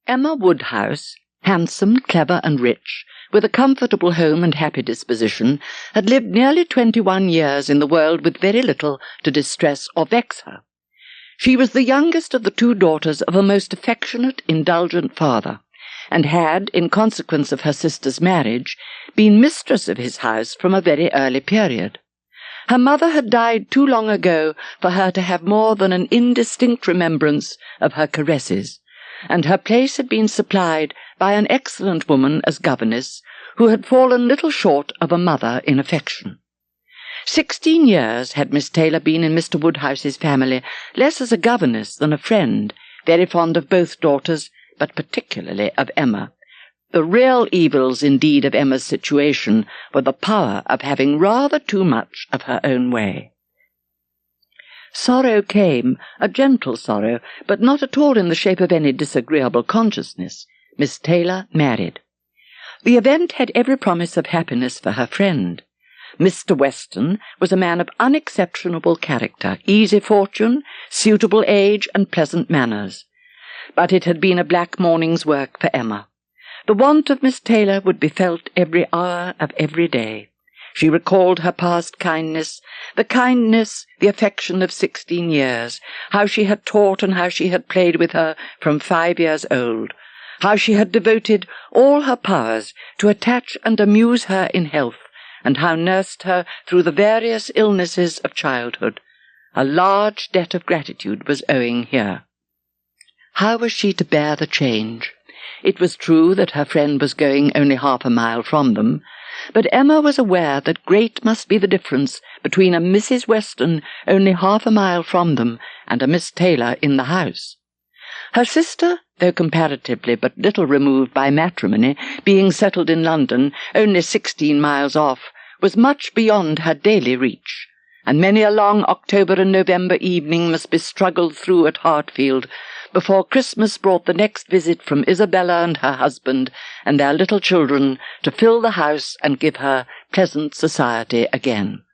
Emma Woodhouse, handsome, clever, and rich, with a comfortable home and happy disposition, had lived nearly 21 years in the world with very little to distress or vex her. She was the youngest of the 2 daughters of a most affectionate, indulgent father, and had, in consequence of her sister's marriage, been mistress of his house from a very early period. Her mother had died too long ago for her to have more than an indistinct remembrance of her caresses, and her place had been supplied by an excellent woman as governess, who had fallen little short of a mother in affection. 16 years had Miss Taylor been in Mr. Woodhouse's family, less as a governess than a friend, very fond of both daughters, but particularly of Emma. The real evils, indeed, of Emma's situation were the power of having rather too much of her own way. Sorrow came, a gentle sorrow, but not at all in the shape of any disagreeable consciousness. Miss Taylor married. The event had every promise of happiness for her friend. Mr. Weston was a man of unexceptionable character, easy fortune, suitable age, and pleasant manners. But it had been a black morning's work for Emma. The want of Miss Taylor would be felt every hour of every day. She recalled her past kindness, the affection of 16 years, how she had taught and how she had played with her from 5 years old, how she had devoted all her powers to attach and amuse her in health, and how nursed her through the various illnesses of childhood. A large debt of gratitude was owing here. How was she to bear the change? It was true that her friend was going only half a mile from them, but Emma was aware that great must be the difference between a Mrs. Weston only half a mile from them and a Miss Taylor in the house. Her sister, though comparatively but little removed by matrimony, being settled in London, only 16 miles off, was much beyond her daily reach, and many a long October and November evening must be struggled through at Hartfield before Christmas brought the next visit from Isabella and her husband and their little children to fill the house and give her pleasant society again.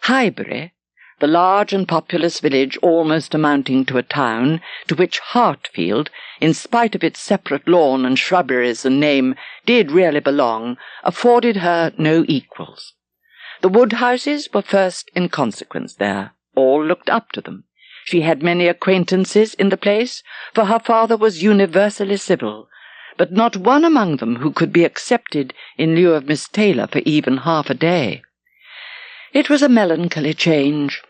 Highbury, the large and populous village almost amounting to a town, to which Hartfield, in spite of its separate lawn and shrubberies and name, did really belong, afforded her no equals. The Woodhouses were first in consequence there. All looked up to them. She had many acquaintances in the place, for her father was universally civil, but not one among them who could be accepted in lieu of Miss Taylor for even half a day. It was a melancholy change,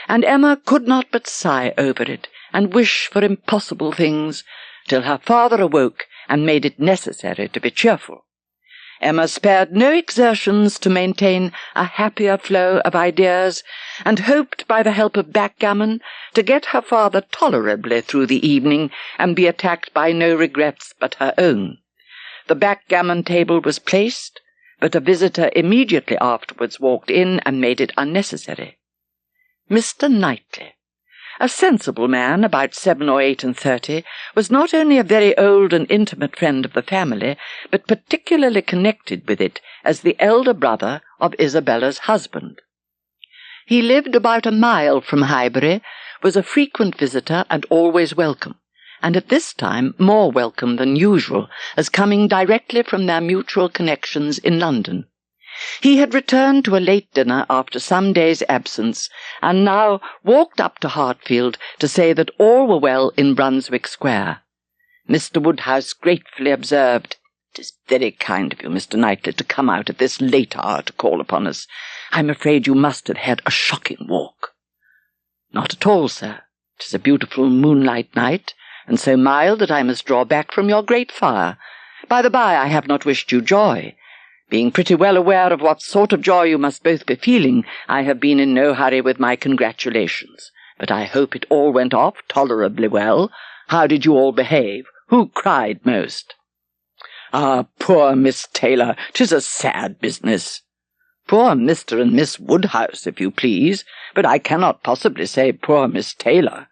and Emma could not but sigh over it, and wish for impossible things, till her father awoke and made it necessary to be cheerful. Emma spared no exertions to maintain a happier flow of ideas, and hoped by the help of backgammon to get her father tolerably through the evening and be attacked by no regrets but her own. The backgammon table was placed, but a visitor immediately afterwards walked in and made it unnecessary. Mr. Knightley, a sensible man about 7 or 8 and 30, was not only a very old and intimate friend of the family, but particularly connected with it as the elder brother of Isabella's husband. He lived about a mile from Highbury, was a frequent visitor and always welcome, and at this time more welcome than usual, as coming directly from their mutual connections in London. He had returned to a late dinner after some days' absence, and now walked up to Hartfield to say that all were well in Brunswick Square. Mr. Woodhouse gratefully observed, "It is very kind of you, Mr. Knightley, to come out at this late hour to call upon us. I'm afraid you must have had a shocking walk." "Not at all, sir. 'Tis a beautiful moonlight night, and so mild that I must draw back from your great fire. By the by, I have not wished you joy. Being pretty well aware of what sort of joy you must both be feeling, I have been in no hurry with my congratulations. But I hope it all went off tolerably well. How did you all behave? Who cried most?" "Ah, poor Miss Taylor, 'tis a sad business." "Poor Mr. and Miss Woodhouse, if you please, but I cannot possibly say poor Miss Taylor.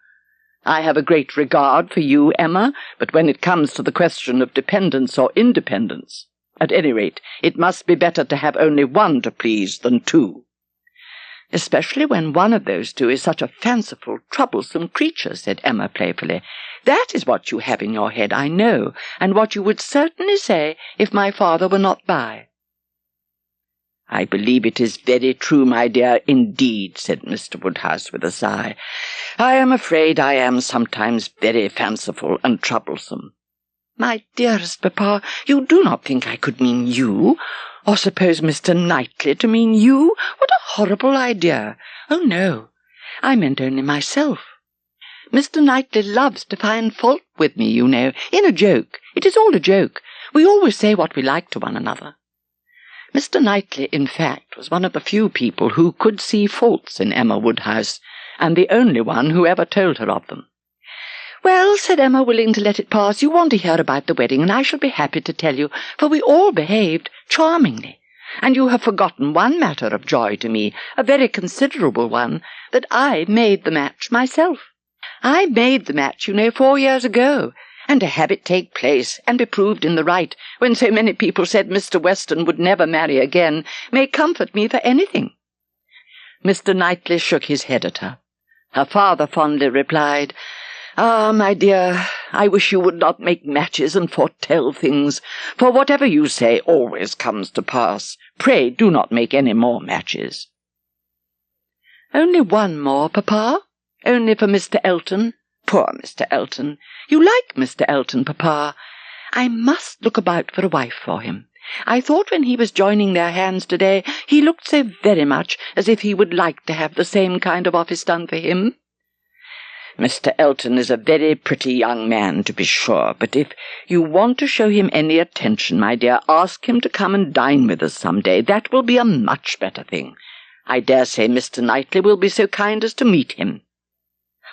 I have a great regard for you, Emma, but when it comes to the question of dependence or independence, at any rate, it must be better to have only one to please than 2. "Especially when one of those two is such a fanciful, troublesome creature," said Emma playfully. "That is what you have in your head, I know, and what you would certainly say if my father were not by." "I believe it is very true, my dear, indeed," said Mr. Woodhouse with a sigh. "I am afraid I am sometimes very fanciful and troublesome." "My dearest papa, you do not think I could mean you, or suppose Mr. Knightley to mean you? What a horrible idea! Oh, no, I meant only myself. Mr. Knightley loves to find fault with me, you know, in a joke. It is all a joke. We always say what we like to one another." Mr. Knightley, in fact, was one of the few people who could see faults in Emma Woodhouse, and the only one who ever told her of them. "Well," said Emma, willing to let it pass, "you want to hear about the wedding, and I shall be happy to tell you, for we all behaved charmingly. And you have forgotten one matter of joy to me, a very considerable one, that I made the match myself. I made the match, you know, 4 years ago, and to have it take place and be proved in the right, when so many people said Mr. Weston would never marry again, may comfort me for anything." Mr. Knightley shook his head at her. Her father fondly replied, "Ah, my dear, I wish you would not make matches and foretell things, for whatever you say always comes to pass. Pray do not make any more matches." "Only one more, papa? Only for Mr. Elton? Poor Mr. Elton. You like Mr. Elton, papa. I must look about for a wife for him. I thought when he was joining their hands today, he looked so very much as if he would like to have the same kind of office done for him." "Mr. Elton is a very pretty young man, to be sure, but if you want to show him any attention, my dear, ask him to come and dine with us some day. That will be a much better thing. I dare say Mr. Knightley will be so kind as to meet him."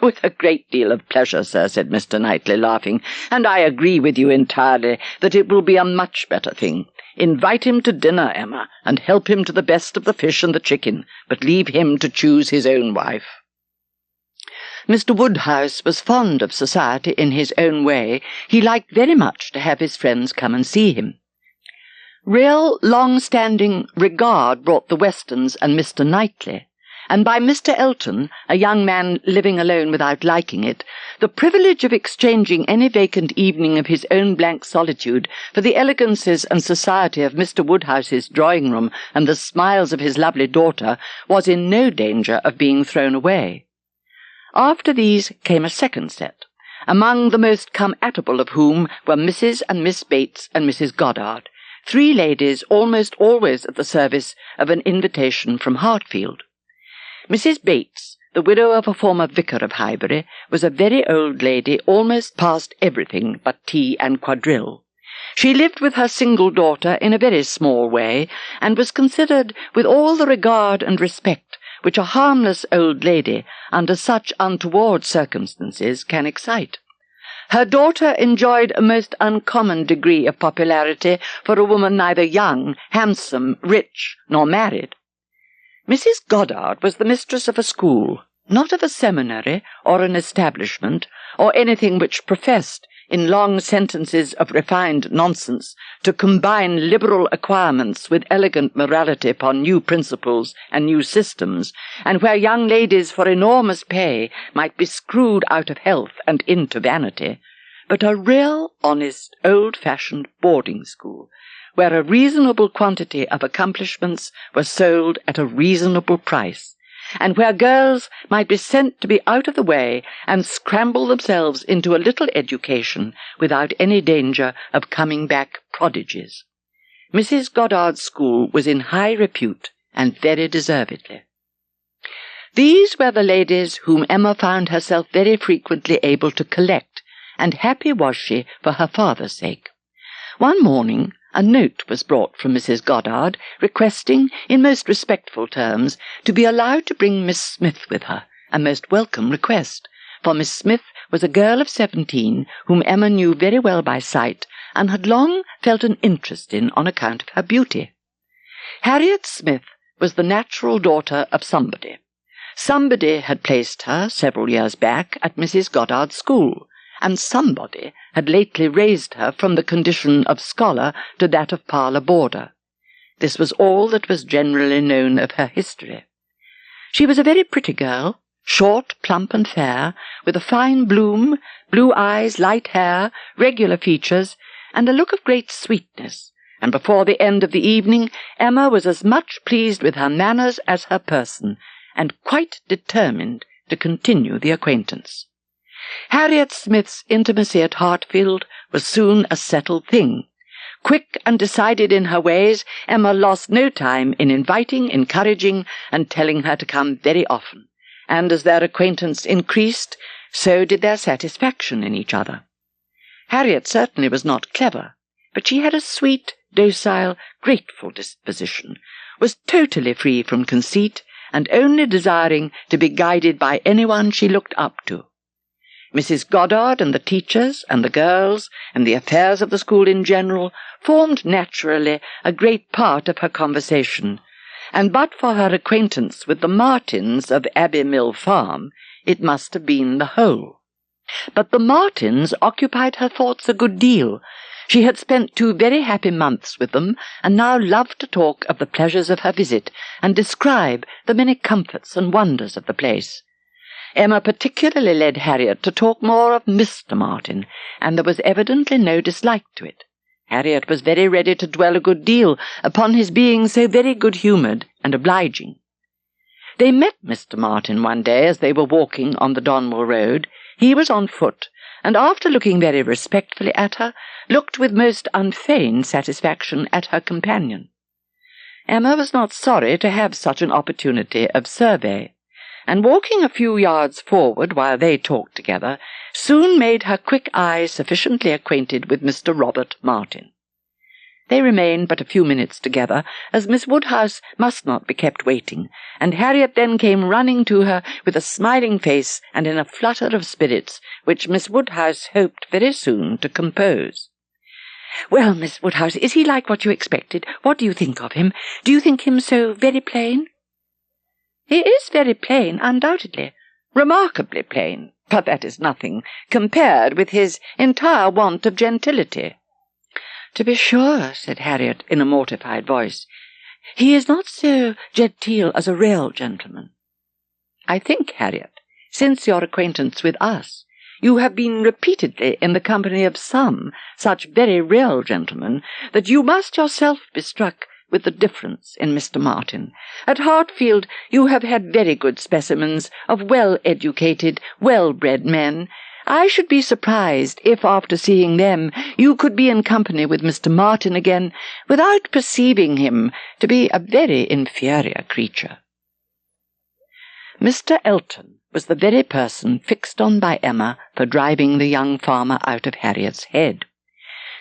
"With a great deal of pleasure, sir," said Mr. Knightley, laughing, "and I agree with you entirely that it will be a much better thing. Invite him to dinner, Emma, and help him to the best of the fish and the chicken, but leave him to choose his own wife." Mr. Woodhouse was fond of society in his own way. He liked very much to have his friends come and see him. Real, long-standing regard brought the Westons and Mr. Knightley, and by Mr. Elton, a young man living alone without liking it, the privilege of exchanging any vacant evening of his own blank solitude for the elegances and society of Mr. Woodhouse's drawing-room and the smiles of his lovely daughter was in no danger of being thrown away. After these came a second set, among the most come-at-able of whom were Mrs. and Miss Bates and Mrs. Goddard, 3 ladies almost always at the service of an invitation from Hartfield. Mrs. Bates, the widow of a former vicar of Highbury, was a very old lady, almost past everything but tea and quadrille. She lived with her single daughter in a very small way, and was considered with all the regard and respect which a harmless old lady, under such untoward circumstances, can excite. Her daughter enjoyed a most uncommon degree of popularity for a woman neither young, handsome, rich, nor married. Mrs. Goddard was the mistress of a school, not of a seminary or an establishment, or anything which professed, in long sentences of refined nonsense, to combine liberal acquirements with elegant morality upon new principles and new systems, and where young ladies for enormous pay might be screwed out of health and into vanity, but a real, honest, old-fashioned boarding school, where a reasonable quantity of accomplishments were sold at a reasonable price, and where girls might be sent to be out of the way and scramble themselves into a little education without any danger of coming back prodigies. Mrs. Goddard's school was in high repute, and very deservedly. These were the ladies whom Emma found herself very frequently able to collect, and happy was she for her father's sake. One morning a note was brought from Mrs. Goddard, requesting, in most respectful terms, to be allowed to bring Miss Smith with her, a most welcome request, for Miss Smith was a girl of 17, whom Emma knew very well by sight, and had long felt an interest in on account of her beauty. Harriet Smith was the natural daughter of somebody. Somebody had placed her, several years back, at Mrs. Goddard's school, and somebody had lately raised her from the condition of scholar to that of parlour boarder. This was all that was generally known of her history. She was a very pretty girl, short, plump and fair, with a fine bloom, blue eyes, light hair, regular features, and a look of great sweetness, and before the end of the evening Emma was as much pleased with her manners as her person, and quite determined to continue the acquaintance. Harriet Smith's intimacy at Hartfield was soon a settled thing. Quick and decided in her ways, Emma lost no time in inviting, encouraging, and telling her to come very often, and as their acquaintance increased, so did their satisfaction in each other. Harriet certainly was not clever, but she had a sweet, docile, grateful disposition, was totally free from conceit, and only desiring to be guided by anyone she looked up to. Mrs. Goddard and the teachers and the girls and the affairs of the school in general formed naturally a great part of her conversation, and but for her acquaintance with the Martins of Abbey Mill Farm, it must have been the whole. But the Martins occupied her thoughts a good deal. She had spent 2 very happy months with them, and now loved to talk of the pleasures of her visit, and describe the many comforts and wonders of the place. Emma particularly led Harriet to talk more of Mr. Martin, and there was evidently no dislike to it. Harriet was very ready to dwell a good deal upon his being so very good-humoured and obliging. They met Mr. Martin one day as they were walking on the Donwell Road. He was on foot, and after looking very respectfully at her, looked with most unfeigned satisfaction at her companion. Emma was not sorry to have such an opportunity of survey, and walking a few yards forward while they talked together, soon made her quick eye sufficiently acquainted with Mr. Robert Martin. They remained but a few minutes together, as Miss Woodhouse must not be kept waiting, and Harriet then came running to her with a smiling face and in a flutter of spirits, which Miss Woodhouse hoped very soon to compose. "Well, Miss Woodhouse, is he like what you expected? What do you think of him? Do you think him so very plain?" "He is very plain, undoubtedly, remarkably plain, but that is nothing compared with his entire want of gentility." "To be sure," said Harriet in a mortified voice, "he is not so genteel as a real gentleman." "I think, Harriet, since your acquaintance with us, you have been repeatedly in the company of some such very real gentlemen that you must yourself be struck with the difference in Mr. Martin. At Hartfield you have had very good specimens of well-educated, well-bred men. I should be surprised if, after seeing them, you could be in company with Mr. Martin again without perceiving him to be a very inferior creature." Mr. Elton was the very person fixed on by Emma for driving the young farmer out of Harriet's head.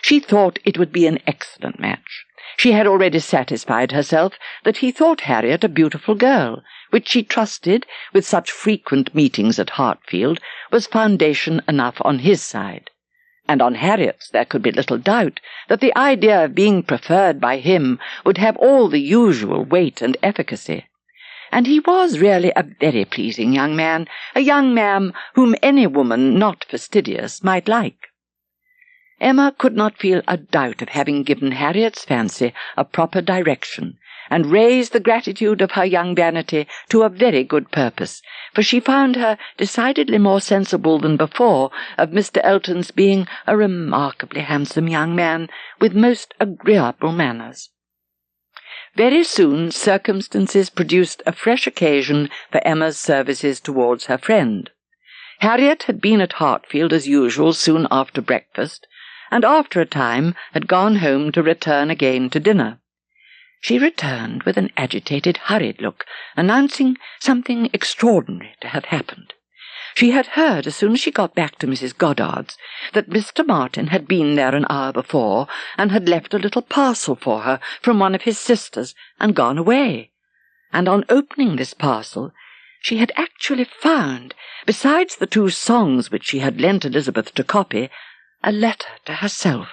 She thought it would be an excellent match. She had already satisfied herself that he thought Harriet a beautiful girl, which she trusted, with such frequent meetings at Hartfield, was foundation enough on his side. And on Harriet's there could be little doubt that the idea of being preferred by him would have all the usual weight and efficacy. And he was really a very pleasing young man, a young man whom any woman not fastidious might like. Emma could not feel a doubt of having given Harriet's fancy a proper direction, and raised the gratitude of her young vanity to a very good purpose, for she found her decidedly more sensible than before of Mr. Elton's being a remarkably handsome young man with most agreeable manners. Very soon circumstances produced a fresh occasion for Emma's services towards her friend. Harriet had been at Hartfield as usual soon after breakfast, and after a time had gone home to return again to dinner. She returned with an agitated, hurried look, announcing something extraordinary to have happened. She had heard, as soon as she got back to Mrs. Goddard's, that Mr. Martin had been there an hour before, and had left a little parcel for her from one of his sisters, and gone away. And on opening this parcel, she had actually found, besides the 2 songs which she had lent Elizabeth to copy, a letter to herself,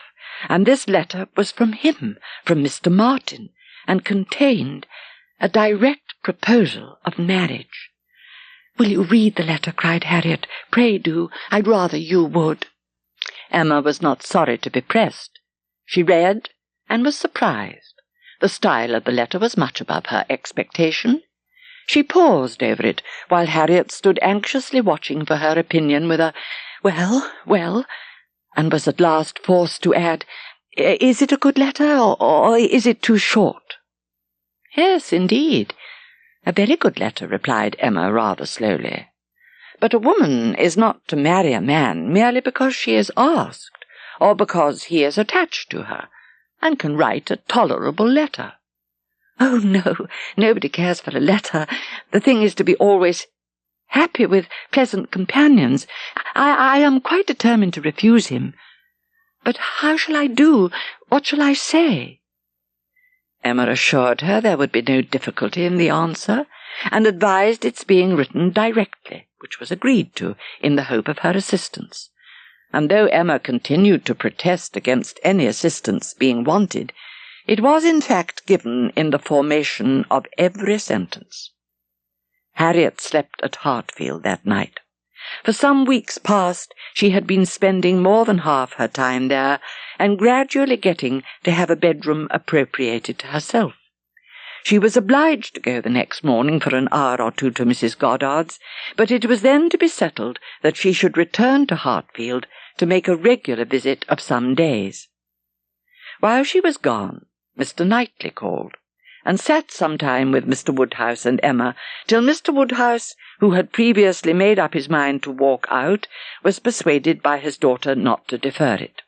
and this letter was from him, from Mr. Martin, and contained a direct proposal of marriage. "Will you read the letter?" cried Harriet. "Pray do. I'd rather you would." Emma was not sorry to be pressed. She read, and was surprised. The style of the letter was much above her expectation. She paused over it, while Harriet stood anxiously watching for her opinion with a well, and was at last forced to add, "Is it a good letter, or is it too short?" "Yes, indeed. A very good letter," replied Emma rather slowly. "But a woman is not to marry a man merely because she is asked, or because he is attached to her, and can write a tolerable letter." "Oh, no, nobody cares for a letter. The thing is to be always happy with pleasant companions. I am quite determined to refuse him. But how shall I do? What shall I say?" Emma assured her there would be no difficulty in the answer, and advised its being written directly, which was agreed to, in the hope of her assistance. And though Emma continued to protest against any assistance being wanted, it was in fact given in the formation of every sentence. Harriet slept at Hartfield that night. For some weeks past she had been spending more than half her time there, and gradually getting to have a bedroom appropriated to herself. She was obliged to go the next morning for an hour or two to Mrs. Goddard's, but it was then to be settled that she should return to Hartfield to make a regular visit of some days. While she was gone, Mr. Knightley called, and sat some time with Mr. Woodhouse and Emma, till Mr. Woodhouse, who had previously made up his mind to walk out, was persuaded by his daughter not to defer it.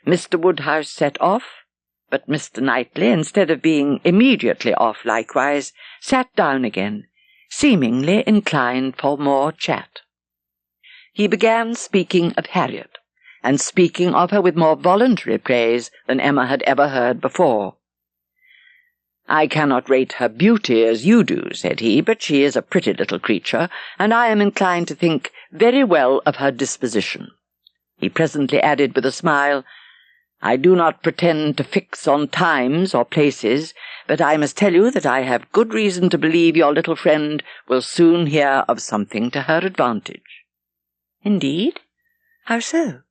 Mr. Woodhouse set off, but Mr. Knightley, instead of being immediately off likewise, sat down again, seemingly inclined for more chat. He began speaking of Harriet, and speaking of her with more voluntary praise than Emma had ever heard before. "I cannot rate her beauty as you do," said he, "but she is a pretty little creature, and I am inclined to think very well of her disposition." He presently added with a smile, "I do not pretend to fix on times or places, but I must tell you that I have good reason to believe your little friend will soon hear of something to her advantage." "Indeed? How so?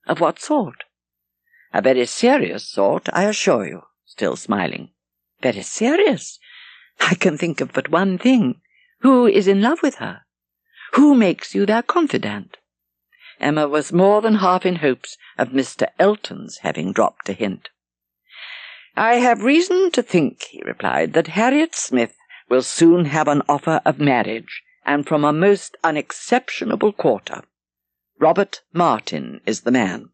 Of what sort?" "A very serious sort, I assure you," still smiling. "Very serious? I can think of but one thing. Who is in love with her? Who makes you their confidant?" Emma was more than half in hopes of Mr. Elton's having dropped a hint. "I have reason to think," he replied, "that Harriet Smith will soon have an offer of marriage, and from a most unexceptionable quarter. Robert Martin is the man.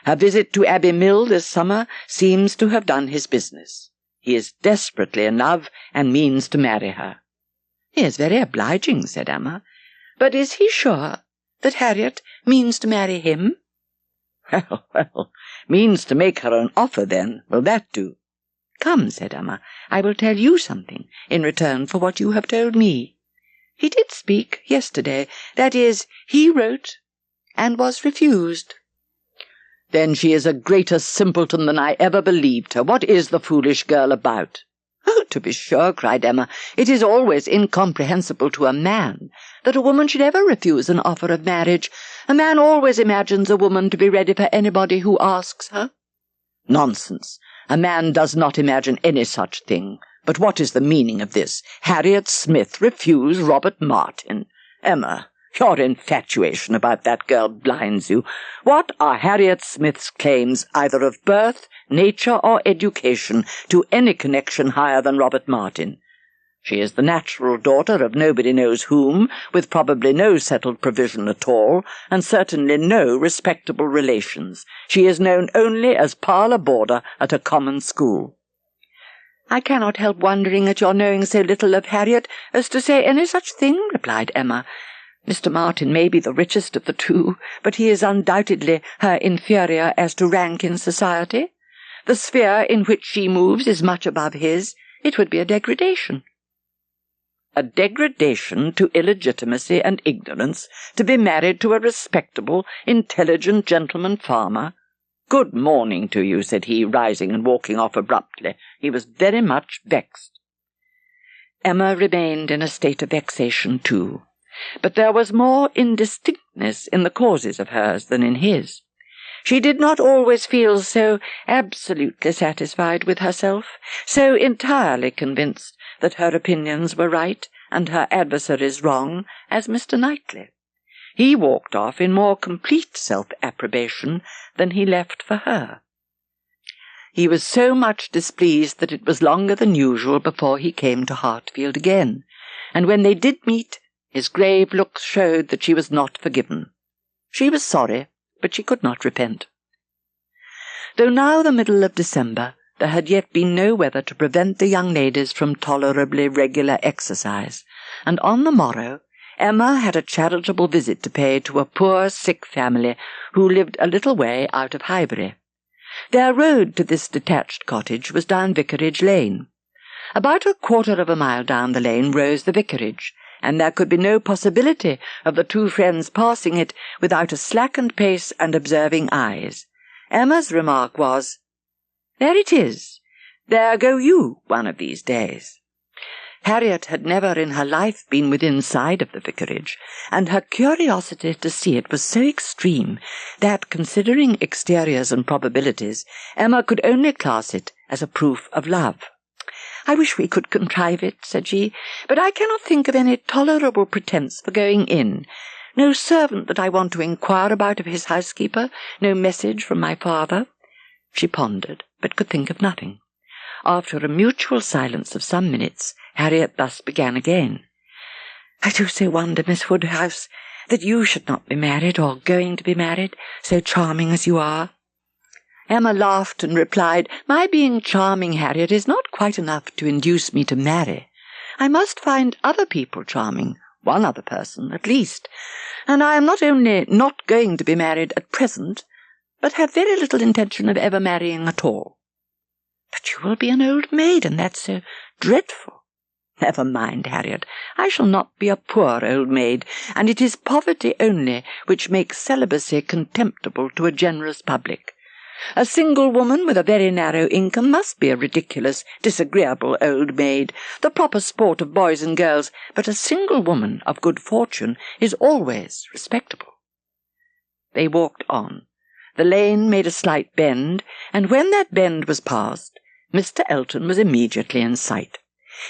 Her visit to Abbey Mill this summer seems to have done his business. He is desperately in love, and means to marry her." "He is very obliging," said Emma. "But is he sure that Harriet means to marry him?" Well, means to make her an offer, then. Will that do?" "Come," said Emma, "I will tell you something in return for what you have told me. He did speak yesterday. That is, he wrote and was refused." "Then she is a greater simpleton than I ever believed her. What is the foolish girl about?" "Oh, to be sure," cried Emma, "it is always incomprehensible to a man that a woman should ever refuse an offer of marriage. A man always imagines a woman to be ready for anybody who asks her." "Nonsense. A man does not imagine any such thing. But what is the meaning of this? Harriet Smith refuse Robert Martin? Emma, your infatuation about that girl blinds you. What are Harriet Smith's claims, either of birth, nature, or education, to any connection higher than Robert Martin? She is the natural daughter of nobody knows whom, with probably no settled provision at all, and certainly no respectable relations. She is known only as parlour boarder at a common school." "I cannot help wondering at your knowing so little of Harriet as to say any such thing," replied Emma. "Mr. Martin may be the richest of the two, but he is undoubtedly her inferior as to rank in society. The sphere in which she moves is much above his. It would be a degradation." "A degradation to illegitimacy and ignorance, to be married to a respectable, intelligent gentleman farmer? Good morning to you," said he, rising and walking off abruptly. He was very much vexed. Emma remained in a state of vexation too, but there was more indistinctness in the causes of hers than in his. She did not always feel so absolutely satisfied with herself, so entirely convinced that her opinions were right, and her adversaries wrong as Mr. Knightley. He walked off in more complete self-approbation than he left for her. He was so much displeased that it was longer than usual before he came to Hartfield again, and when they did meet, his grave looks showed that she was not forgiven. She was sorry, but she could not repent. Though now the middle of December, there had yet been no weather to prevent the young ladies from tolerably regular exercise, and on the morrow Emma had a charitable visit to pay to a poor sick family who lived a little way out of Highbury. Their road to this detached cottage was down Vicarage Lane. About 1/4 of a mile down the lane rose the vicarage, and there could be no possibility of the two friends passing it without a slackened pace and observing eyes. Emma's remark was, "There it is. There go you one of these days." Harriet had never in her life been within sight of the vicarage, and her curiosity to see it was so extreme that, considering exteriors and probabilities, Emma could only class it as a proof of love. "I wish we could contrive it," said she, "but I cannot think of any tolerable pretence for going in. No servant that I want to inquire about of his housekeeper, no message from my father." She pondered, but could think of nothing. After a mutual silence of some minutes, Harriet thus began again. "I do so wonder, Miss Woodhouse, that you should not be married, or going to be married, so charming as you are." Emma laughed and replied, "My being charming, Harriet, is not quite enough to induce me to marry. I must find other people charming, one other person at least, and I am not only not going to be married at present, but have very little intention of ever marrying at all." "But you will be an old maid, and that's so dreadful." "Never mind, Harriet. I shall not be a poor old maid, and it is poverty only which makes celibacy contemptible to a generous public. A single woman with a very narrow income must be a ridiculous, disagreeable old maid, the proper sport of boys and girls, but a single woman of good fortune is always respectable." They walked on. The lane made a slight bend, and when that bend was passed, Mr. Elton was immediately in sight.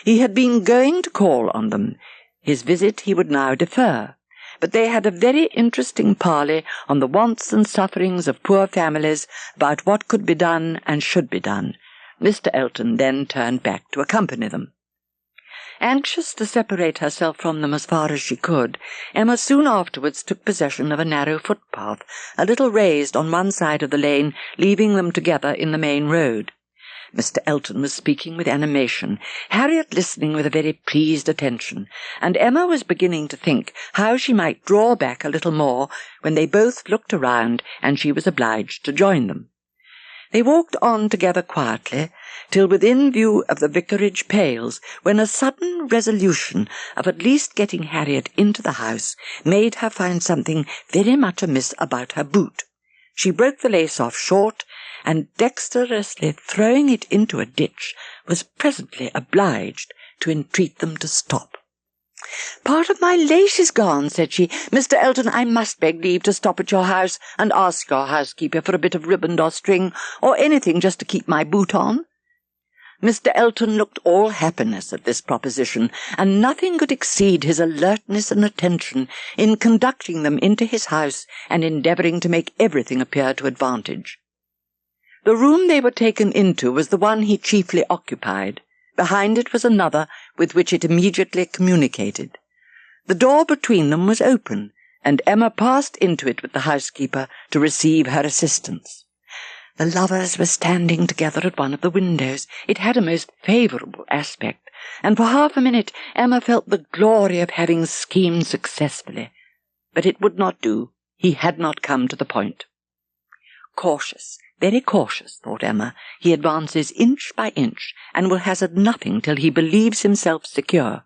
He had been going to call on them. His visit he would now defer, but they had a very interesting parley on the wants and sufferings of poor families, about what could be done and should be done. Mr. Elton then turned back to accompany them. Anxious to separate herself from them as far as she could, Emma soon afterwards took possession of a narrow footpath, a little raised on one side of the lane, leaving them together in the main road. Mr. Elton was speaking with animation, Harriet listening with a very pleased attention, and Emma was beginning to think how she might draw back a little more when they both looked around and she was obliged to join them. They walked on together quietly till within view of the vicarage pales, when a sudden resolution of at least getting Harriet into the house made her find something very much amiss about her boot. She broke the lace off short, and dexterously throwing it into a ditch, was presently obliged to entreat them to stop. "Part of my lace is gone," said she. "Mr. Elton, I must beg leave to stop at your house and ask your housekeeper for a bit of riband or string, or anything just to keep my boot on." Mr. Elton looked all happiness at this proposition, and nothing could exceed his alertness and attention in conducting them into his house and endeavouring to make everything appear to advantage. The room they were taken into was the one he chiefly occupied. Behind it was another with which it immediately communicated. The door between them was open, and Emma passed into it with the housekeeper to receive her assistance. The lovers were standing together at one of the windows. It had a most favourable aspect, and for half a minute Emma felt the glory of having schemed successfully. But it would not do. He had not come to the point. Cautious, very cautious, thought Emma, he advances inch by inch, and will hazard nothing till he believes himself secure.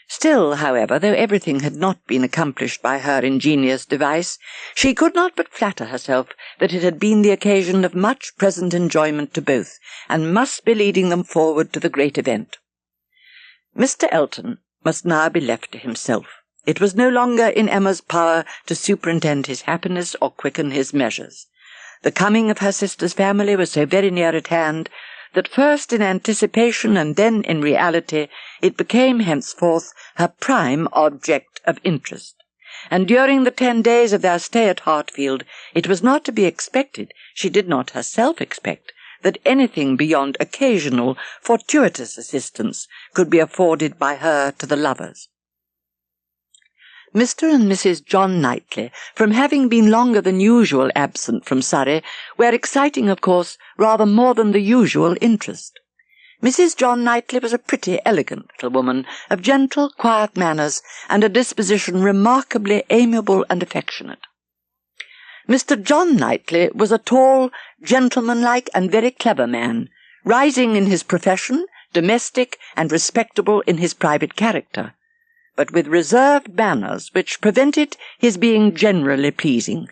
Still, however, though everything had not been accomplished by her ingenious device, she could not but flatter herself that it had been the occasion of much present enjoyment to both, and must be leading them forward to the great event. Mr. Elton must now be left to himself. It was no longer in Emma's power to superintend his happiness or quicken his measures. The coming of her sister's family was so very near at hand that first in anticipation and then in reality it became henceforth her prime object of interest. And during the 10 days of their stay at Hartfield, it was not to be expected, she did not herself expect, that anything beyond occasional, fortuitous assistance could be afforded by her to the lovers. Mr. and Mrs. John Knightley, from having been longer than usual absent from Surrey, were exciting, of course, rather more than the usual interest. Mrs. John Knightley was a pretty, elegant little woman, of gentle, quiet manners, and a disposition remarkably amiable and affectionate. Mr. John Knightley was a tall, gentlemanlike, and very clever man, rising in his profession, domestic, and respectable in his private character, but with reserved manners which prevented his being generally pleasing,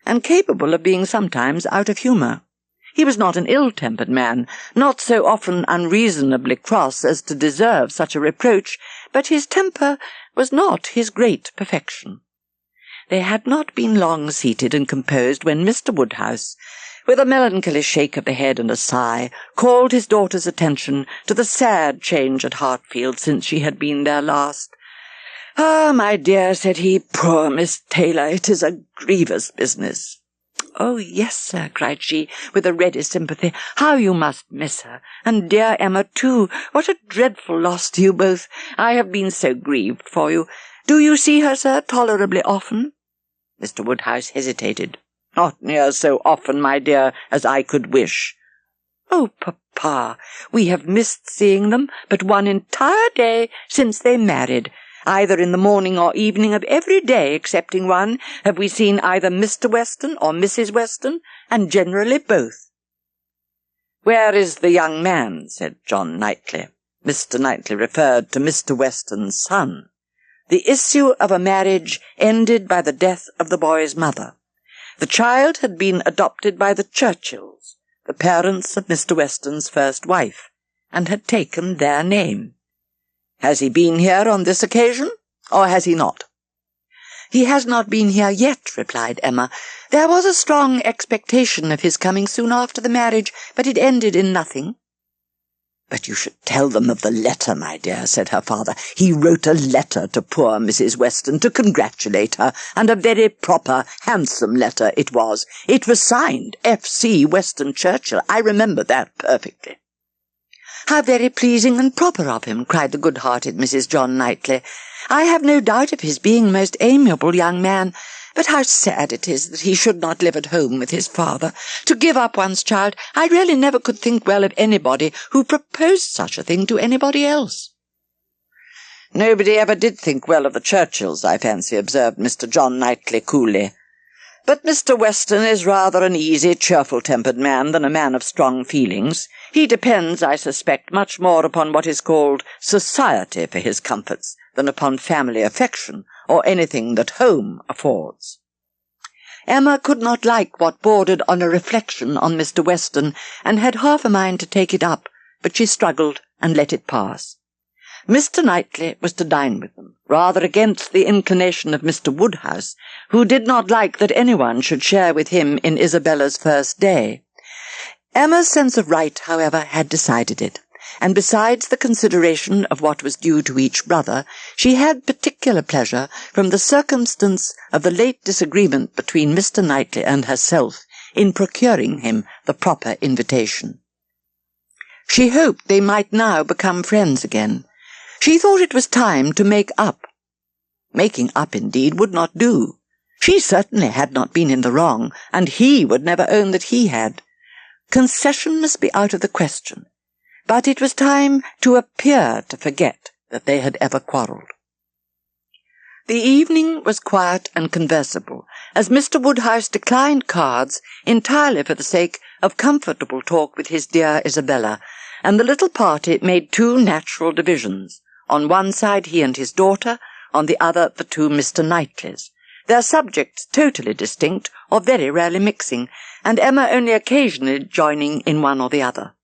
and capable of being sometimes out of humour. He was not an ill-tempered man, not so often unreasonably cross as to deserve such a reproach, but his temper was not his great perfection. They had not been long seated and composed when Mr. Woodhouse, with a melancholy shake of the head and a sigh, called his daughter's attention to the sad change at Hartfield since she had been there last. "Ah, my dear," said he, "poor Miss Taylor, it is a grievous business." "Oh, yes, sir," cried she, with a ready sympathy. "How you must miss her, and dear Emma, too. What a dreadful loss to you both. I have been so grieved for you. Do you see her, sir, tolerably often?" Mr. Woodhouse hesitated. "Not near so often, my dear, as I could wish." "Oh, papa, we have missed seeing them but one entire day since they married. Either in the morning or evening of every day excepting one have we seen either Mr. Weston or Mrs. Weston, and generally both." "Where is the young man?" said John Knightley. Mr. Knightley referred to Mr. Weston's son. The issue of a marriage ended by the death of the boy's mother. The child had been adopted by the Churchills, the parents of Mr. Weston's first wife, and had taken their name. "Has he been here on this occasion, or has he not?" "He has not been here yet," replied Emma. "There was a strong expectation of his coming soon after the marriage, but it ended in nothing." "But you should tell them of the letter, my dear," said her father. "He wrote a letter to poor Mrs. Weston to congratulate her, and a very proper, handsome letter it was. It was signed F.C. Weston Churchill. I remember that perfectly." "How very pleasing and proper of him," cried the good-hearted Mrs. John Knightley. "I have no doubt of his being a most amiable young man, but how sad it is that he should not live at home with his father. To give up one's child, I really never could think well of anybody who proposed such a thing to anybody else." "Nobody ever did think well of the Churchills, I fancy," observed Mr. John Knightley coolly. "But Mr. Weston is rather an easy, cheerful-tempered man than a man of strong feelings. He depends, I suspect, much more upon what is called society for his comforts than upon family affection, or anything that home affords." Emma could not like what bordered on a reflection on Mr. Weston, and had half a mind to take it up, but she struggled and let it pass. Mr. Knightley was to dine with them, rather against the inclination of Mr. Woodhouse, who did not like that anyone should share with him in Isabella's first day. Emma's sense of right, however, had decided it, and besides the consideration of what was due to each brother, she had particular pleasure from the circumstance of the late disagreement between Mr. Knightley and herself in procuring him the proper invitation. She hoped they might now become friends again. She thought it was time to make up. Making up, indeed, would not do. She certainly had not been in the wrong, and he would never own that he had. Concession must be out of the question, but it was time to appear to forget that they had ever quarrelled. The evening was quiet and conversable, as Mr. Woodhouse declined cards entirely for the sake of comfortable talk with his dear Isabella, and the little party made two natural divisions. On one side he and his daughter, on the other the two Mr. Knightleys, their subjects totally distinct or very rarely mixing, and Emma only occasionally joining in one or the other.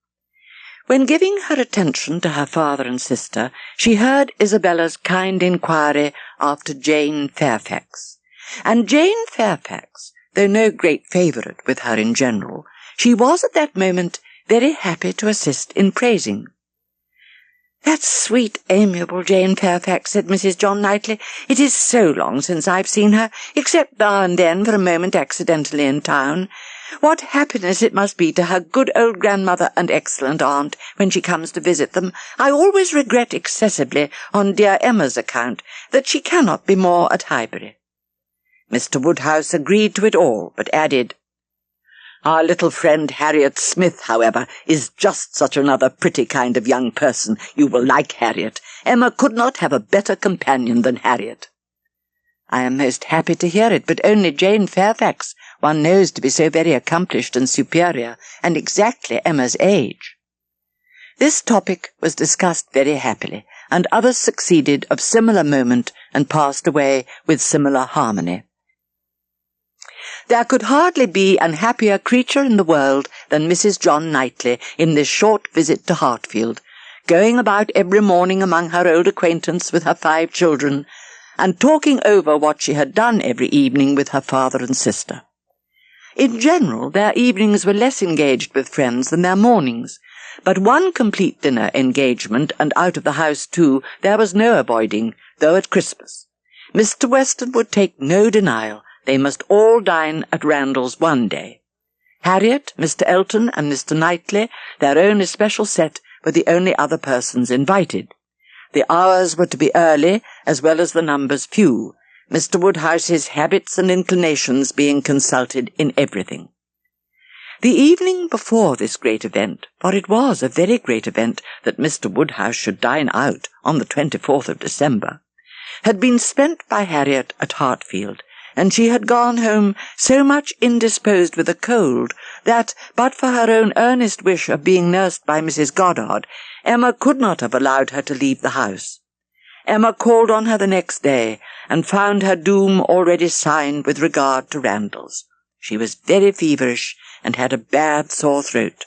When giving her attention to her father and sister, she heard Isabella's kind inquiry after Jane Fairfax. And Jane Fairfax, though no great favourite with her in general, she was at that moment very happy to assist in praising. "That's sweet, amiable Jane Fairfax," said Mrs. John Knightley. "It is so long since I've seen her, except now and then for a moment accidentally in town. What happiness it must be to her good old grandmother and excellent aunt when she comes to visit them. I always regret excessively, on dear Emma's account, that she cannot be more at Highbury." Mr. Woodhouse agreed to it all, but added, "Our little friend Harriet Smith, however, is just such another pretty kind of young person. You will like Harriet. Emma could not have a better companion than Harriet." "I am most happy to hear it, but only Jane Fairfax one knows to be so very accomplished and superior, and exactly Emma's age." This topic was discussed very happily, and others succeeded of similar moment and passed away with similar harmony. There could hardly be an happier creature in the world than Mrs. John Knightley in this short visit to Hartfield, going about every morning among her old acquaintance with her 5 children, and talking over what she had done every evening with her father and sister. In general, their evenings were less engaged with friends than their mornings, but one complete dinner engagement, and out of the house too, there was no avoiding, though at Christmas. Mr. Weston would take no denial. They must all dine at Randalls one day. Harriet, Mr. Elton, and Mr. Knightley, their own especial set, were the only other persons invited. The hours were to be early, as well as the numbers few, Mr. Woodhouse's habits and inclinations being consulted in everything. The evening before this great event, for it was a very great event that Mr. Woodhouse should dine out on the 24th of December, had been spent by Harriet at Hartfield, and she had gone home so much indisposed with a cold that, but for her own earnest wish of being nursed by Mrs. Goddard, Emma could not have allowed her to leave the house. Emma called on her the next day, and found her doom already signed with regard to Randalls. She was very feverish, and had a bad sore throat.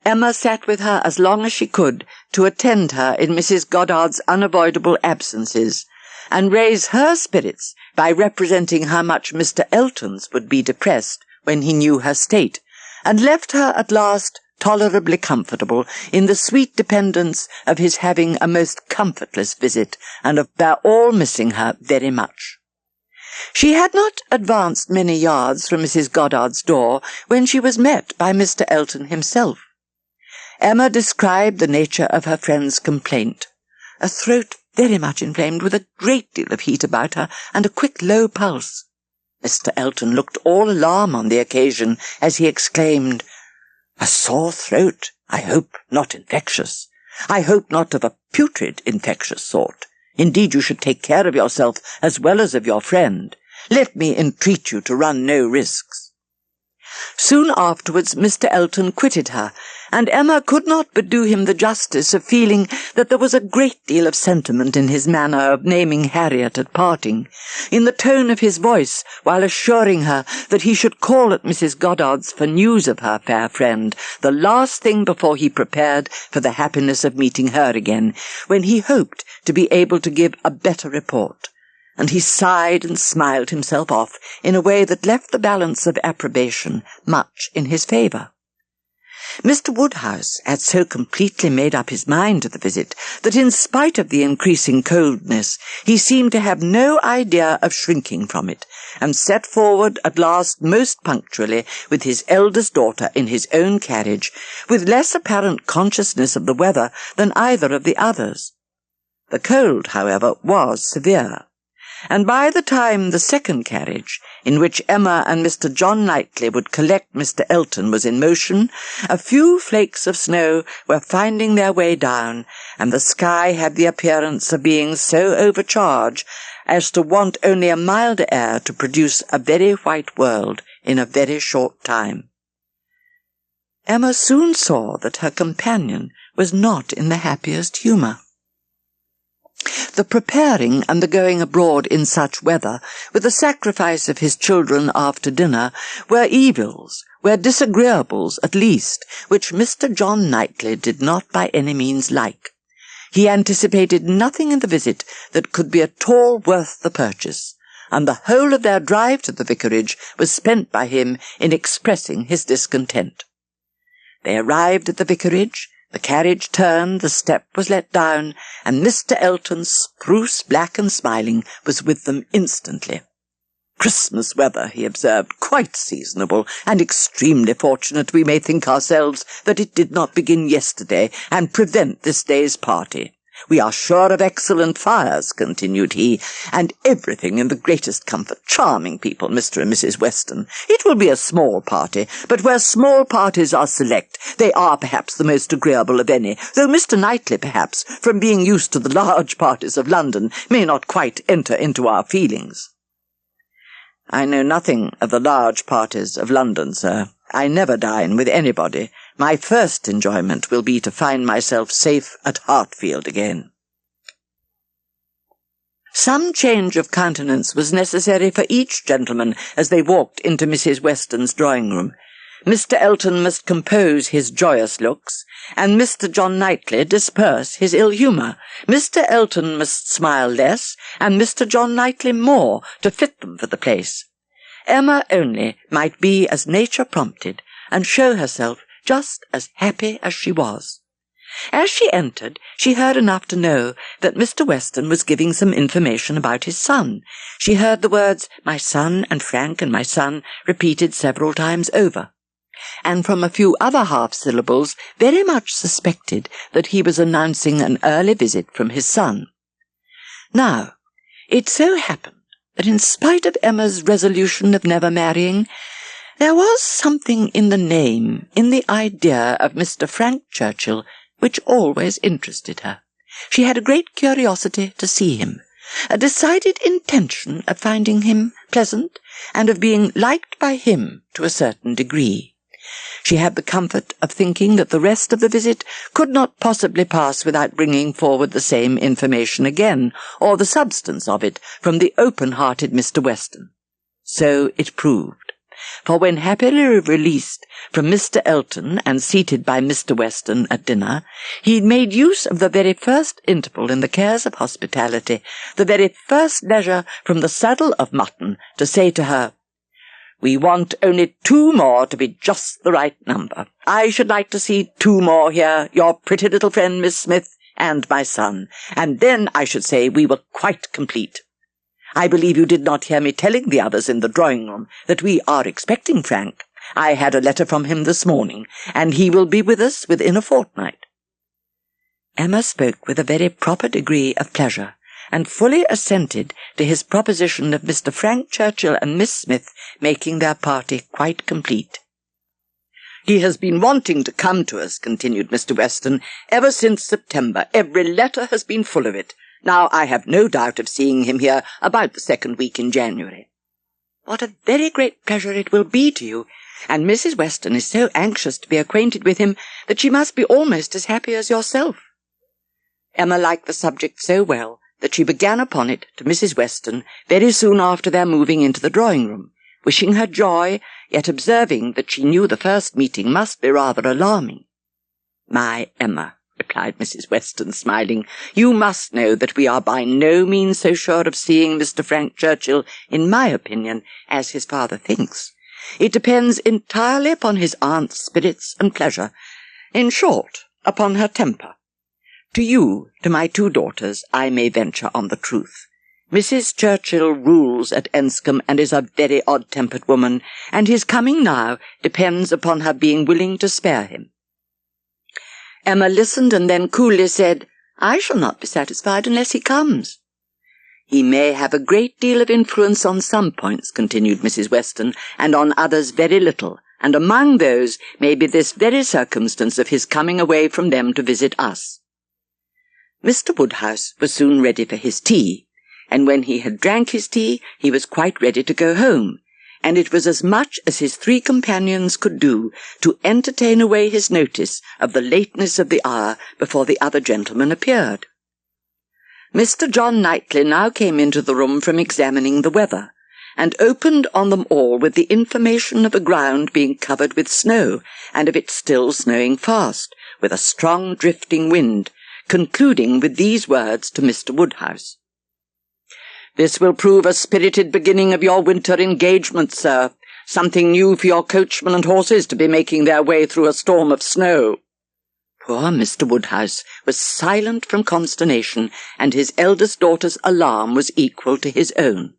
Emma sat with her as long as she could to attend her in Mrs. Goddard's unavoidable absences, and raise her spirits by representing how much Mr. Elton's would be depressed when he knew her state, and left her at last tolerably comfortable in the sweet dependence of his having a most comfortless visit, and of their all missing her very much. She had not advanced many yards from Mrs. Goddard's door when she was met by Mr. Elton himself. Emma described the nature of her friend's complaint: a throat very much inflamed, with a great deal of heat about her, and a quick low pulse. Mr. Elton looked all alarm on the occasion, as he exclaimed, "A sore throat! I hope not infectious. I hope not of a putrid infectious sort. Indeed, you should take care of yourself as well as of your friend. Let me entreat you to run no risks." Soon afterwards Mr. Elton quitted her, and Emma could not but do him the justice of feeling that there was a great deal of sentiment in his manner of naming Harriet at parting, in the tone of his voice while assuring her that he should call at Mrs. Goddard's for news of her fair friend, the last thing before he prepared for the happiness of meeting her again, when he hoped to be able to give a better report. And he sighed and smiled himself off in a way that left the balance of approbation much in his favour. Mr. Woodhouse had so completely made up his mind to the visit that, in spite of the increasing coldness, he seemed to have no idea of shrinking from it, and set forward at last most punctually with his eldest daughter in his own carriage, with less apparent consciousness of the weather than either of the others. The cold, however, was severe, and by the time the second carriage, in which Emma and Mr. John Knightley would collect Mr. Elton, was in motion, a few flakes of snow were finding their way down, and the sky had the appearance of being so overcharged as to want only a milder air to produce a very white world in a very short time. Emma soon saw that her companion was not in the happiest humour. The preparing and the going abroad in such weather, with the sacrifice of his children after dinner, were evils, were disagreeables at least, which Mr. John Knightley did not by any means like. He anticipated nothing in the visit that could be at all worth the purchase, and the whole of their drive to the vicarage was spent by him in expressing his discontent. They arrived at the vicarage, the carriage turned, the step was let down, and Mr. Elton, spruce, black and smiling, was with them instantly. "Christmas weather," he observed, "quite seasonable, and extremely fortunate we may think ourselves that it did not begin yesterday and prevent this day's party. We are sure of excellent fires," continued he, "and everything in the greatest comfort. Charming people, Mr. and Mrs. Weston. It will be a small party, but where small parties are select, they are perhaps the most agreeable of any, though Mr. Knightley, perhaps, from being used to the large parties of London, may not quite enter into our feelings." "I know nothing of the large parties of London, sir. I never dine with anybody. My first enjoyment will be to find myself safe at Hartfield again." Some change of countenance was necessary for each gentleman as they walked into Mrs. Weston's drawing-room. Mr. Elton must compose his joyous looks, and Mr. John Knightley disperse his ill humour. Mr. Elton must smile less, and Mr. John Knightley more, to fit them for the place. Emma only might be as nature prompted, and show herself just as happy as she was. As she entered, she heard enough to know that Mr. Weston was giving some information about his son. She heard the words, "my son," and "Frank," and "my son," repeated several times over, and from a few other half-syllables very much suspected that he was announcing an early visit from his son. Now, it so happened that in spite of Emma's resolution of never marrying, there was something in the name, in the idea of Mr. Frank Churchill, which always interested her. She had a great curiosity to see him, a decided intention of finding him pleasant, and of being liked by him to a certain degree. She had the comfort of thinking that the rest of the visit could not possibly pass without bringing forward the same information again, or the substance of it, from the open-hearted Mr. Weston. So it proved, for when happily released from Mr. Elton and seated by Mr. Weston at dinner, he made use of the very first interval in the cares of hospitality, the very first leisure from the saddle of mutton, to say to her, "We want only 2 more to be just the right number. I should like to see 2 more here, your pretty little friend Miss Smith, and my son, and then I should say we were quite complete. I believe you did not hear me telling the others in the drawing-room that we are expecting Frank. I had a letter from him this morning, and he will be with us within a fortnight." Emma spoke with a very proper degree of pleasure, and fully assented to his proposition of Mr. Frank Churchill and Miss Smith making their party quite complete. "He has been wanting to come to us," continued Mr. Weston, "ever since September. Every letter has been full of it. Now I have no doubt of seeing him here about the 2nd week in January." "What a very great pleasure it will be to you, and Mrs. Weston is so anxious to be acquainted with him that she must be almost as happy as yourself." Emma liked the subject so well that she began upon it to Mrs. Weston very soon after their moving into the drawing-room, wishing her joy, yet observing that she knew the first meeting must be rather alarming. "My Emma," replied Mrs. Weston, smiling, "you must know that we are by no means so sure of seeing Mr. Frank Churchill, in my opinion, as his father thinks. It depends entirely upon his aunt's spirits and pleasure, in short, upon her temper. To you, to my 2 daughters, I may venture on the truth. Mrs. Churchill rules at Enscombe and is a very odd-tempered woman, and his coming now depends upon her being willing to spare him." Emma listened and then coolly said, "I shall not be satisfied unless he comes." "He may have a great deal of influence on some points," continued Mrs. Weston, "and on others very little, and among those may be this very circumstance of his coming away from them to visit us." Mr. Woodhouse was soon ready for his tea, and when he had drank his tea he was quite ready to go home, and it was as much as his 3 companions could do to entertain away his notice of the lateness of the hour before the other gentlemen appeared. Mr. John Knightley now came into the room from examining the weather, and opened on them all with the information of the ground being covered with snow, and of it still snowing fast, with a strong drifting wind, concluding with these words to Mr. Woodhouse: "This will prove a spirited beginning of your winter engagement, sir. Something new for your coachman and horses to be making their way through a storm of snow." Poor Mr. Woodhouse was silent from consternation, and his eldest daughter's alarm was equal to his own.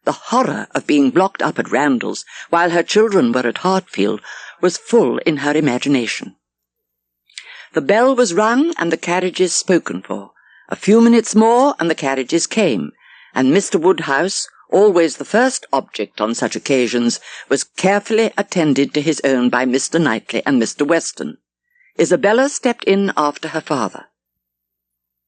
The horror of being blocked up at Randalls while her children were at Hartfield was full in her imagination. The bell was rung and the carriages spoken for. A few minutes more and the carriages came, and Mr. Woodhouse, always the first object on such occasions, was carefully attended to his own by Mr. Knightley and Mr. Weston. Isabella stepped in after her father.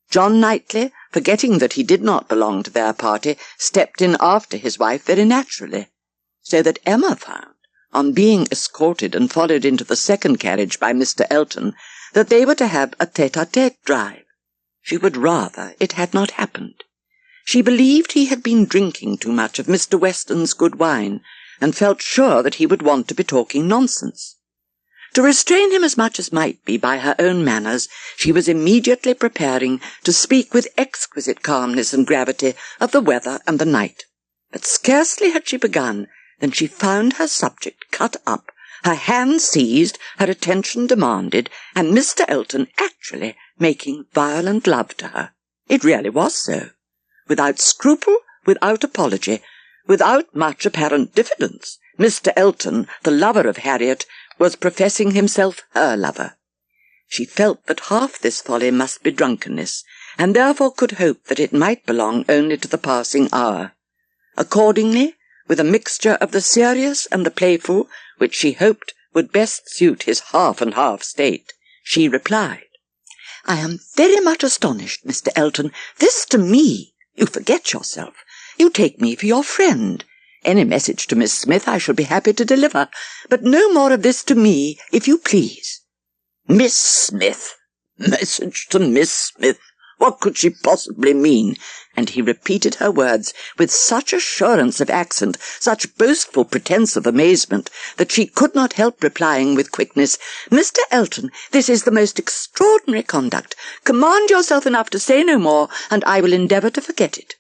John Knightley, forgetting that he did not belong to their party, stepped in after his wife very naturally, so that Emma found, on being escorted and followed into the second carriage by Mr. Elton, that they were to have a tete-a-tete drive. She would rather it had not happened. She believed he had been drinking too much of Mr. Weston's good wine, and felt sure that he would want to be talking nonsense. To restrain him as much as might be by her own manners, she was immediately preparing to speak with exquisite calmness and gravity of the weather and the night. But scarcely had she begun than she found her subject cut up, her hand seized, her attention demanded, and Mr. Elton actually making violent love to her. It really was so. Without scruple, without apology, without much apparent diffidence, Mr. Elton, the lover of Harriet, was professing himself her lover. She felt that half this folly must be drunkenness, and therefore could hope that it might belong only to the passing hour. Accordingly, with a mixture of the serious and the playful, which she hoped would best suit his half-and-half state, she replied, "I am very much astonished, Mr. Elton. This to me! You forget yourself. You take me for your friend. Any message to Miss Smith I shall be happy to deliver, but no more of this to me, if you please." "Miss Smith? Message to Miss Smith? What could she possibly mean?" And he repeated her words with such assurance of accent, such boastful pretence of amazement, that she could not help replying with quickness, "Mr. Elton, this is the most extraordinary conduct. Command yourself enough to say no more, and I will endeavour to forget it."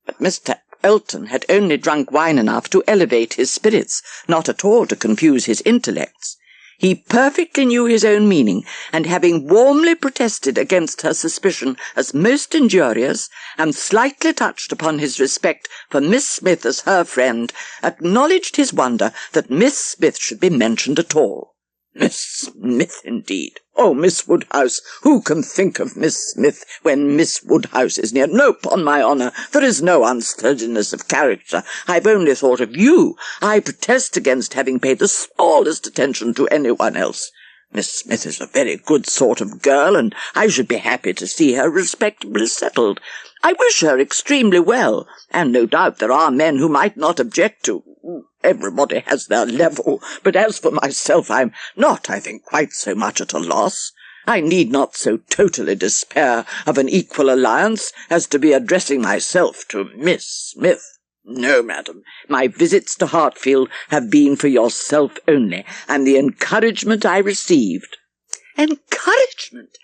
But Mr. Elton had only drunk wine enough to elevate his spirits, not at all to confuse his intellects. He perfectly knew his own meaning, and having warmly protested against her suspicion as most injurious, and slightly touched upon his respect for Miss Smith as her friend, acknowledged his wonder that Miss Smith should be mentioned at all. Miss Smith, indeed! Oh, Miss Woodhouse, who can think of Miss Smith when Miss Woodhouse is near? No, upon my honour, there is no unsteadiness of character. I've only thought of you. I protest against having paid the smallest attention to anyone else. Miss Smith is a very good sort of girl, and I should be happy to see her respectably settled. I wish her extremely well, and no doubt there are men who might not object to. Everybody has their level, but as for myself, I'm not, I think, quite so much at a loss. I need not so totally despair of an equal alliance as to be addressing myself to Miss Smith. No, madam, my visits to Hartfield have been for yourself only, and the encouragement I received—" "Encouragement?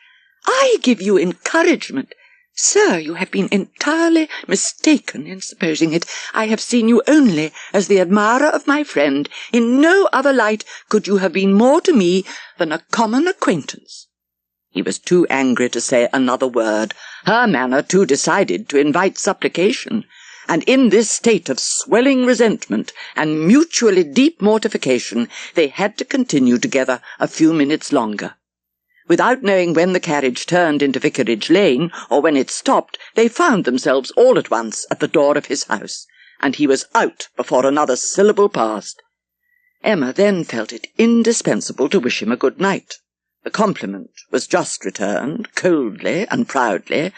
I give you encouragement? Sir, you have been entirely mistaken in supposing it. I have seen you only as the admirer of my friend. In no other light could you have been more to me than a common acquaintance." He was too angry to say another word, her manner too decided to invite supplication, and in this state of swelling resentment and mutually deep mortification they had to continue together a few minutes longer. Without knowing when the carriage turned into Vicarage Lane, or when it stopped, they found themselves all at once at the door of his house, and he was out before another syllable passed. Emma then felt it indispensable to wish him a good night. The compliment was just returned, coldly and proudly,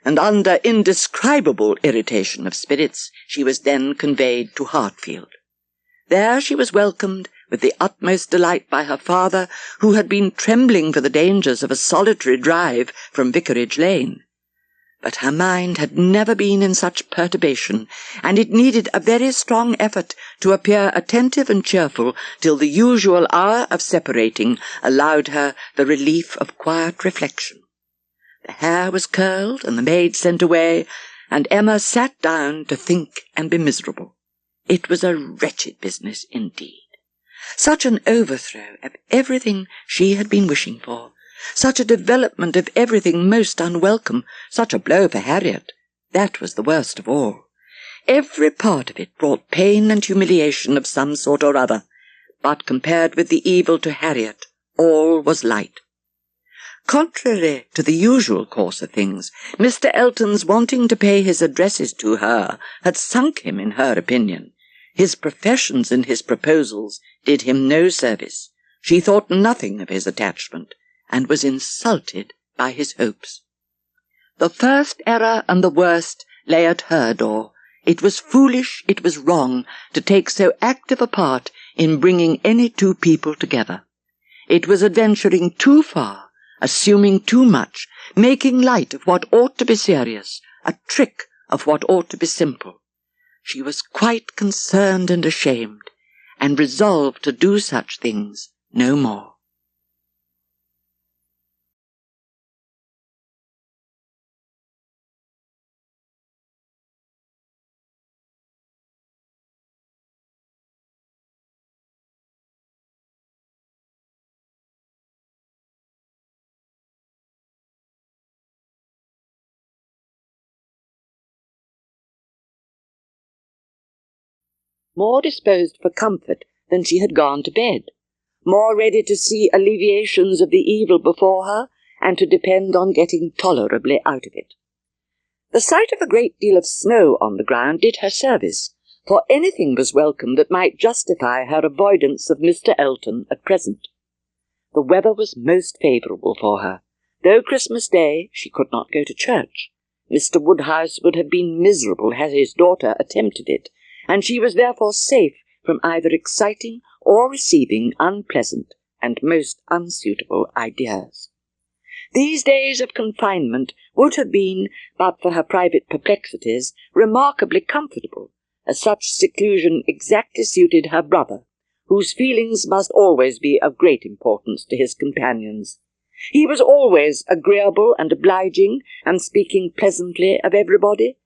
and under indescribable irritation of spirits she was then conveyed to Hartfield. There she was welcomed with the utmost delight by her father, who had been trembling for the dangers of a solitary drive from Vicarage Lane. But her mind had never been in such perturbation, and it needed a very strong effort to appear attentive and cheerful till the usual hour of separating allowed her the relief of quiet reflection. The hair was curled and the maid sent away, and Emma sat down to think and be miserable. It was a wretched business indeed. Such an overthrow of everything she had been wishing for, such a development of everything most unwelcome, such a blow for Harriet. That was the worst of all. Every part of it brought pain and humiliation of some sort or other, but compared with the evil to Harriet, all was light. Contrary to the usual course of things, Mr. Elton's wanting to pay his addresses to her had sunk him in her opinion. His professions and his proposals did him no service. She thought nothing of his attachment, and was insulted by his hopes. The first error and the worst lay at her door. It was foolish, it was wrong, to take so active a part in bringing any two people together. It was adventuring too far, assuming too much, making light of what ought to be serious, a trick of what ought to be simple. She was quite concerned and ashamed, and resolved to do such things no more. More disposed for comfort than she had gone to bed, more ready to see alleviations of the evil before her, and to depend on getting tolerably out of it. The sight of a great deal of snow on the ground did her service, for anything was welcome that might justify her avoidance of Mr. Elton at present. The weather was most favourable for her. Though Christmas Day she could not go to church. Mr. Woodhouse would have been miserable had his daughter attempted it, and she was therefore safe from either exciting or receiving unpleasant and most unsuitable ideas. These days of confinement would have been, but for her private perplexities, remarkably comfortable, as such seclusion exactly suited her brother, whose feelings must always be of great importance to his companions. He was always agreeable and obliging, and speaking pleasantly of everybody,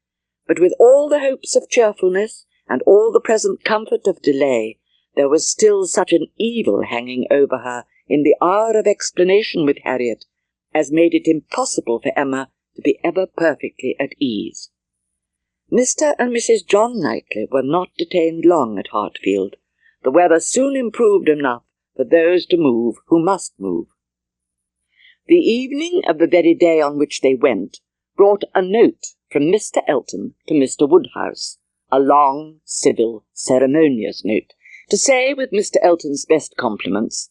but with all the hopes of cheerfulness, and all the present comfort of delay, there was still such an evil hanging over her in the hour of explanation with Harriet, as made it impossible for Emma to be ever perfectly at ease. Mr. and Mrs. John Knightley were not detained long at Hartfield. The weather soon improved enough for those to move who must move. The evening of the very day on which they went brought a note from Mr. Elton to Mr. Woodhouse, a long, civil, ceremonious note, to say, with Mr. Elton's best compliments,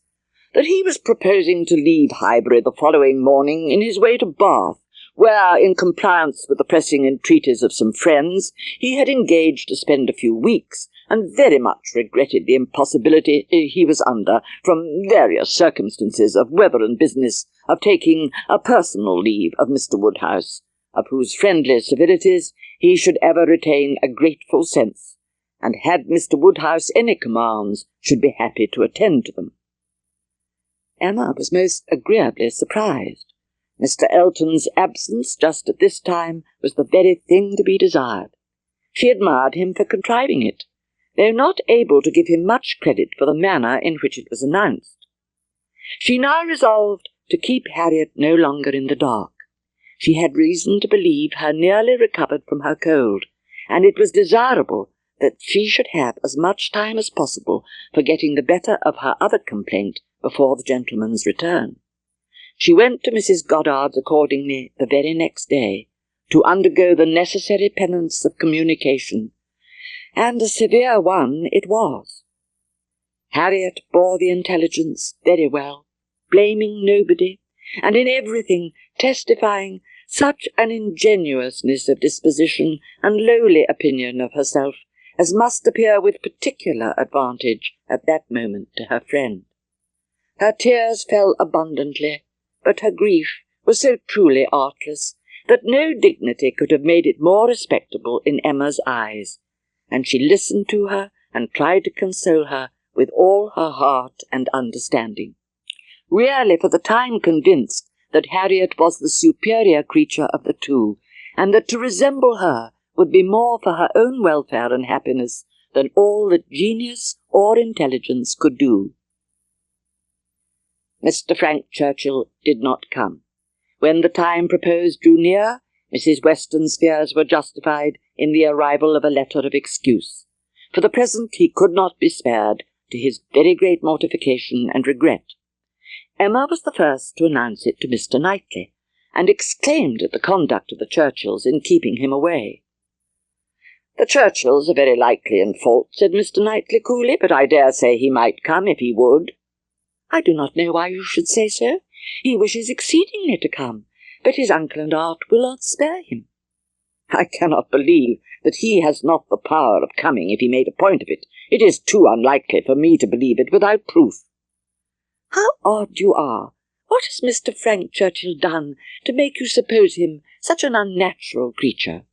that he was proposing to leave Highbury the following morning in his way to Bath, where, in compliance with the pressing entreaties of some friends, he had engaged to spend a few weeks, and very much regretted the impossibility he was under, from various circumstances of weather and business, of taking a personal leave of Mr. Woodhouse, of whose friendly civilities he should ever retain a grateful sense, and had Mr. Woodhouse any commands, should be happy to attend to them. Emma was most agreeably surprised. Mr. Elton's absence just at this time was the very thing to be desired. She admired him for contriving it, though not able to give him much credit for the manner in which it was announced. She now resolved to keep Harriet no longer in the dark. She had reason to believe her nearly recovered from her cold, and it was desirable that she should have as much time as possible for getting the better of her other complaint before the gentleman's return. She went to Mrs. Goddard's accordingly the very next day, to undergo the necessary penance of communication, and a severe one it was. Harriet bore the intelligence very well, blaming nobody, and in everything testifying such an ingenuousness of disposition and lowly opinion of herself as must appear with particular advantage at that moment to her friend. Her tears fell abundantly, but her grief was so truly artless that no dignity could have made it more respectable in Emma's eyes, and she listened to her and tried to console her with all her heart and understanding, really for the time convinced that Harriet was the superior creature of the two, and that to resemble her would be more for her own welfare and happiness than all that genius or intelligence could do. Mr. Frank Churchill did not come. When the time proposed drew near, Mrs. Weston's fears were justified in the arrival of a letter of excuse. For the present he could not be spared, to his very great mortification and regret. Emma was the first to announce it to Mr. Knightley, and exclaimed at the conduct of the Churchills in keeping him away. "The Churchills are very likely in fault," said Mr. Knightley coolly, "but I dare say he might come if he would." "I do not know why you should say so. He wishes exceedingly to come, but his uncle and aunt will not spare him." "I cannot believe that he has not the power of coming if he made a point of it. It is too unlikely for me to believe it without proof." "How odd you are! What has Mr. Frank Churchill done to make you suppose him such an unnatural creature?"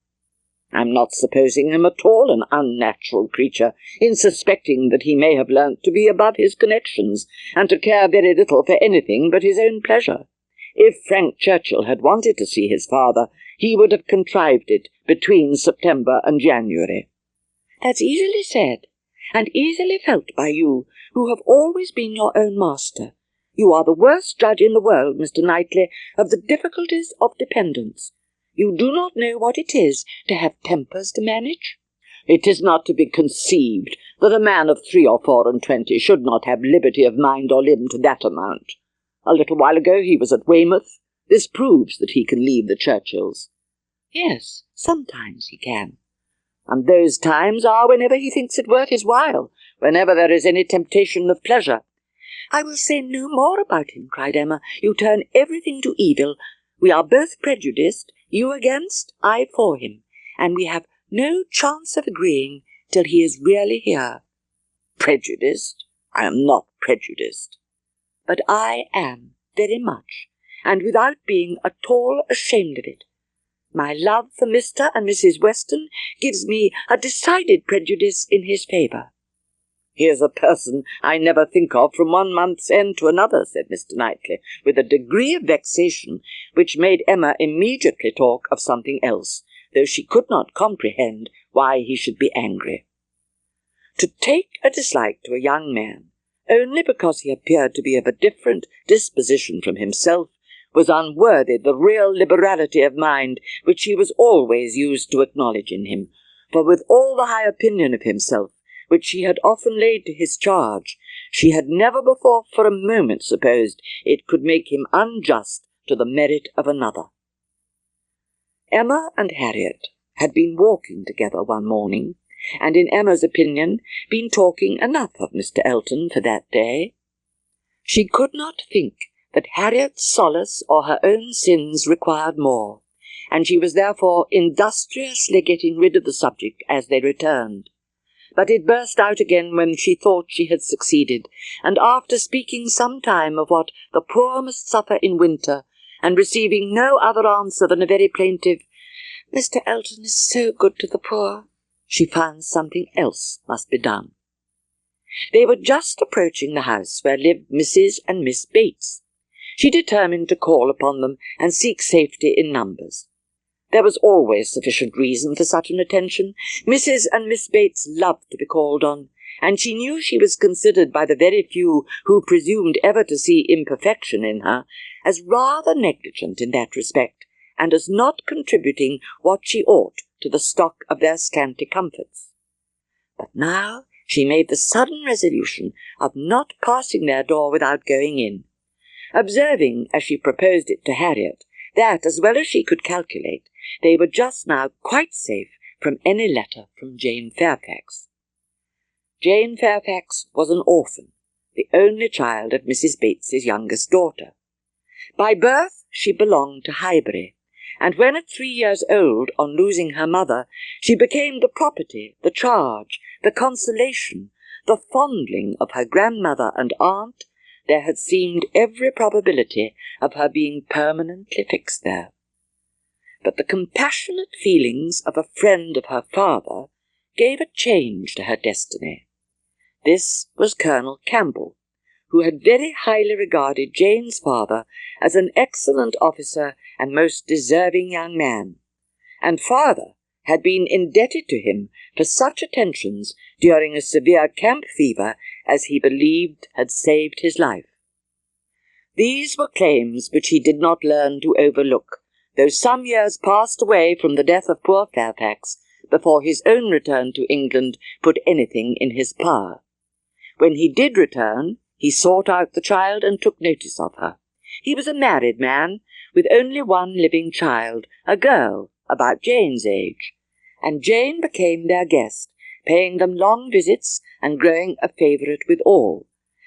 "I'm not supposing him at all an unnatural creature, in suspecting that he may have learnt to be above his connections, and to care very little for anything but his own pleasure. If Frank Churchill had wanted to see his father, he would have contrived it between September and January." "That's easily said, and easily felt by you, who have always been your own master. You are the worst judge in the world, Mr. Knightley, of the difficulties of dependence. You do not know what it is to have tempers to manage." "It is not to be conceived that a man of 3 or 24 should not have liberty of mind or limb to that amount. A little while ago he was at Weymouth. This proves that he can leave the Churchills." "Yes, sometimes he can." "And those times are whenever he thinks it worth his while, whenever there is any temptation of pleasure." "I will say no more about him," cried Emma. "You turn everything to evil. We are both prejudiced, you against, I for him, and we have no chance of agreeing till he is really here." "Prejudiced? I am not prejudiced." "But I am, very much, and without being at all ashamed of it. My love for Mr. and Mrs. Weston gives me a decided prejudice in his favour." "Here's a person I never think of from one month's end to another," said Mr. Knightley, with a degree of vexation which made Emma immediately talk of something else, though she could not comprehend why he should be angry. To take a dislike to a young man, only because he appeared to be of a different disposition from himself, was unworthy the real liberality of mind which he was always used to acknowledge in him, for with all the high opinion of himself which she had often laid to his charge, she had never before for a moment supposed it could make him unjust to the merit of another. Emma and Harriet had been walking together one morning, and in Emma's opinion been talking enough of Mr. Elton for that day. She could not think that Harriet's solace or her own sins required more, and she was therefore industriously getting rid of the subject as they returned. But it burst out again when she thought she had succeeded, and after speaking some time of what the poor must suffer in winter, and receiving no other answer than a very plaintive, "Mr. Elton is so good to the poor," she found something else must be done. They were just approaching the house where lived Mrs. and Miss Bates. She determined to call upon them and seek safety in numbers. There was always sufficient reason for such an attention. Mrs. and Miss Bates loved to be called on, and she knew she was considered by the very few who presumed ever to see imperfection in her as rather negligent in that respect, and as not contributing what she ought to the stock of their scanty comforts. But now she made the sudden resolution of not passing their door without going in, observing, as she proposed it to Harriet, that, as well as she could calculate, they were just now quite safe from any letter from Jane Fairfax. Jane Fairfax was an orphan, the only child of Mrs. Bates's youngest daughter. By birth she belonged to Highbury, and when at 3 years old, on losing her mother, she became the property, the charge, the consolation, the fondling of her grandmother and aunt, there had seemed every probability of her being permanently fixed there. But the compassionate feelings of a friend of her father gave a change to her destiny. This was Colonel Campbell, who had very highly regarded Jane's father as an excellent officer and most deserving young man, and father had been indebted to him for such attentions during a severe camp fever as he believed had saved his life. These were claims which he did not learn to overlook, though some years passed away from the death of poor Fairfax before his own return to England put anything in his power. When he did return, he sought out the child and took notice of her. He was a married man, with only one living child, a girl about Jane's age, and Jane became their guest, paying them long visits and growing a favourite with all.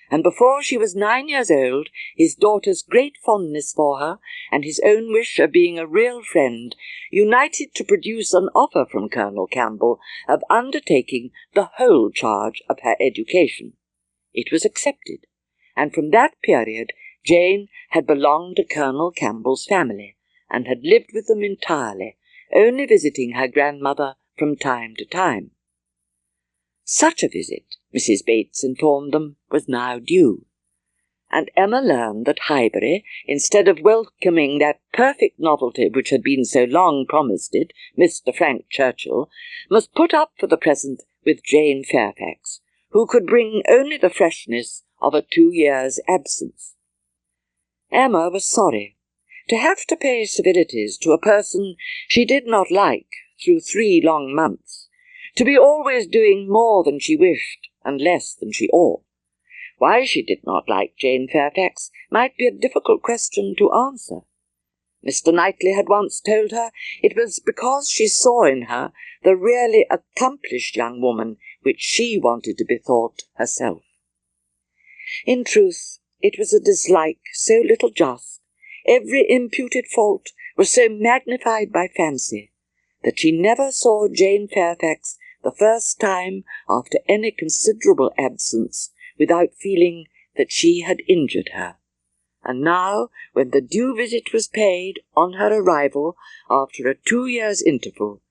And before she was 9 years old, his daughter's great fondness for her, and his own wish of being a real friend, united to produce an offer from Colonel Campbell of undertaking the whole charge of her education. It was accepted, and from that period Jane had belonged to Colonel Campbell's family, and had lived with them entirely, only visiting her grandmother from time to time. Such a visit, Mrs. Bates informed them, was now due, and Emma learned that Highbury, instead of welcoming that perfect novelty which had been so long promised it, Mr. Frank Churchill, must put up for the present with Jane Fairfax, who could bring only the freshness of a 2 years' absence. Emma was sorry to have to pay civilities to a person she did not like through 3 long months, to be always doing more than she wished and less than she ought. Why she did not like Jane Fairfax might be a difficult question to answer. Mr. Knightley had once told her it was because she saw in her the really accomplished young woman which she wanted to be thought herself. In truth, it was a dislike so little just, every imputed fault was so magnified by fancy, that she never saw Jane Fairfax the first time after any considerable absence without feeling that she had injured her. And now, when the due visit was paid on her arrival after a 2 years' interval,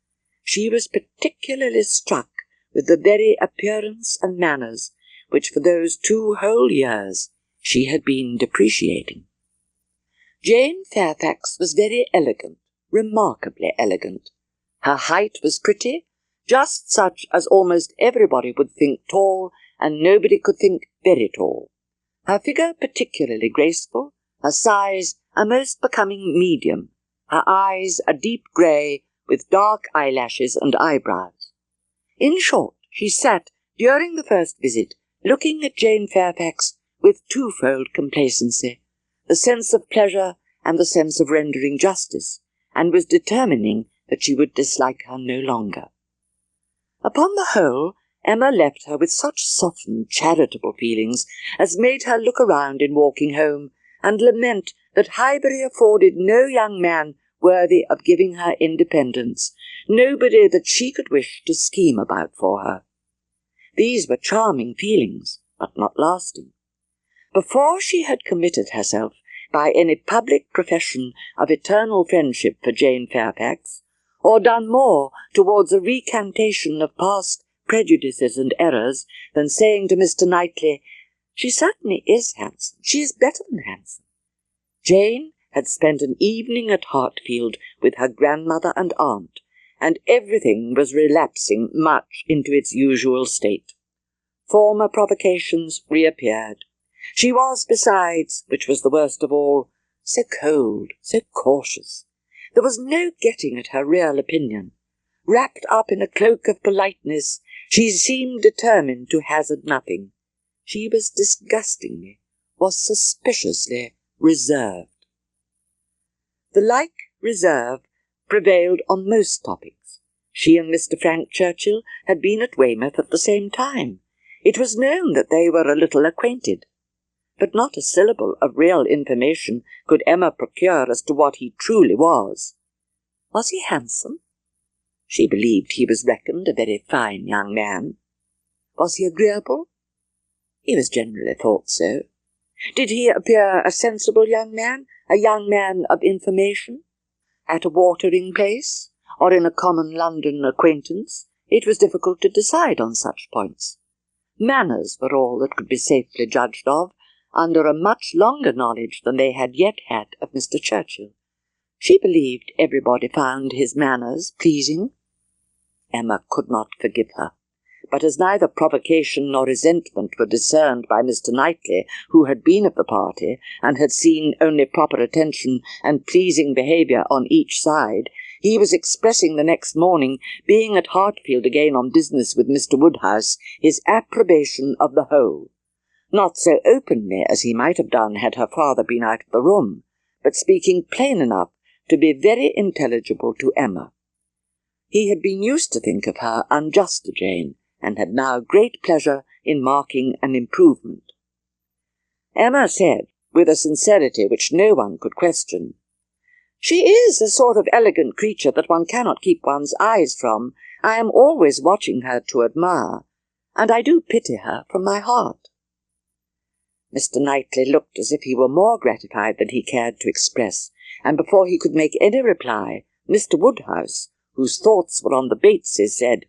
she was particularly struck with the very appearance and manners which for those 2 whole years she had been depreciating. Jane Fairfax was very elegant, remarkably elegant. Her height was pretty, just such as almost everybody would think tall, and nobody could think very tall. Her figure particularly graceful, her size a most becoming medium, her eyes a deep grey with dark eyelashes and eyebrows. In short, she sat, during the first visit, looking at Jane Fairfax with twofold complacency, the sense of pleasure and the sense of rendering justice, and was determining that she would dislike her no longer. Upon the whole, Emma left her with such softened, charitable feelings as made her look around in walking home, and lament that Highbury afforded no young man worthy of giving her independence, nobody that she could wish to scheme about for her. These were charming feelings, but not lasting. Before she had committed herself by any public profession of eternal friendship for Jane Fairfax, or done more towards a recantation of past prejudices and errors than saying to Mr. Knightley, "She certainly is handsome, she is better than handsome," Jane had spent an evening at Hartfield with her grandmother and aunt, and everything was relapsing much into its usual state. Former provocations reappeared. She was, besides, which was the worst of all, so cold, so cautious. There was no getting at her real opinion. Wrapped up in a cloak of politeness, she seemed determined to hazard nothing. She was disgustingly, was suspiciously reserved. The like reserve prevailed on most topics. She and Mr. Frank Churchill had been at Weymouth at the same time. It was known that they were a little acquainted, but not a syllable of real information could Emma procure as to what he truly was. Was he handsome? She believed he was reckoned a very fine young man. Was he agreeable? He was generally thought so. Did he appear a sensible young man, a young man of information? At a watering place, or in a common London acquaintance, it was difficult to decide on such points. Manners were all that could be safely judged of, under a much longer knowledge than they had yet had of Mr. Churchill. She believed everybody found his manners pleasing. Emma could not forgive her. But as neither provocation nor resentment were discerned by Mr. Knightley, who had been of the party, and had seen only proper attention and pleasing behaviour on each side, he was expressing the next morning, being at Hartfield again on business with Mr. Woodhouse, his approbation of the whole. Not so openly as he might have done had her father been out of the room, but speaking plain enough to be very intelligible to Emma. He had been used to think of her unjust to Jane, and had now great pleasure in marking an improvement. Emma said, with a sincerity which no one could question, "She is a sort of elegant creature that one cannot keep one's eyes from. I am always watching her to admire, and I do pity her from my heart." Mr. Knightley looked as if he were more gratified than he cared to express, and before he could make any reply, Mr. Woodhouse, whose thoughts were on the Bateses, said,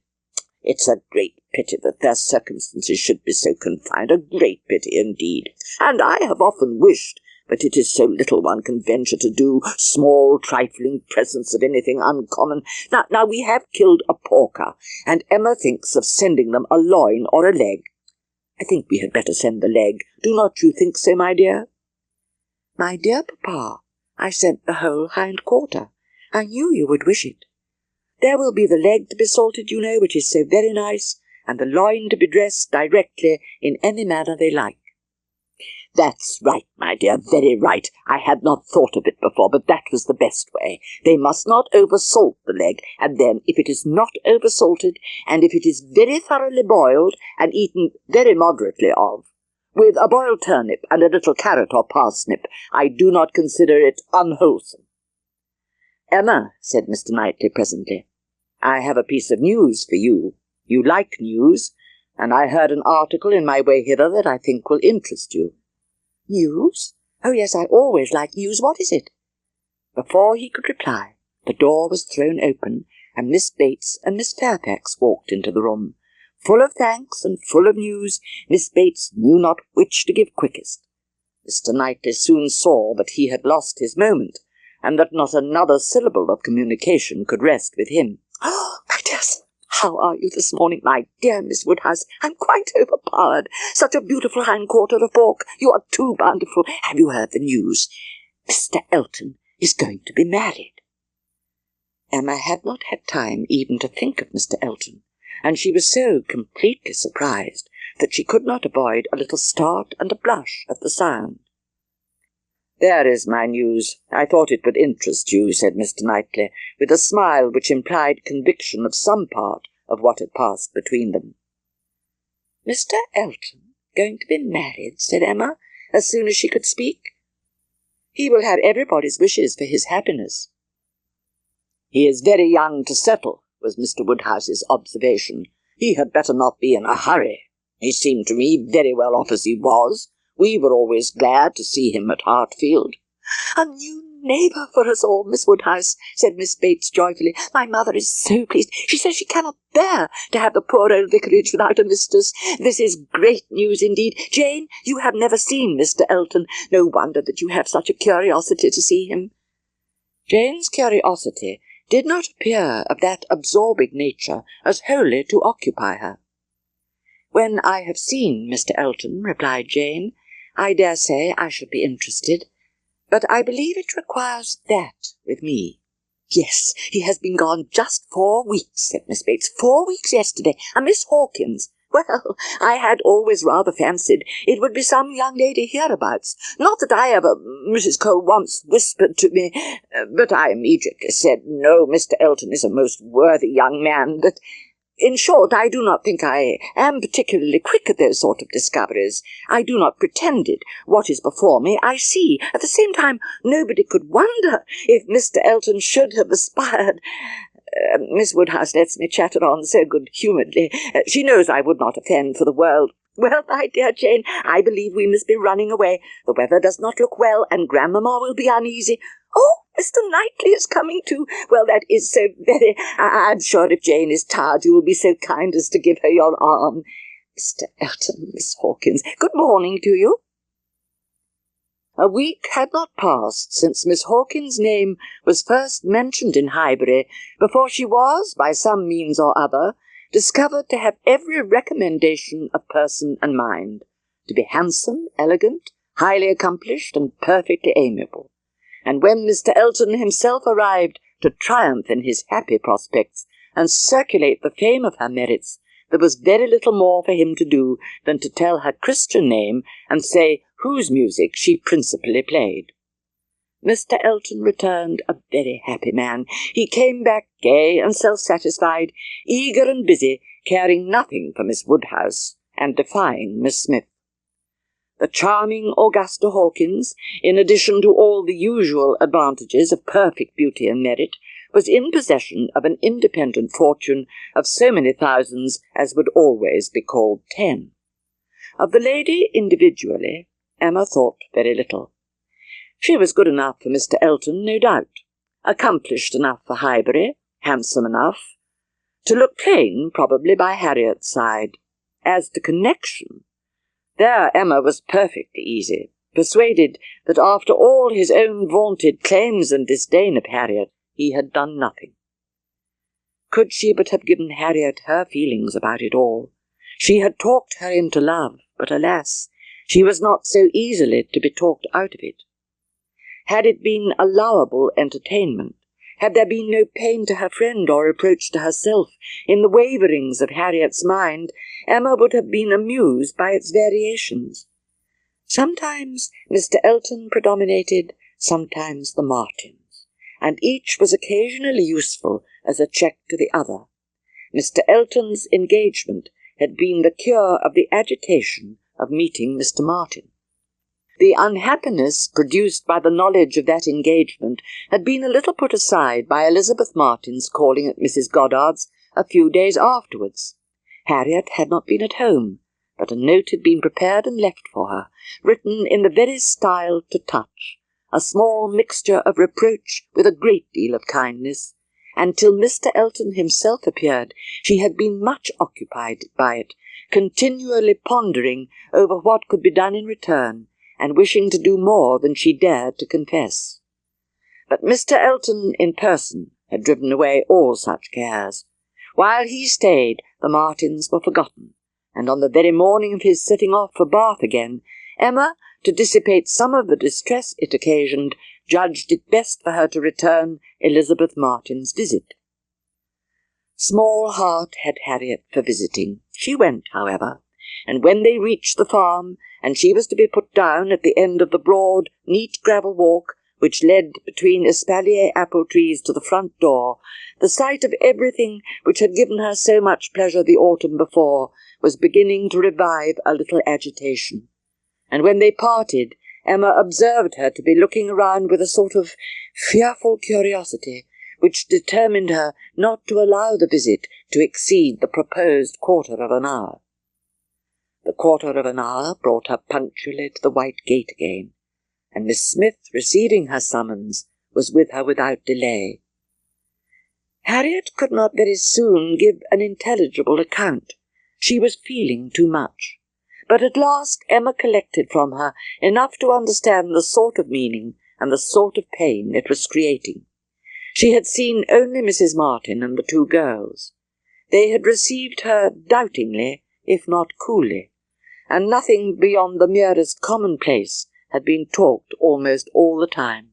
"It's a great pity that their circumstances should be so confined, a great pity indeed. And I have often wished, but it is so little one can venture to do, small trifling presents of anything uncommon. Now we have killed a porker, and Emma thinks of sending them a loin or a leg. I think we had better send the leg. Do not you think so, my dear?" "My dear papa, I sent the whole hind quarter. I knew you would wish it. There will be the leg to be salted, you know, which is so very nice, and the loin to be dressed directly in any manner they like." "That's right, my dear, very right. I had not thought of it before, but that was the best way. They must not over-salt the leg, and then, if it is not over-salted, and if it is very thoroughly boiled, and eaten very moderately of, with a boiled turnip and a little carrot or parsnip, I do not consider it unwholesome." "Emma," said Mr. Knightley presently, "I have a piece of news for you. You like news, and I heard an article in my way hither that I think will interest you." "News? Oh, yes, I always like news. What is it?" Before he could reply, the door was thrown open, and Miss Bates and Miss Fairfax walked into the room. Full of thanks and full of news, Miss Bates knew not which to give quickest. Mr. Knightley soon saw that he had lost his moment, and that not another syllable of communication could rest with him. "Oh, my dear sir, how are you this morning, my dear Miss Woodhouse? I'm quite overpowered. Such a beautiful hind-quarter of pork. You are too bountiful. Have you heard the news? Mr. Elton is going to be married." Emma had not had time even to think of Mr. Elton, and she was so completely surprised that she could not avoid a little start and a blush at the sound. "There is my news. I thought it would interest you," said Mr. Knightley, with a smile which implied conviction of some part of what had passed between them. "Mr. Elton going to be married?" said Emma, as soon as she could speak. "He will have everybody's wishes for his happiness." "He is very young to settle," was Mr. Woodhouse's observation. "He had better not be in a hurry. He seemed to me very well off as he was. We were always glad to see him at Hartfield." "A new neighbour for us all, Miss Woodhouse," said Miss Bates joyfully. "My mother is so pleased. She says she cannot bear to have the poor old vicarage without a mistress. This is great news indeed. Jane, you have never seen Mr. Elton. No wonder that you have such a curiosity to see him." Jane's curiosity did not appear of that absorbing nature as wholly to occupy her. "When I have seen Mr. Elton," replied Jane, "I dare say I shall be interested. But I believe it requires that with me." "Yes, he has been gone just 4 weeks, said Miss Bates. 4 weeks yesterday. And Miss Hawkins, well, I had always rather fancied it would be some young lady hereabouts. Not that I ever, Mrs. Cole once whispered to me, but I immediately said, no, Mr. Elton is a most worthy young man, but in short, I do not think I am particularly quick at those sort of discoveries. I do not pretend it. What is before me, I see. At the same time, nobody could wonder if Mr. Elton should have aspired. Miss Woodhouse lets me chatter on so good-humouredly. She knows I would not offend for the world. Well, my dear Jane, I believe we must be running away. The weather does not look well, and grandmamma will be uneasy. Oh, Mr. Knightley is coming too. Well, that is so very... I'm sure if Jane is tired, you will be so kind as to give her your arm. Mr. Elton, Miss Hawkins, good morning to you." A week had not passed since Miss Hawkins's name was first mentioned in Highbury, before she was, by some means or other, discovered to have every recommendation of person and mind, to be handsome, elegant, highly accomplished, and perfectly amiable. And when Mr. Elton himself arrived to triumph in his happy prospects, and circulate the fame of her merits, there was very little more for him to do than to tell her Christian name and say whose music she principally played. Mr. Elton returned a very happy man. He came back gay and self-satisfied, eager and busy, caring nothing for Miss Woodhouse, and defying Miss Smith. The charming Augusta Hawkins, in addition to all the usual advantages of perfect beauty and merit, was in possession of an independent fortune of so many thousands as would always be called 10. Of the lady individually, Emma thought very little. She was good enough for Mr. Elton, no doubt, accomplished enough for Highbury, handsome enough, to look plain, probably, by Harriet's side. As to connection, there Emma was perfectly easy, persuaded that after all his own vaunted claims and disdain of Harriet, he had done nothing. Could she but have given Harriet her feelings about it all? She had talked her into love, but alas, she was not so easily to be talked out of it. Had it been allowable entertainment, had there been no pain to her friend or reproach to herself in the waverings of Harriet's mind, Emma would have been amused by its variations. Sometimes Mr. Elton predominated, sometimes the Martins, and each was occasionally useful as a check to the other. Mr. Elton's engagement had been the cure of the agitation of meeting Mr. Martin. The unhappiness produced by the knowledge of that engagement had been a little put aside by Elizabeth Martin's calling at Mrs. Goddard's a few days afterwards. Harriet had not been at home, but a note had been prepared and left for her, written in the very style to touch, a small mixture of reproach with a great deal of kindness, and till Mr. Elton himself appeared, she had been much occupied by it, continually pondering over what could be done in return, and wishing to do more than she dared to confess. But Mr. Elton in person had driven away all such cares. While he stayed, the Martins were forgotten, and on the very morning of his setting off for Bath again, Emma, to dissipate some of the distress it occasioned, judged it best for her to return Elizabeth Martin's visit. Small heart had Harriet for visiting. She went, however, and when they reached the farm, and she was to be put down at the end of the broad, neat gravel walk which led between espalier apple trees to the front door, the sight of everything which had given her so much pleasure the autumn before was beginning to revive a little agitation. And when they parted, Emma observed her to be looking around with a sort of fearful curiosity, which determined her not to allow the visit to exceed the proposed quarter of an hour. The quarter of an hour brought her punctually to the white gate again, and Miss Smith, receiving her summons, was with her without delay. Harriet could not very soon give an intelligible account. She was feeling too much. But at last Emma collected from her enough to understand the sort of meaning and the sort of pain it was creating. She had seen only Mrs. Martin and the two girls. They had received her doubtingly, if not coolly, and nothing beyond the merest commonplace had been talked almost all the time.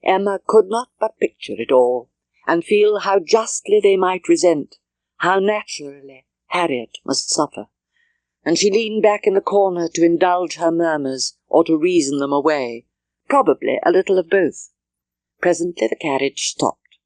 Emma could not but picture it all, and feel how justly they might resent, how naturally Harriet must suffer, and she leaned back in the corner to indulge her murmurs or to reason them away, probably a little of both. Presently the carriage stopped.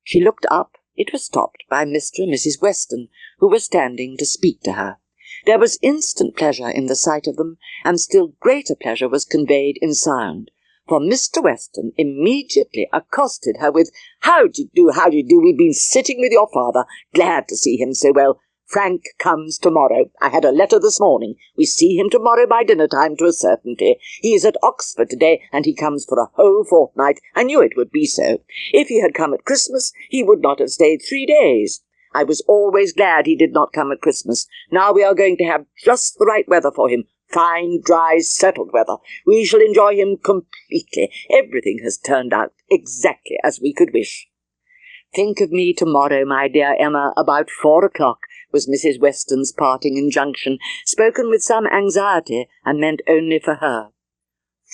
She looked up. It was stopped by Mr. and Mrs. Weston, who were standing to speak to her. There was instant pleasure in the sight of them, and still greater pleasure was conveyed in sound, for Mr. Weston immediately accosted her with, "How do you do, how do you do? We've been sitting with your father. Glad to see him so well. Frank comes tomorrow. I had a letter this morning. We see him tomorrow by dinner-time to a certainty. He is at Oxford today, and he comes for a whole fortnight. I knew it would be so. If he had come at Christmas, he would not have stayed 3 days. I was always glad he did not come at Christmas. Now we are going to have just the right weather for him. Fine, dry, settled weather. We shall enjoy him completely. Everything has turned out exactly as we could wish. Think of me tomorrow, my dear Emma, about 4 o'clock, was Mrs. Weston's parting injunction, spoken with some anxiety and meant only for her.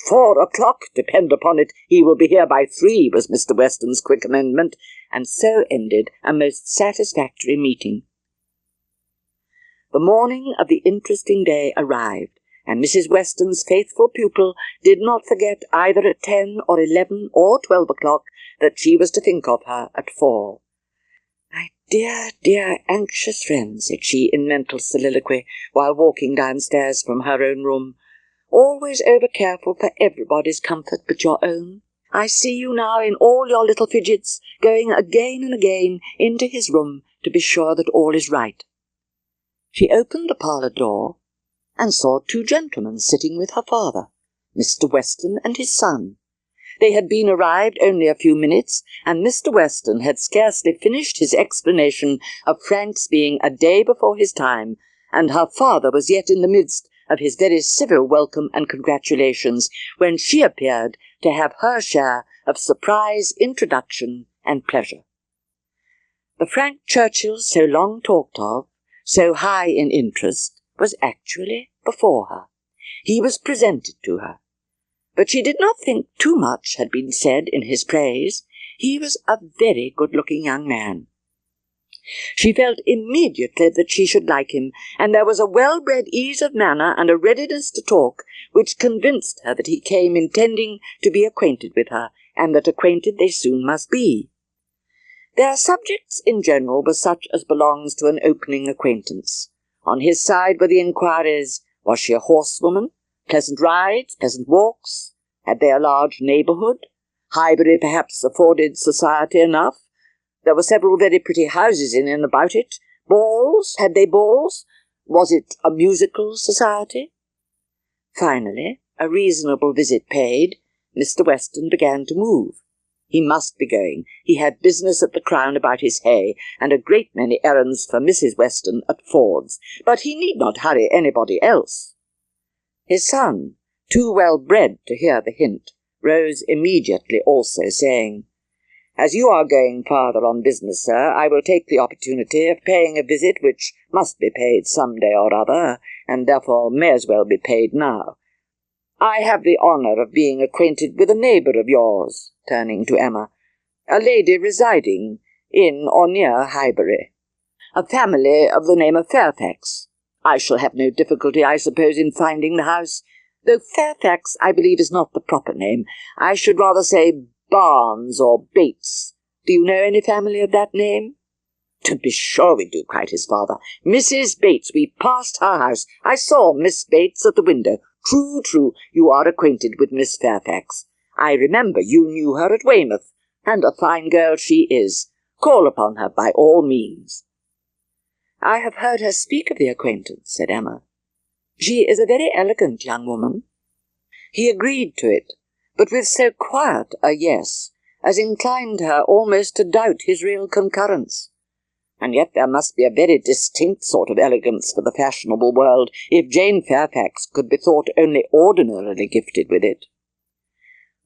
4 o'clock, depend upon it, he will be here by 3, was Mr. Weston's quick amendment, and so ended a most satisfactory meeting. The morning of the interesting day arrived, and Mrs. Weston's faithful pupil did not forget either at 10 or 11 or 12 o'clock that she was to think of her at 4. "My dear, dear, anxious friend," said she in mental soliloquy while walking downstairs from her own room, "always over-careful for everybody's comfort but your own. I see you now in all your little fidgets, going again and again into his room to be sure that all is right." She opened the parlour door and saw 2 gentlemen sitting with her father, Mr. Weston and his son. They had been arrived only a few minutes, and Mr. Weston had scarcely finished his explanation of Frank's being a day before his time, and her father was yet in the midst of his very civil welcome and congratulations, when she appeared to have her share of surprise, introduction, and pleasure. The Frank Churchill so long talked of, so high in interest, was actually before her. He was presented to her. But she did not think too much had been said in his praise. He was a very good-looking young man. She felt immediately that she should like him, and there was a well-bred ease of manner and a readiness to talk which convinced her that he came intending to be acquainted with her, and that acquainted they soon must be. Their subjects in general were such as belongs to an opening acquaintance. On his side were the inquiries, was she a horsewoman? Pleasant rides, pleasant walks? Had they a large neighbourhood? Highbury perhaps afforded society enough. There were several very pretty houses in and about it. Balls? Had they balls? Was it a musical society? Finally, a reasonable visit paid, Mr. Weston began to move. He must be going. He had business at the Crown about his hay, and a great many errands for Mrs. Weston at Ford's, but he need not hurry anybody else. His son, too well bred to hear the hint, rose immediately also, saying, "As you are going farther on business, sir, I will take the opportunity of paying a visit which must be paid some day or other, and therefore may as well be paid now. I have the honour of being acquainted with a neighbour of yours," turning to Emma, "a lady residing in or near Highbury, a family of the name of Fairfax. I shall have no difficulty, I suppose, in finding the house, though Fairfax, I believe, is not the proper name. I should rather say Barnes or Bates. Do you know any family of that name?" "To be sure we do," cried his father. "Mrs. Bates, we passed her house. I saw Miss Bates at the window. True, true, you are acquainted with Miss Fairfax. I remember you knew her at Weymouth, and a fine girl she is. Call upon her by all means." "I have heard her speak of the acquaintance," said Emma. "She is a very elegant young woman." He agreed to it, but with so quiet a yes as inclined her almost to doubt his real concurrence. And yet there must be a very distinct sort of elegance for the fashionable world if Jane Fairfax could be thought only ordinarily gifted with it.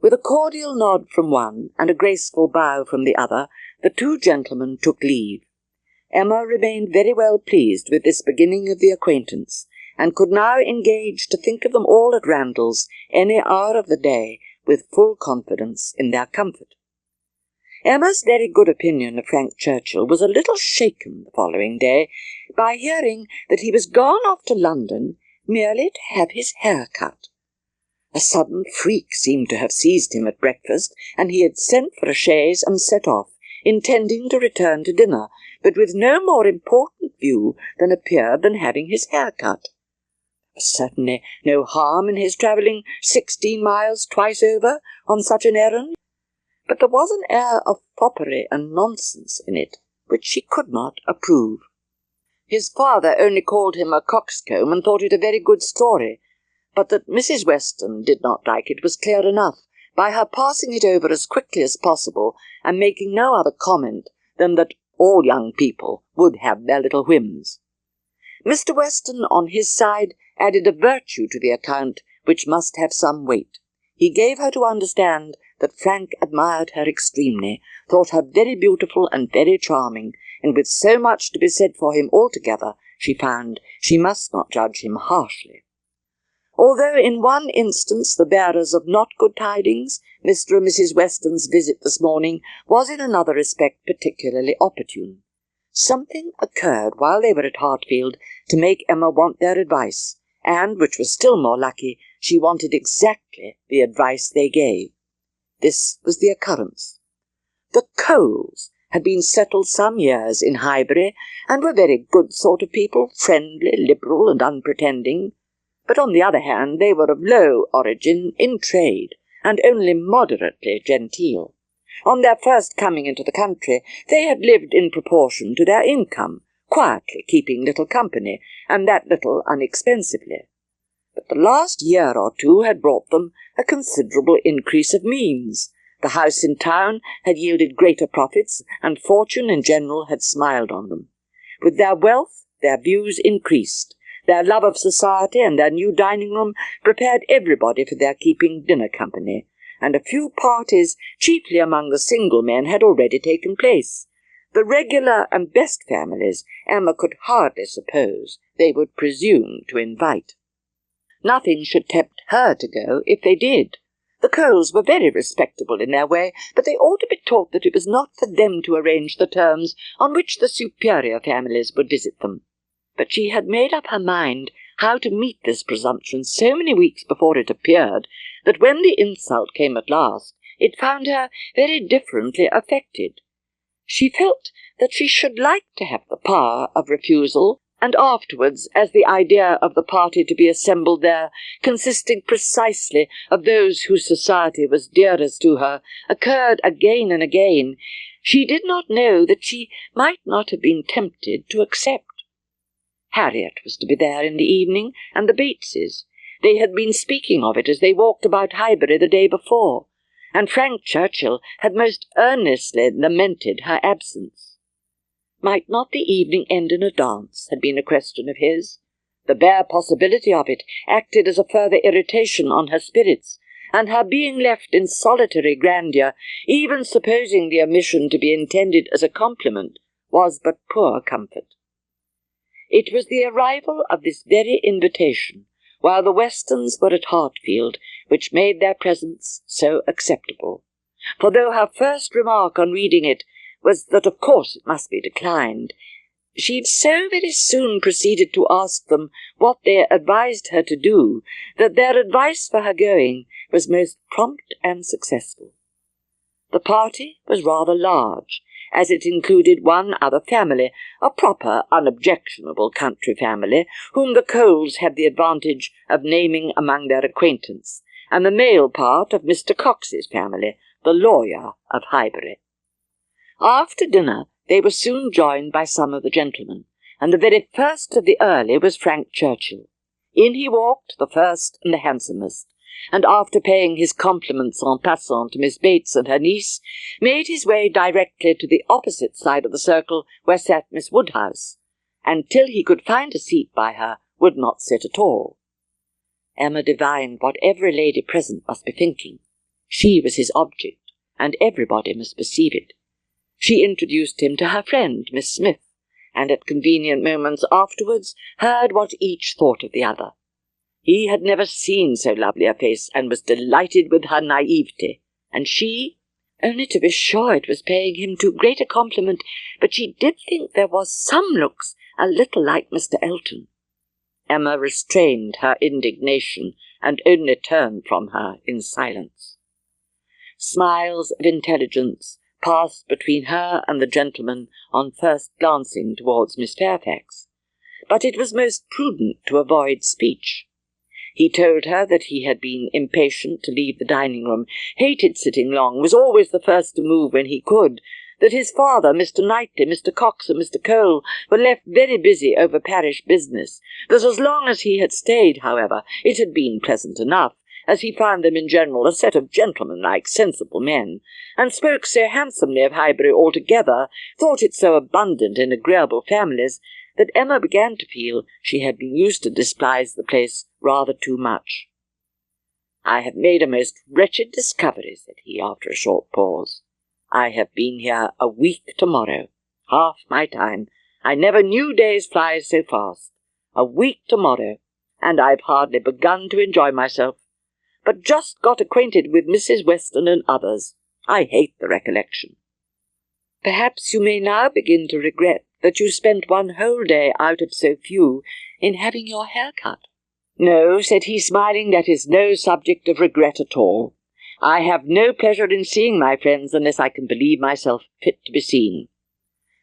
With a cordial nod from one and a graceful bow from the other, the 2 gentlemen took leave. Emma remained very well pleased with this beginning of the acquaintance, and could now engage to think of them all at Randalls any hour of the day with full confidence in their comfort. Emma's very good opinion of Frank Churchill was a little shaken the following day by hearing that he was gone off to London merely to have his hair cut. A sudden freak seemed to have seized him at breakfast, and he had sent for a chaise and set off, intending to return to dinner, but with no more important view than appeared than having his hair cut. There was certainly no harm in his travelling 16 miles twice over on such an errand, but there was an air of foppery and nonsense in it which she could not approve. His father only called him a coxcomb and thought it a very good story, but that Mrs. Weston did not like it was clear enough, by her passing it over as quickly as possible and making no other comment than that all young people would have their little whims. Mr. Weston, on his side, added a virtue to the account which must have some weight. He gave her to understand that Frank admired her extremely, thought her very beautiful and very charming, and with so much to be said for him altogether, she found she must not judge him harshly. Although in one instance the bearers of not good tidings, Mr. and Mrs. Weston's visit this morning was in another respect particularly opportune. Something occurred while they were at Hartfield to make Emma want their advice, and, which was still more lucky, she wanted exactly the advice they gave. This was the occurrence. The Coles had been settled some years in Highbury, and were very good sort of people, friendly, liberal, and unpretending. But on the other hand, they were of low origin in trade, and only moderately genteel. On their first coming into the country, they had lived in proportion to their income, quietly keeping little company, and that little unexpensively. But the last year or two had brought them a considerable increase of means. The house in town had yielded greater profits, and fortune in general had smiled on them. With their wealth, their views increased. Their love of society and their new dining-room prepared everybody for their keeping dinner company, and a few parties, chiefly among the single men, had already taken place. The regular and best families Emma could hardly suppose they would presume to invite. Nothing should tempt her to go if they did. The Coles were very respectable in their way, but they ought to be taught that it was not for them to arrange the terms on which the superior families would visit them. But she had made up her mind how to meet this presumption so many weeks before it appeared, that when the insult came at last, it found her very differently affected. She felt that she should like to have the power of refusal, and afterwards, as the idea of the party to be assembled there, consisting precisely of those whose society was dearest to her, occurred again and again, she did not know that she might not have been tempted to accept. Harriet was to be there in the evening, and the Bateses. They had been speaking of it as they walked about Highbury the day before, and Frank Churchill had most earnestly lamented her absence. Might not the evening end in a dance, had been a question of his. The bare possibility of it acted as a further irritation on her spirits, and her being left in solitary grandeur, even supposing the omission to be intended as a compliment, was but poor comfort. It was the arrival of this very invitation, while the Westons were at Hartfield, which made their presence so acceptable. For though her first remark on reading it was that of course it must be declined, she so very soon proceeded to ask them what they advised her to do, that their advice for her going was most prompt and successful. The party was rather large, as it included one other family, a proper, unobjectionable country family, whom the Coles had the advantage of naming among their acquaintance, and the male part of Mr. Cox's family, the lawyer of Highbury. After dinner they were soon joined by some of the gentlemen, and the very first of the early was Frank Churchill. In he walked, the first and the handsomest, and after paying his compliments en passant to Miss Bates and her niece, made his way directly to the opposite side of the circle where sat Miss Woodhouse, and till he could find a seat by her, would not sit at all. Emma divined what every lady present must be thinking. She was his object, and everybody must perceive it. She introduced him to her friend, Miss Smith, and at convenient moments afterwards heard what each thought of the other. He had never seen so lovely a face, and was delighted with her naivete, and she, only to be sure it was paying him too great a compliment, but she did think there was some looks a little like Mr. Elton. Emma restrained her indignation, and only turned from her in silence. Smiles of intelligence passed between her and the gentleman on first glancing towards Miss Fairfax, but it was most prudent to avoid speech. He told her that he had been impatient to leave the dining-room, hated sitting long, was always the first to move when he could, that his father, Mr. Knightley, Mr. Cox, and Mr. Cole were left very busy over parish business, that as long as he had stayed, however, it had been pleasant enough, as he found them in general a set of gentlemanlike, sensible men, and spoke so handsomely of Highbury altogether, thought it so abundant in agreeable families, that Emma began to feel she had been used to despise the place rather too much. "I have made a most wretched discovery," said he after a short pause. "I have been here a week tomorrow, half my time. I never knew days fly so fast. A week tomorrow, and I've hardly begun to enjoy myself, but just got acquainted with Mrs. Weston and others. I hate the recollection." "Perhaps you may now begin to regret that you spent one whole day out of so few in having your hair cut." "No," said he, smiling, "that is no subject of regret at all. I have no pleasure in seeing my friends unless I can believe myself fit to be seen."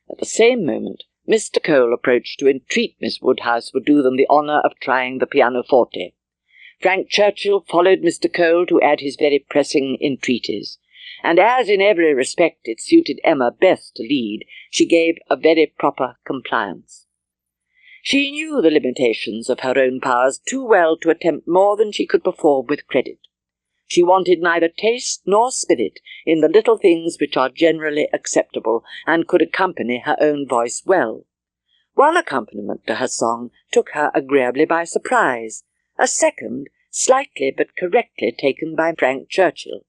At the same moment, Mr. Cole approached to entreat Miss Woodhouse would do them the honour of trying the pianoforte. Frank Churchill followed Mr. Cole to add his very pressing entreaties, and as in every respect it suited Emma best to lead, she gave a very proper compliance. She knew the limitations of her own powers too well to attempt more than she could perform with credit. She wanted neither taste nor spirit in the little things which are generally acceptable, and could accompany her own voice well. One accompaniment to her song took her agreeably by surprise, a second slightly but correctly taken by Frank Churchill.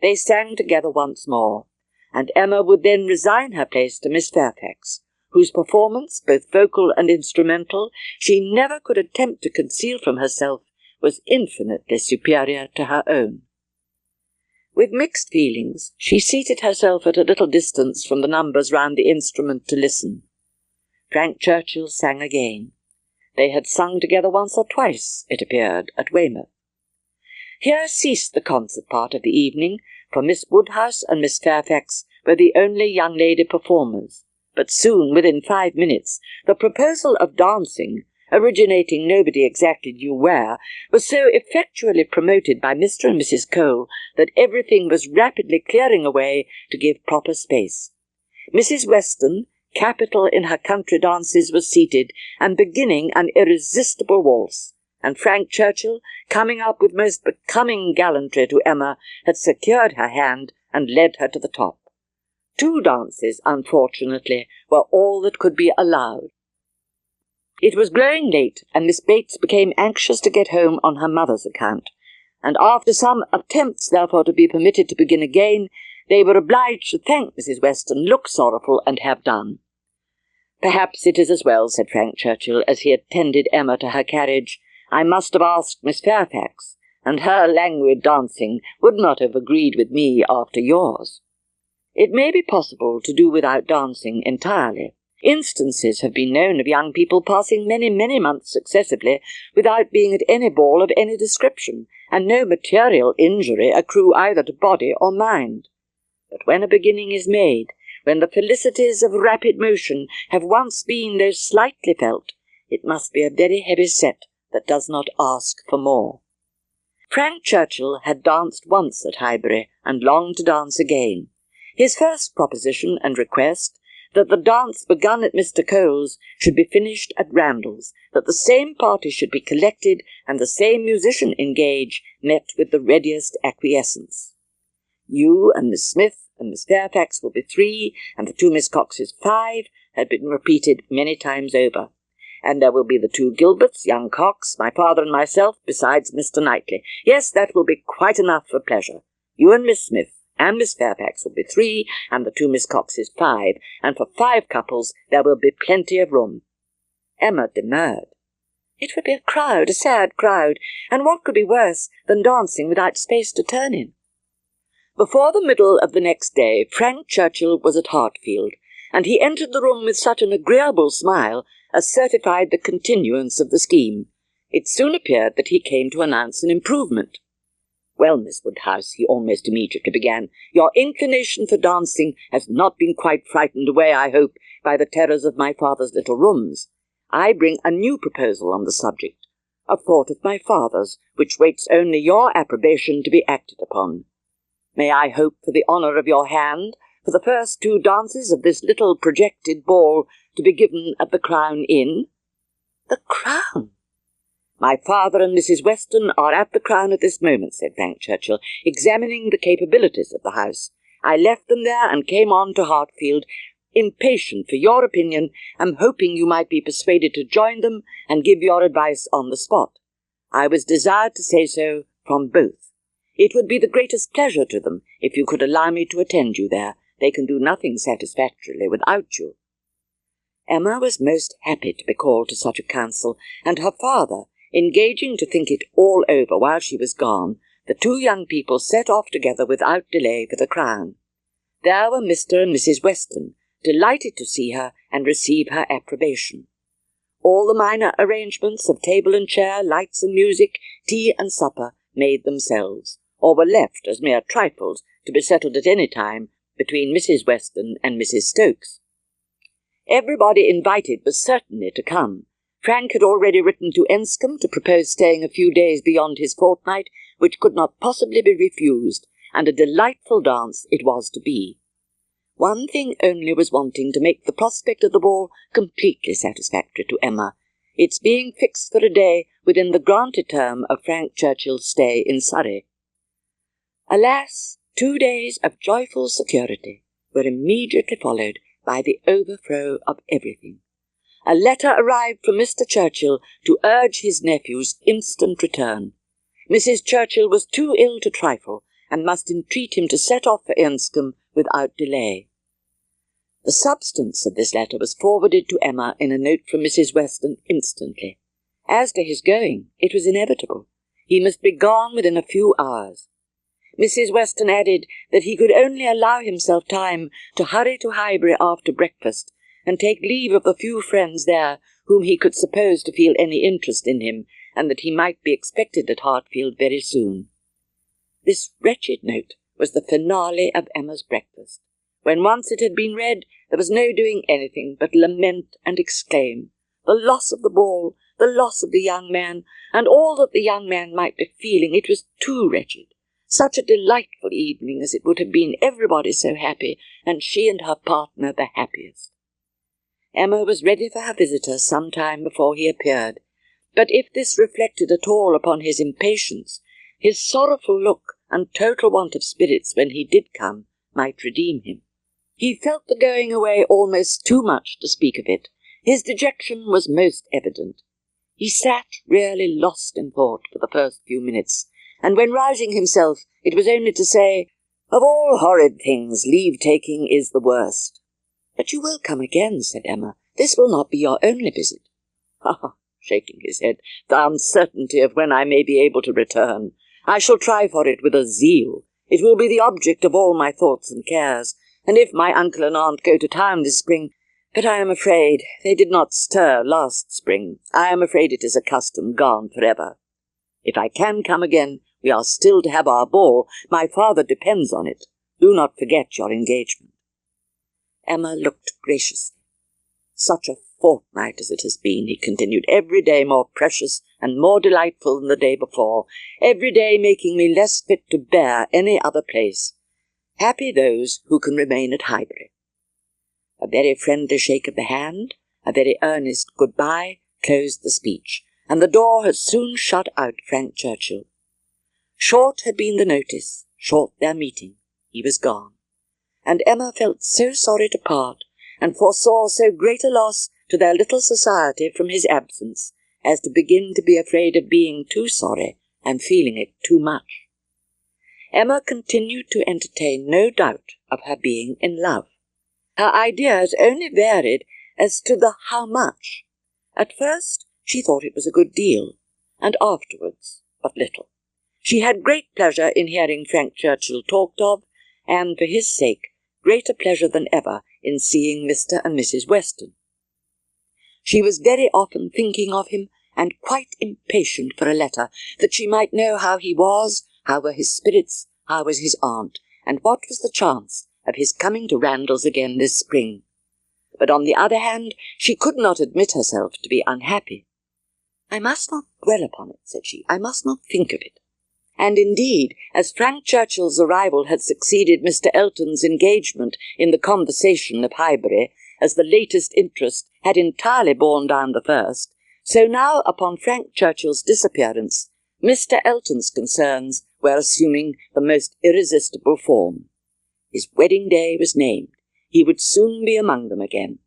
They sang together once more, and Emma would then resign her place to Miss Fairfax, whose performance, both vocal and instrumental, she never could attempt to conceal from herself, was infinitely superior to her own. With mixed feelings, she seated herself at a little distance from the numbers round the instrument to listen. Frank Churchill sang again. They had sung together once or twice, it appeared, at Weymouth. Here ceased the concert part of the evening, for Miss Woodhouse and Miss Fairfax were the only young lady performers. But soon, within 5 minutes, the proposal of dancing, originating nobody exactly knew where, was so effectually promoted by Mr. and Mrs. Cole that everything was rapidly clearing away to give proper space. Mrs. Weston, capital in her country dances, was seated and beginning an irresistible waltz, and Frank Churchill, coming up with most becoming gallantry to Emma, had secured her hand and led her to the top. 2 dances, unfortunately, were all that could be allowed. It was growing late, and Miss Bates became anxious to get home on her mother's account, and after some attempts, therefore, to be permitted to begin again, they were obliged to thank Mrs. Weston, look sorrowful, and have done. "Perhaps it is as well," said Frank Churchill, as he attended Emma to her carriage. "I must have asked Miss Fairfax, and her languid dancing would not have agreed with me after yours." It may be possible to do without dancing entirely. Instances have been known of young people passing many, many months successively without being at any ball of any description, and no material injury accrue either to body or mind. But when a beginning is made, when the felicities of rapid motion have once been though slightly felt, it must be a very heavy set that does not ask for more. Frank Churchill had danced once at Highbury, and longed to dance again. His first proposition and request, that the dance begun at Mr. Cole's should be finished at Randalls, that the same party should be collected and the same musician engaged, met with the readiest acquiescence. "You and Miss Smith and Miss Fairfax will be 3, and the 2 Miss Coxes 5, had been repeated many times over. And there will be the 2 Gilberts, young Cox, my father and myself, besides Mr. Knightley. Yes, that will be quite enough for pleasure. You and Miss Smith and Miss Fairfax will be 3, and the 2 Miss Coxes 5, and for 5 couples there will be plenty of room." Emma demurred. It would be a crowd, a sad crowd, and what could be worse than dancing without space to turn in? Before the middle of the next day, Frank Churchill was at Hartfield, and he entered the room with such an agreeable smile as certified the continuance of the scheme. It soon appeared that he came to announce an improvement. "Well, Miss Woodhouse," he almost immediately began, "your inclination for dancing has not been quite frightened away, I hope, by the terrors of my father's little rooms. I bring a new proposal on the subject, a thought of my father's, which waits only your approbation to be acted upon. May I hope for the honour of your hand, for the first 2 dances of this little projected ball to be given at the Crown Inn?" "The Crown?" "My father and Mrs. Weston are at the Crown at this moment," said Frank Churchill, examining the capabilities of the house. "I left them there and came on to Hartfield impatient for your opinion, am hoping you might be persuaded to join them and give your advice on the spot. I was desired to say so from both. It would be the greatest pleasure to them if you could allow me to attend you there. They can do nothing satisfactorily without you." Emma was most happy to be called to such a council, and her father, engaging to think it all over while she was gone, the two young people set off together without delay for the Crown. There were Mr. and Mrs. Weston, delighted to see her and receive her approbation. All the minor arrangements of table and chair, lights and music, tea and supper made themselves, or were left as mere trifles to be settled at any time between Mrs. Weston and Mrs. Stokes. Everybody invited was certainly to come. Frank had already written to Enscombe to propose staying a few days beyond his fortnight, which could not possibly be refused, and a delightful dance it was to be. One thing only was wanting to make the prospect of the ball completely satisfactory to Emma, its being fixed for a day within the granted term of Frank Churchill's stay in Surrey. Alas, 2 days of joyful security were immediately followed by the overthrow of everything. A letter arrived from Mr. Churchill to urge his nephew's instant return. Mrs. Churchill was too ill to trifle, and must entreat him to set off for Enscombe without delay. The substance of this letter was forwarded to Emma in a note from Mrs. Weston instantly. As to his going, it was inevitable. He must be gone within a few hours. Mrs. Weston added that he could only allow himself time to hurry to Highbury after breakfast, and take leave of the few friends there whom he could suppose to feel any interest in him, and that he might be expected at Hartfield very soon. This wretched note was the finale of Emma's breakfast. When once it had been read, there was no doing anything but lament and exclaim, the loss of the ball, the loss of the young man, and all that the young man might be feeling. It was too wretched. Such a delightful evening as it would have been, everybody so happy, and she and her partner the happiest. Emma was ready for her visitor some time before he appeared, but if this reflected at all upon his impatience, his sorrowful look and total want of spirits when he did come might redeem him. He felt the going away almost too much to speak of it. His dejection was most evident. He sat really lost in thought for the first few minutes, and when rousing himself, it was only to say, "Of all horrid things, leave-taking is the worst." "But you will come again," said Emma. "This will not be your only visit." "Ah," shaking his head, "the uncertainty of when I may be able to return. I shall try for it with a zeal. It will be the object of all my thoughts and cares, and if my uncle and aunt go to town this spring— but I am afraid they did not stir last spring. I am afraid it is a custom gone forever. If I can come again, we are still to have our ball. My father depends on it. Do not forget your engagement." Emma looked graciously. "Such a fortnight as it has been," he continued, "every day more precious and more delightful than the day before, every day making me less fit to bear any other place. Happy those who can remain at Highbury." A very friendly shake of the hand, a very earnest good-bye, closed the speech, and the door had soon shut out Frank Churchill. Short had been the notice, short their meeting. He was gone, and Emma felt so sorry to part, and foresaw so great a loss to their little society from his absence, as to begin to be afraid of being too sorry and feeling it too much. Emma continued to entertain no doubt of her being in love. Her ideas only varied as to the how much. At first she thought it was a good deal, and afterwards but little. She had great pleasure in hearing Frank Churchill talked of, and for his sake greater pleasure than ever in seeing Mr. and Mrs. Weston. She was very often thinking of him, and quite impatient for a letter, that she might know how he was, how were his spirits, how was his aunt, and what was the chance of his coming to Randalls again this spring. But on the other hand, she could not admit herself to be unhappy. "I must not dwell upon it," said she. "I must not think of it." And indeed, as Frank Churchill's arrival had succeeded Mr. Elton's engagement in the conversation of Highbury, as the latest interest had entirely borne down the first, so now upon Frank Churchill's disappearance, Mr. Elton's concerns were assuming the most irresistible form. His wedding day was named. he would soon be among them again.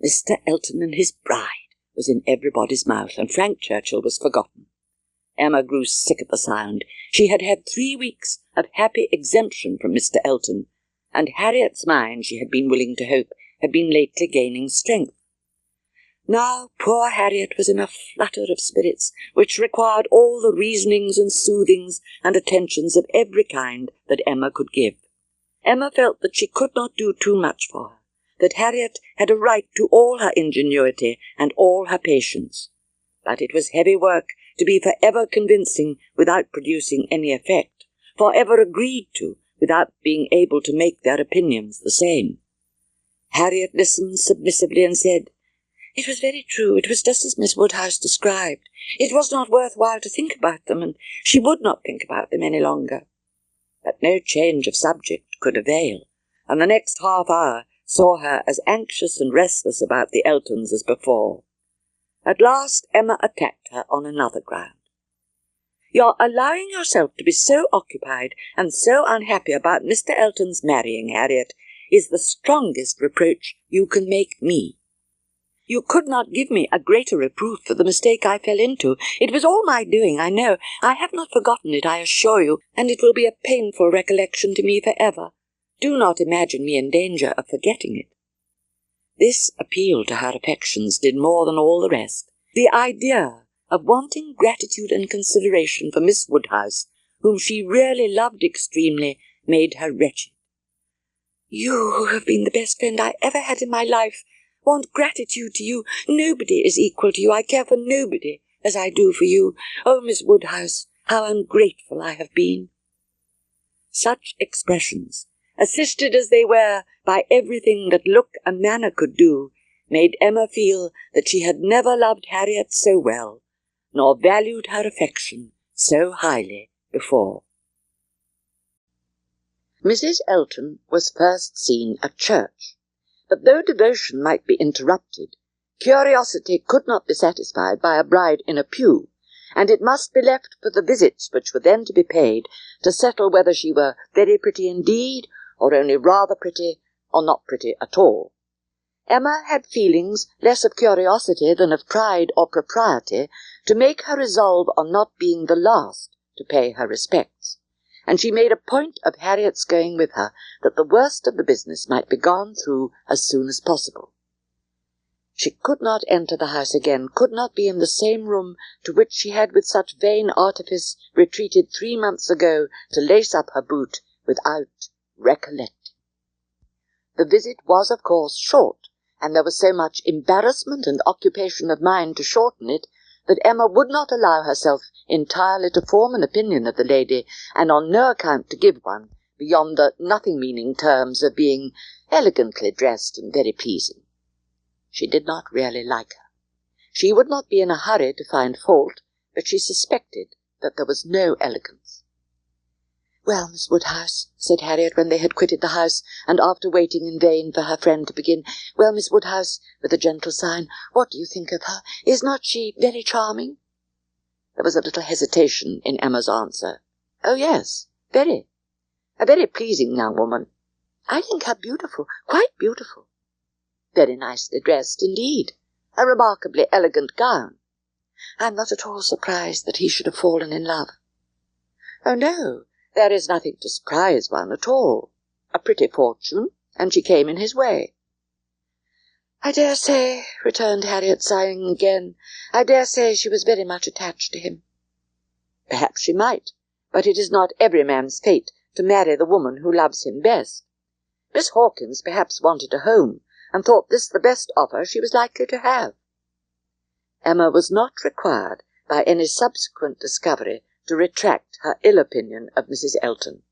Mr. Elton and his bride was in everybody's mouth, and Frank Churchill was forgotten. Emma grew sick of the sound. She had had 3 weeks of happy exemption from Mr. Elton, and Harriet's mind, she had been willing to hope, had been lately gaining strength. Now poor Harriet was in a flutter of spirits which required all the reasonings and soothings and attentions of every kind that Emma could give. Emma felt that she could not do too much for her, that Harriet had a right to all her ingenuity and all her patience. But it was heavy work to be for ever convincing without producing any effect, for ever agreed to without being able to make their opinions the same. Harriet listened submissively and said, "It was very true. It was just as Miss Woodhouse described. It was not worth while to think about them, and she would not think about them any longer." But no change of subject could avail, and the next half hour saw her as anxious and restless about the Eltons as before. At last Emma attacked her on another ground. "You're allowing yourself to be so occupied and so unhappy about Mr. Elton's marrying, Harriet, is the strongest reproach you can make me. You could not give me a greater reproof for the mistake I fell into. It was all my doing, I know. I have not forgotten it, I assure you, and it will be a painful recollection to me forever. Do not imagine me in danger of forgetting it." This appeal to her affections did more than all the rest. The idea of wanting gratitude and consideration for Miss Woodhouse, whom she really loved extremely, made her wretched. "You, who have been the best friend I ever had in my life, want gratitude to you. Nobody is equal to you. I care for nobody as I do for you. Oh, Miss Woodhouse, how ungrateful I have been." Such expressions, assisted as they were by everything that look and manner could do, made Emma feel that she had never loved Harriet so well, nor valued her affection so highly before. Mrs. Elton was first seen at church, but though devotion might be interrupted, curiosity could not be satisfied by a bride in a pew, and it must be left for the visits which were then to be paid to settle whether she were very pretty indeed, or only rather pretty, or not pretty at all. Emma had feelings less of curiosity than of pride or propriety to make her resolve on not being the last to pay her respects, and she made a point of Harriet's going with her, that the worst of the business might be gone through as soon as possible. She could not enter the house again, could not be in the same room to which she had with such vain artifice retreated 3 months ago to lace up her boot, without recollecting. The visit was, of course, short, and there was so much embarrassment and occupation of mind to shorten it, that Emma would not allow herself entirely to form an opinion of the lady, and on no account to give one, beyond the nothing-meaning terms of being elegantly dressed and very pleasing. She did not really like her. She would not be in a hurry to find fault, but she suspected that there was no elegance. "Well, Miss Woodhouse," said Harriet when they had quitted the house, and after waiting in vain for her friend to begin, "well, Miss Woodhouse," with a gentle sign, "what do you think of her? Is not she very charming?" There was a little hesitation in Emma's answer. "Oh, yes, very. A very pleasing young woman. I think her beautiful, quite beautiful. Very nicely dressed indeed. A remarkably elegant gown. I am not at all surprised that he should have fallen in love." "Oh, no. There is nothing to surprise one at all. A pretty fortune, and she came in his way." "I dare say," returned Harriet, sighing again, "I dare say she was very much attached to him." "Perhaps she might, but it is not every man's fate to marry the woman who loves him best. Miss Hawkins perhaps wanted a home, and thought this the best offer she was likely to have." Emma was not required by any subsequent discovery to retract her ill opinion of Mrs. Elton.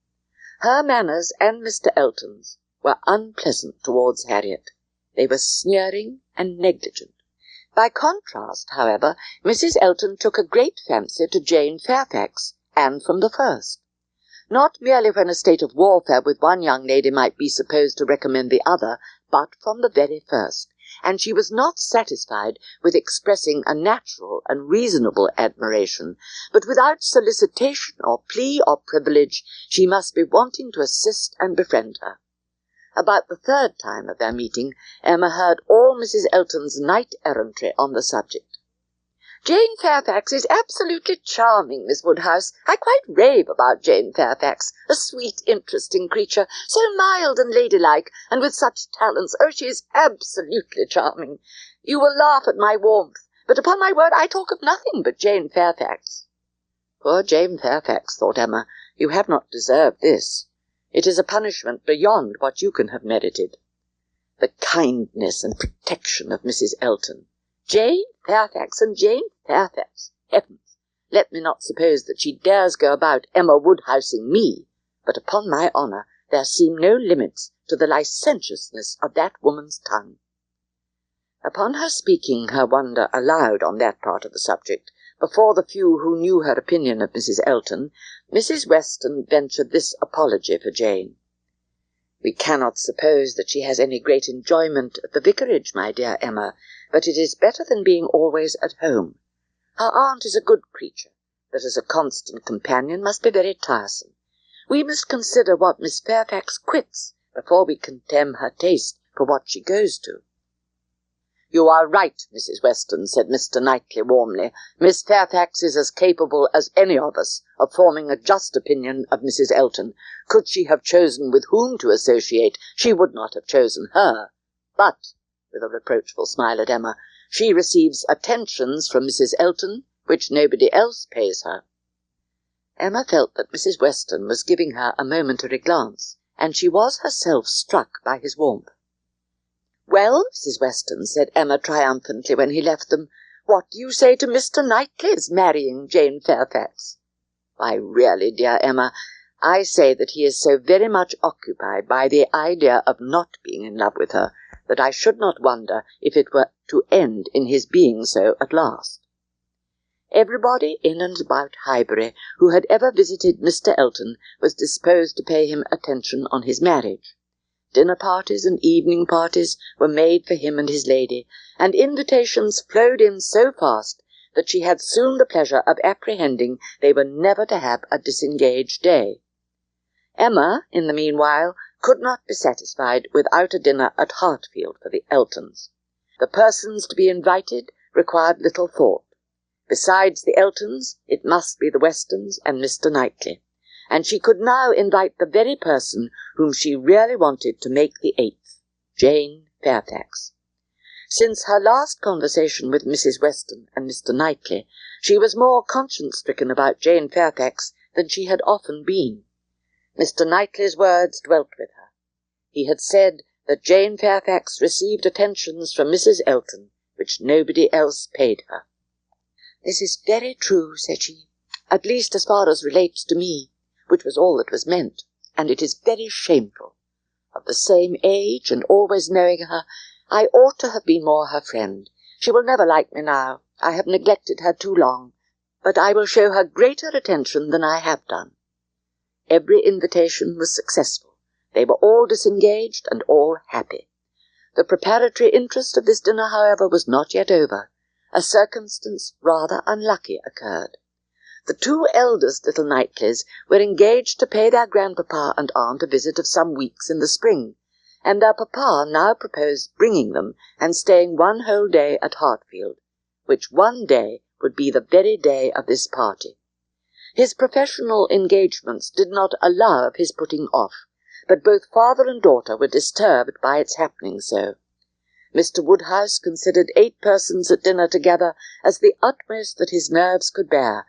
Her manners and Mr. Elton's were unpleasant towards Harriet. They were sneering and negligent. By contrast, however, Mrs. Elton took a great fancy to Jane Fairfax, and from the first. Not merely when a state of warfare with one young lady might be supposed to recommend the other, but from the very first, and she was not satisfied with expressing a natural and reasonable admiration, but without solicitation or plea or privilege she must be wanting to assist and befriend her. About the third time of their meeting, Emma heard all Mrs. Elton's knight-errantry on the subject. "Jane Fairfax is absolutely charming, Miss Woodhouse. I quite rave about Jane Fairfax. A sweet, interesting creature, so mild and ladylike, and with such talents. Oh, she is absolutely charming. You will laugh at my warmth, but upon my word I talk of nothing but Jane Fairfax." "Poor Jane Fairfax," thought Emma, "you have not deserved this. It is a punishment beyond what you can have merited." The kindness and protection of Mrs. Elton. Jane Fairfax and Jane Fairfax. Heavens, let me not suppose that she dares go about Emma Woodhousing me, but upon my honour there seem no limits to the licentiousness of that woman's tongue. Upon her speaking her wonder aloud on that part of the subject, before the few who knew her opinion of Mrs. Elton, Mrs. Weston ventured this apology for Jane. "We cannot suppose that she has any great enjoyment at the vicarage, my dear Emma, but it is better than being always at home. Her aunt is a good creature, but as a constant companion must be very tiresome. We must consider what Miss Fairfax quits before we condemn her taste for what she goes to." "You are right, Mrs. Weston," said Mr. Knightley warmly. "Miss Fairfax is as capable as any of us of forming a just opinion of Mrs. Elton. Could she have chosen with whom to associate, she would not have chosen her. But," with a reproachful smile at Emma, "she receives attentions from Mrs. Elton which nobody else pays her." Emma felt that Mrs. Weston was giving her a momentary glance, and she was herself struck by his warmth. "Well, Mrs. Weston," said Emma triumphantly when he left them, "what do you say to Mr. Knightley's marrying Jane Fairfax?" "Why, really, dear Emma, I say that he is so very much occupied by the idea of not being in love with her that I should not wonder if it were to end in his being so at last." Everybody in and about Highbury who had ever visited Mr. Elton was disposed to pay him attention on his marriage. Dinner parties and evening parties were made for him and his lady, and invitations flowed in so fast that she had soon the pleasure of apprehending they were never to have a disengaged day. Emma, in the meanwhile, could not be satisfied without a dinner at Hartfield for the Eltons. The persons to be invited required little thought. Besides the Eltons, it must be the Westons and Mr. Knightley, and she could now invite the very person whom she really wanted to make the 8th, Jane Fairfax. Since her last conversation with Mrs. Weston and Mr. Knightley, she was more conscience-stricken about Jane Fairfax than she had often been. Mr. Knightley's words dwelt with her. He had said that Jane Fairfax received attentions from Mrs. Elton which nobody else paid her. "This is very true," said she, "at least as far as relates to me, which was all that was meant, and it is very shameful. Of the same age, and always knowing her, I ought to have been more her friend. She will never like me now. I have neglected her too long, but I will show her greater attention than I have done." Every invitation was successful. They were all disengaged and all happy. The preparatory interest of this dinner, however, was not yet over. A circumstance rather unlucky occurred. The 2 eldest little Knightleys were engaged to pay their grandpapa and aunt a visit of some weeks in the spring, and their papa now proposed bringing them and staying one whole day at Hartfield, which one day would be the very day of this party. His professional engagements did not allow of his putting off, but both father and daughter were disturbed by its happening so. Mr. Woodhouse considered 8 persons at dinner together as the utmost that his nerves could bear,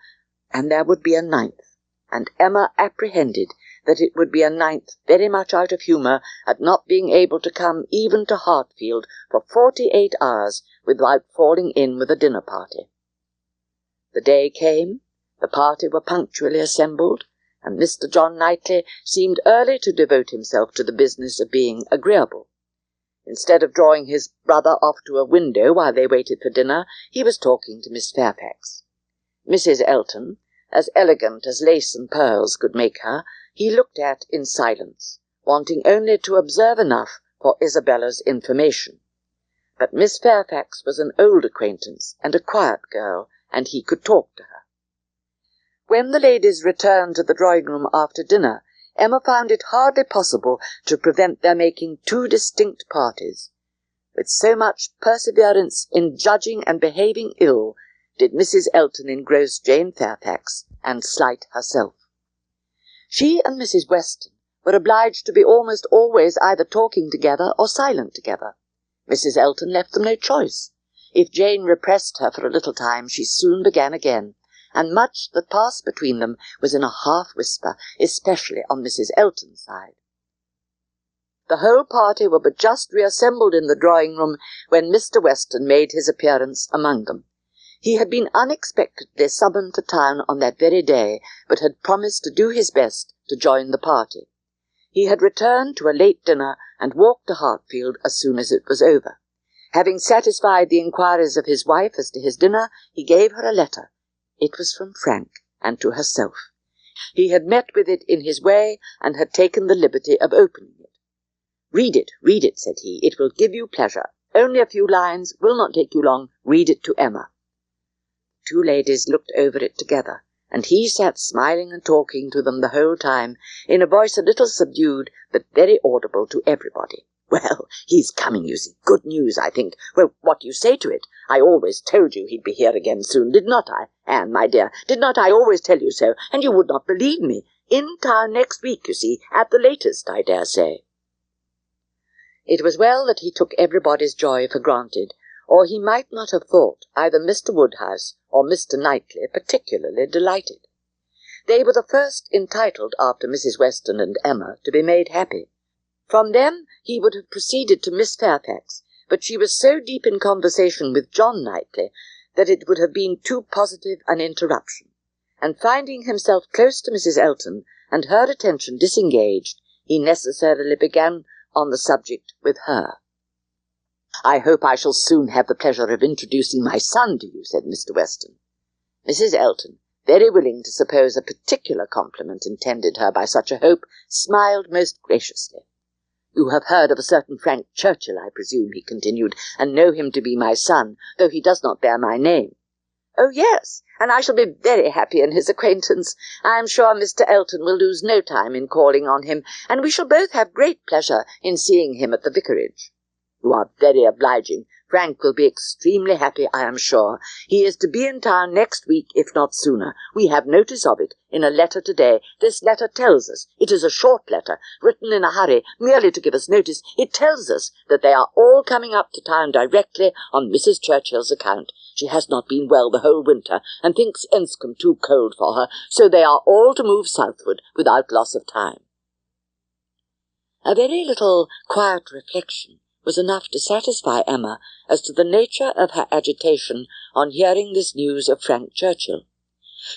and there would be a 9th, and Emma apprehended that it would be a 9th very much out of humour at not being able to come even to Hartfield for 48 hours without falling in with a dinner party. The day came, the party were punctually assembled, and Mr. John Knightley seemed early to devote himself to the business of being agreeable. Instead of drawing his brother off to a window while they waited for dinner, he was talking to Miss Fairfax. Mrs. Elton, as elegant as lace and pearls could make her, he looked at in silence, wanting only to observe enough for Isabella's information. But Miss Fairfax was an old acquaintance and a quiet girl, and he could talk to her. When the ladies returned to the drawing-room after dinner, Emma found it hardly possible to prevent their making two distinct parties. With so much perseverance in judging and behaving ill did Mrs. Elton engross Jane Fairfax and slight herself. She and Mrs. Weston were obliged to be almost always either talking together or silent together. Mrs. Elton left them no choice. If Jane repressed her for a little time, she soon began again, and much that passed between them was in a half-whisper, especially on Mrs. Elton's side. The whole party were but just reassembled in the drawing-room when Mr. Weston made his appearance among them. He had been unexpectedly summoned to town on that very day, but had promised to do his best to join the party. He had returned to a late dinner and walked to Hartfield as soon as it was over. Having satisfied the inquiries of his wife as to his dinner, he gave her a letter. It was from Frank, and to herself. He had met with it in his way, and had taken the liberty of opening it. Read it, said he. It will give you pleasure. Only a few lines, will not take you long. Read it to Emma. The two ladies looked over it together, and he sat smiling and talking to them the whole time, in a voice a little subdued, but very audible to everybody. Well, he's coming, you see. Good news, I think. Well, what do you say to it? I always told you he'd be here again soon, did not I? Anne, my dear, did not I always tell you so? And you would not believe me. In town next week, you see, at the latest, I dare say. It was well that he took everybody's joy for granted, or he might not have thought either Mr. Woodhouse or Mr. Knightley particularly delighted. They were the first entitled, after Mrs. Weston and Emma, to be made happy. From them he would have proceeded to Miss Fairfax, but she was so deep in conversation with John Knightley that it would have been too positive an interruption, and finding himself close to Mrs. Elton, and her attention disengaged, he necessarily began on the subject with her. "I hope I shall soon have the pleasure of introducing my son to you," said Mr. Weston. Mrs. Elton, very willing to suppose a particular compliment intended her by such a hope, smiled most graciously. "You have heard of a certain Frank Churchill, I presume," he continued, "and know him to be my son, though he does not bear my name." "Oh, yes, and I shall be very happy in his acquaintance. I am sure Mr. Elton will lose no time in calling on him, and we shall both have great pleasure in seeing him at the vicarage." "You are very obliging. Frank will be extremely happy, I am sure. He is to be in town next week, if not sooner. We have notice of it in a letter today. This letter tells us, it is a short letter, written in a hurry, merely to give us notice. It tells us that they are all coming up to town directly on Mrs. Churchill's account. She has not been well the whole winter, and thinks Enscombe too cold for her, so they are all to move southward without loss of time." A very little quiet reflection was enough to satisfy Emma as to the nature of her agitation on hearing this news of Frank Churchill.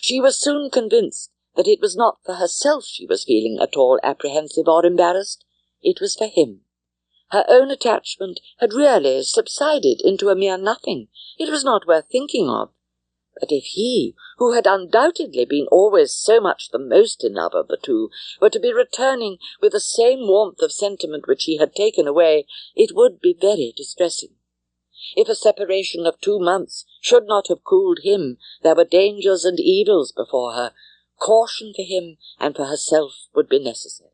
She was soon convinced that it was not for herself she was feeling at all apprehensive or embarrassed. It was for him. Her own attachment had really subsided into a mere nothing. It was not worth thinking of. But if he, who had undoubtedly been always so much the most in love of the two, were to be returning with the same warmth of sentiment which he had taken away, it would be very distressing. If a separation of 2 months should not have cooled him, there were dangers and evils before her. Caution for him and for herself would be necessary.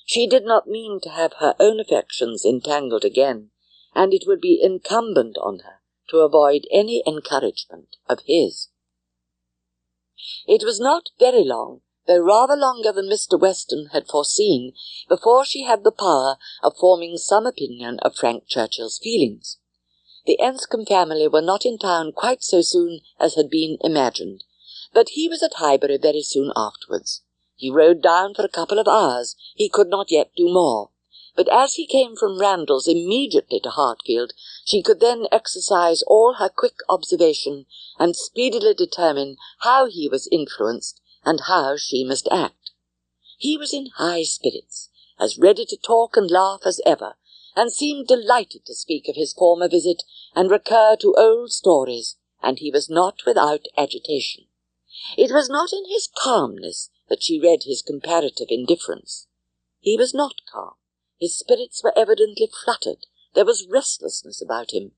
She did not mean to have her own affections entangled again, and it would be incumbent on her to avoid any encouragement of his. It was not very long, though rather longer than Mr. Weston had foreseen, before she had the power of forming some opinion of Frank Churchill's feelings. The Enscombe family were not in town quite so soon as had been imagined, but he was at Highbury very soon afterwards. He rode down for a couple of hours. He could not yet do more. But as he came from Randalls immediately to Hartfield, she could then exercise all her quick observation, and speedily determine how he was influenced, and how she must act. He was in high spirits, as ready to talk and laugh as ever, and seemed delighted to speak of his former visit, and recur to old stories, and he was not without agitation. It was not in his calmness that she read his comparative indifference. He was not calm. His spirits were evidently fluttered. There was restlessness about him.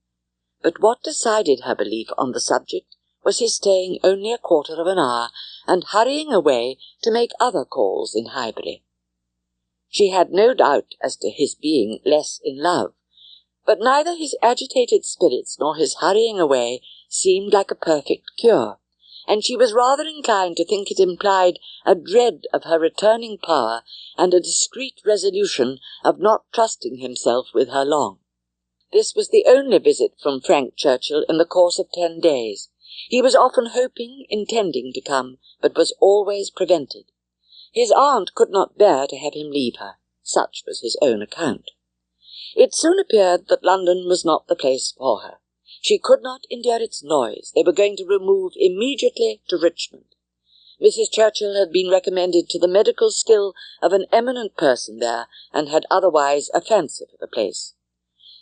But what decided her belief on the subject was his staying only a quarter of an hour, and hurrying away to make other calls in Highbury. She had no doubt as to his being less in love, but neither his agitated spirits nor his hurrying away seemed like a perfect cure, and she was rather inclined to think it implied a dread of her returning power and a discreet resolution of not trusting himself with her long. This was the only visit from Frank Churchill in the course of 10 days. He was often hoping, intending to come, but was always prevented. His aunt could not bear to have him leave her. Such was his own account. It soon appeared that London was not the place for her. She could not endure its noise. They were going to remove immediately to Richmond. Mrs. Churchill had been recommended to the medical skill of an eminent person there, and had otherwise a fancy for the place.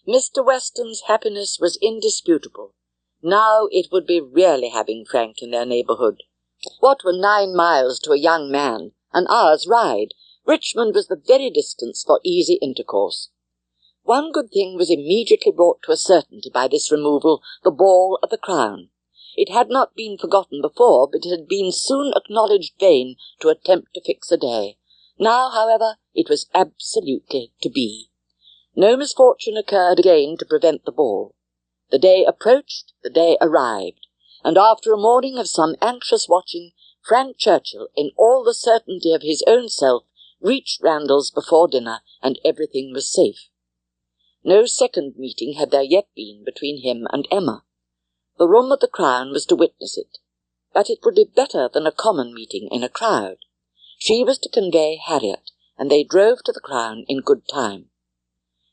Mr. Weston's happiness was indisputable. Now it would be really having Frank in their neighbourhood. What were 9 miles to a young man? An hour's ride. Richmond was the very distance for easy intercourse. One good thing was immediately brought to a certainty by this removal, the ball at the Crown. It had not been forgotten before, but it had been soon acknowledged vain to attempt to fix a day. Now, however, it was absolutely to be. No misfortune occurred again to prevent the ball. The day approached, the day arrived, and after a morning of some anxious watching, Frank Churchill, in all the certainty of his own self, reached Randalls before dinner, and everything was safe. No second meeting had there yet been between him and Emma. The room at the Crown was to witness it, but it would be better than a common meeting in a crowd. She was to convey Harriet, and they drove to the Crown in good time.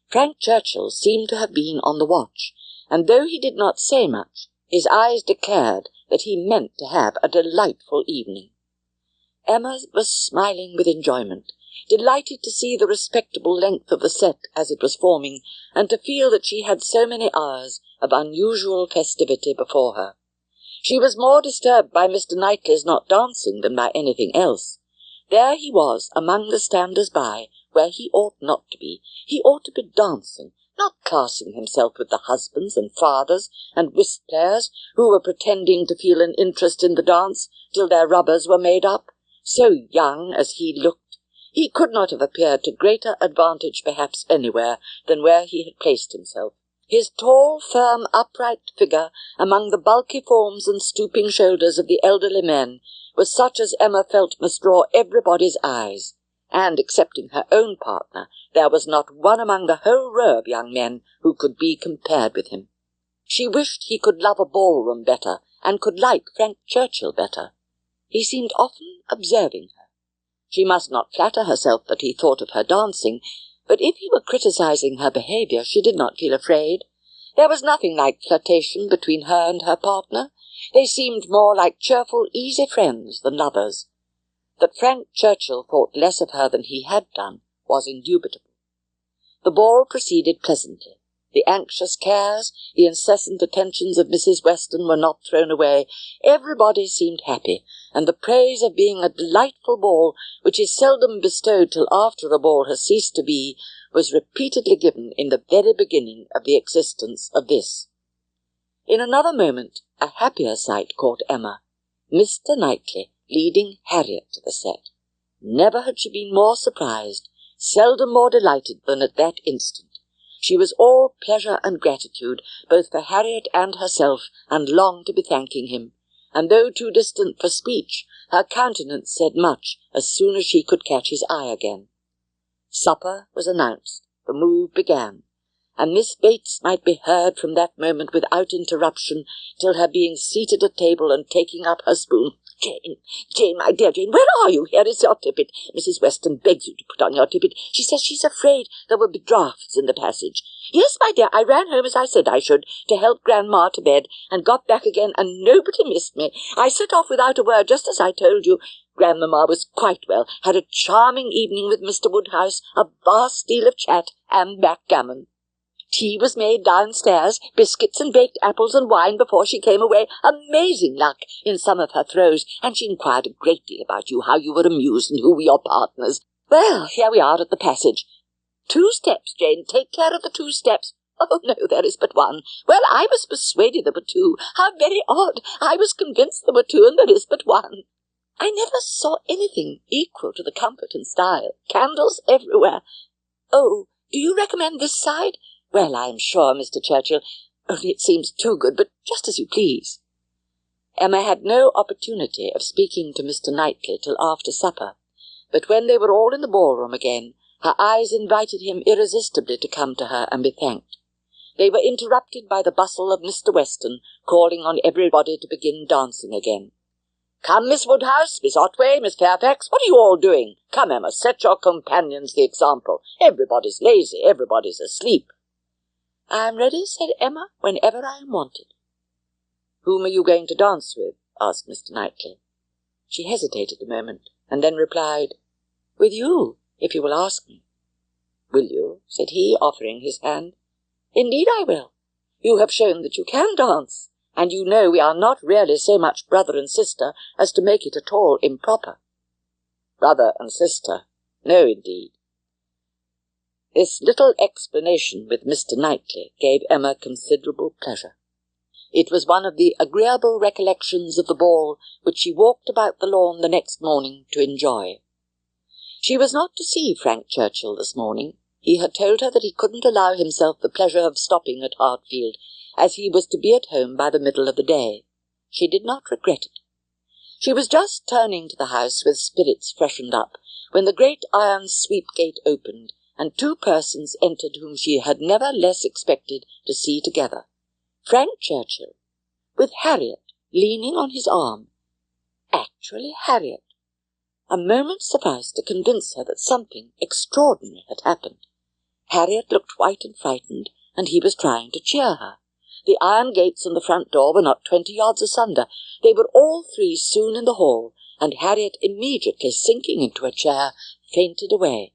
Frank Churchill seemed to have been on the watch, and though he did not say much, his eyes declared that he meant to have a delightful evening. Emma was smiling with enjoyment, delighted to see the respectable length of the set as it was forming, and to feel that she had so many hours of unusual festivity before her. She was more disturbed by Mr. Knightley's not dancing than by anything else. There he was, among the standers-by, where he ought not to be. He ought to be dancing, not classing himself with the husbands and fathers and whist-players who were pretending to feel an interest in the dance till their rubbers were made up. So young as he looked, he could not have appeared to greater advantage perhaps anywhere than where he had placed himself. His tall, firm, upright figure among the bulky forms and stooping shoulders of the elderly men was such as Emma felt must draw everybody's eyes, and, excepting her own partner, there was not one among the whole row of young men who could be compared with him. She wished he could love a ballroom better, and could like Frank Churchill better. He seemed often observing her. She must not flatter herself that he thought of her dancing, but if he were criticizing her behaviour, she did not feel afraid. There was nothing like flirtation between her and her partner. They seemed more like cheerful, easy friends than lovers. That Frank Churchill thought less of her than he had done was indubitable. The ball proceeded pleasantly. The anxious cares, the incessant attentions of Mrs. Weston were not thrown away. Everybody seemed happy, and the praise of being a delightful ball, which is seldom bestowed till after a ball has ceased to be, was repeatedly given in the very beginning of the existence of this. In another moment a happier sight caught Emma. Mr. Knightley leading Harriet to the set. Never had she been more surprised, seldom more delighted than at that instant. She was all pleasure and gratitude, both for Harriet and herself, and longed to be thanking him, and though too distant for speech, her countenance said much as soon as she could catch his eye again. Supper was announced, the move began, and Miss Bates might be heard from that moment without interruption till her being seated at table and taking up her spoon. Jane, my dear Jane, where are you? Here is your tippet. Mrs. Weston begs you to put on your tippet. She says she's afraid there will be draughts in the passage. Yes, my dear, I ran home as I said I should, to help Grandma to bed, and got back again, and nobody missed me. I set off without a word, just as I told you. Grandmamma was quite well, had a charming evening with Mr. Woodhouse, a vast deal of chat, and backgammon. Tea was made downstairs, biscuits and baked apples and wine before she came away. Amazing luck in some of her throws, and she inquired a great deal about you, how you were amused and who were your partners. Well, here we are at the passage. 2 steps, Jane. Take care of the 2 steps. Oh, no, there is but 1. Well, I was persuaded there were 2. How very odd. I was convinced there were 2, and there is but 1. I never saw anything equal to the comfort and style. Candles everywhere. Oh, do you recommend this side? Well, I am sure, Mr. Churchill, only it seems too good, but just as you please. Emma had no opportunity of speaking to Mr. Knightley till after supper, but when they were all in the ballroom again, her eyes invited him irresistibly to come to her and be thanked. They were interrupted by the bustle of Mr. Weston calling on everybody to begin dancing again. "Come, Miss Woodhouse, Miss Otway, Miss Fairfax, what are you all doing? Come, Emma, set your companions the example. Everybody's lazy, everybody's asleep." "I am ready," said Emma, "whenever I am wanted." "Whom are you going to dance with?" asked Mr. Knightley. She hesitated a moment, and then replied, "With you, if you will ask me." "Will you?" said he, offering his hand. "Indeed I will. You have shown that you can dance, and you know we are not really so much brother and sister as to make it at all improper." "Brother and sister? No, indeed." This little explanation with Mr. Knightley gave Emma considerable pleasure. It was one of the agreeable recollections of the ball which she walked about the lawn the next morning to enjoy. She was not to see Frank Churchill this morning. He had told her that he couldn't allow himself the pleasure of stopping at Hartfield, as he was to be at home by the middle of the day. She did not regret it. She was just turning to the house with spirits freshened up, when the great iron sweep-gate opened, and two persons entered whom she had never less expected to see together. Frank Churchill, with Harriet leaning on his arm. Actually Harriet. A moment sufficed to convince her that something extraordinary had happened. Harriet looked white and frightened, and he was trying to cheer her. The iron gates on the front door were not 20 yards asunder. They were all three soon in the hall, and Harriet, immediately sinking into a chair, fainted away.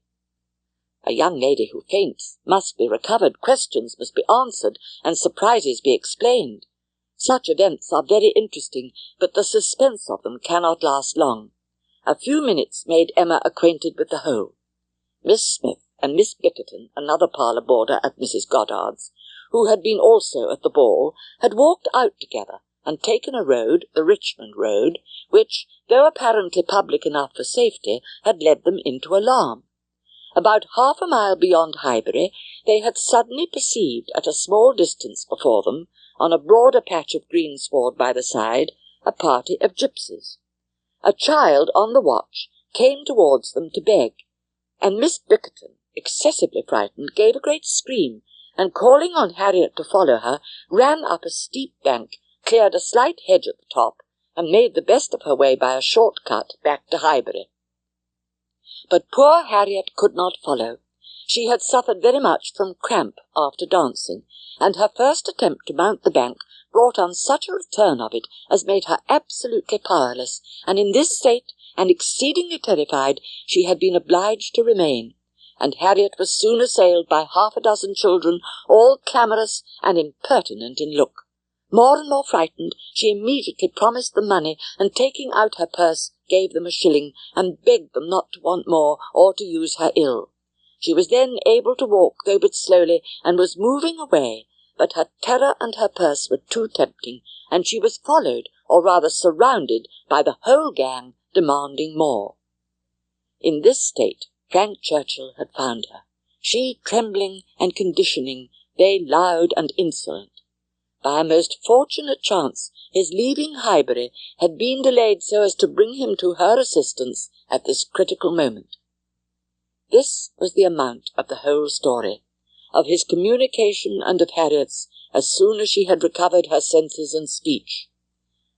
A young lady who faints must be recovered, questions must be answered, and surprises be explained. Such events are very interesting, but the suspense of them cannot last long. A few minutes made Emma acquainted with the whole. Miss Smith and Miss Bickerton, another parlour boarder at Mrs. Goddard's, who had been also at the ball, had walked out together and taken a road, the Richmond Road, which, though apparently public enough for safety, had led them into alarm. About half a mile beyond Highbury, they had suddenly perceived at a small distance before them, on a broader patch of greensward by the side, a party of gypsies. A child on the watch came towards them to beg, and Miss Bickerton, excessively frightened, gave a great scream, and calling on Harriet to follow her, ran up a steep bank, cleared a slight hedge at the top, and made the best of her way by a short cut back to Highbury. But poor Harriet could not follow. She had suffered very much from cramp after dancing, and her first attempt to mount the bank brought on such a return of it as made her absolutely powerless, and in this state, and exceedingly terrified, she had been obliged to remain, and Harriet was soon assailed by half a dozen children, all clamorous and impertinent in look. More and more frightened, she immediately promised them money, and taking out her purse, gave them a shilling, and begged them not to want more, or to use her ill. She was then able to walk, though but slowly, and was moving away, but her terror and her purse were too tempting, and she was followed, or rather surrounded, by the whole gang, demanding more. In this state Frank Churchill had found her, she trembling and conditioning, they loud and insolent. By a most fortunate chance, his leaving Highbury had been delayed so as to bring him to her assistance at this critical moment. This was the amount of the whole story, of his communication and of Harriet's, as soon as she had recovered her senses and speech.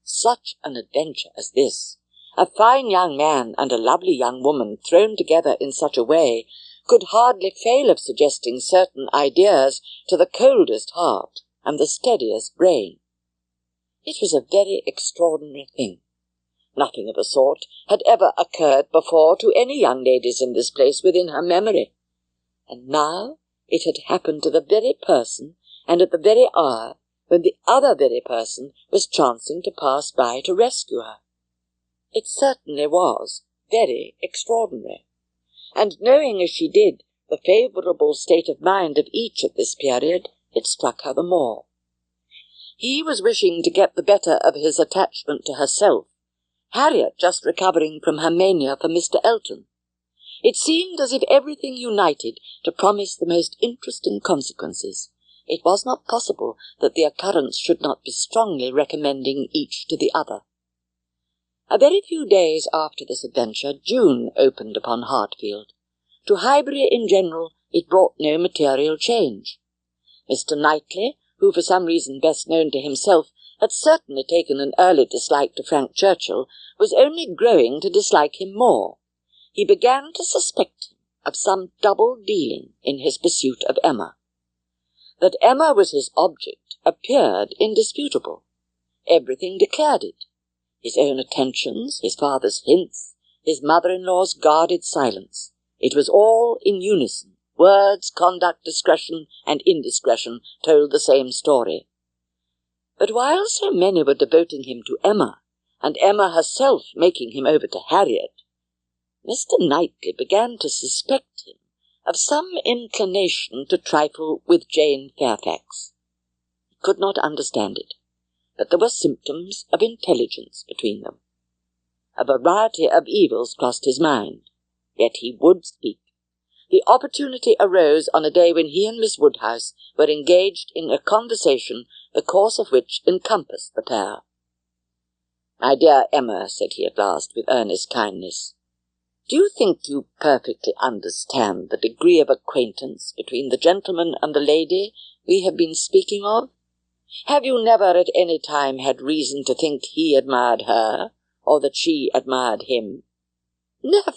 Such an adventure as this, a fine young man and a lovely young woman thrown together in such a way, could hardly fail of suggesting certain ideas to the coldest heart and the steadiest brain. It was a very extraordinary thing. Nothing of the sort had ever occurred before to any young ladies in this place within her memory, and now it had happened to the very person, and at the very hour, when the other very person was chancing to pass by to rescue her. It certainly was very extraordinary, and knowing as she did the favourable state of mind of each at this period, it struck her the more. He was wishing to get the better of his attachment to herself, Harriet just recovering from her mania for Mr. Elton. It seemed as if everything united to promise the most interesting consequences. It was not possible that the occurrence should not be strongly recommending each to the other. A very few days after this adventure, June opened upon Hartfield. To Highbury in general it brought no material change. Mr. Knightley, who for some reason best known to himself had certainly taken an early dislike to Frank Churchill, was only growing to dislike him more. He began to suspect him of some double-dealing in his pursuit of Emma. That Emma was his object appeared indisputable. Everything declared it. His own attentions, his father's hints, his mother-in-law's guarded silence. It was all in unison. Words, conduct, discretion, and indiscretion told the same story. But while so many were devoting him to Emma, and Emma herself making him over to Harriet, Mr. Knightley began to suspect him of some inclination to trifle with Jane Fairfax. He could not understand it, but there were symptoms of intelligence between them. A variety of evils crossed his mind, yet he would speak. The opportunity arose on a day when he and Miss Woodhouse were engaged in a conversation, the course of which encompassed the pair. "My dear Emma," said he at last, with earnest kindness, "do you think you perfectly understand the degree of acquaintance between the gentleman and the lady we have been speaking of? Have you never at any time had reason to think he admired her, or that she admired him?" "Never,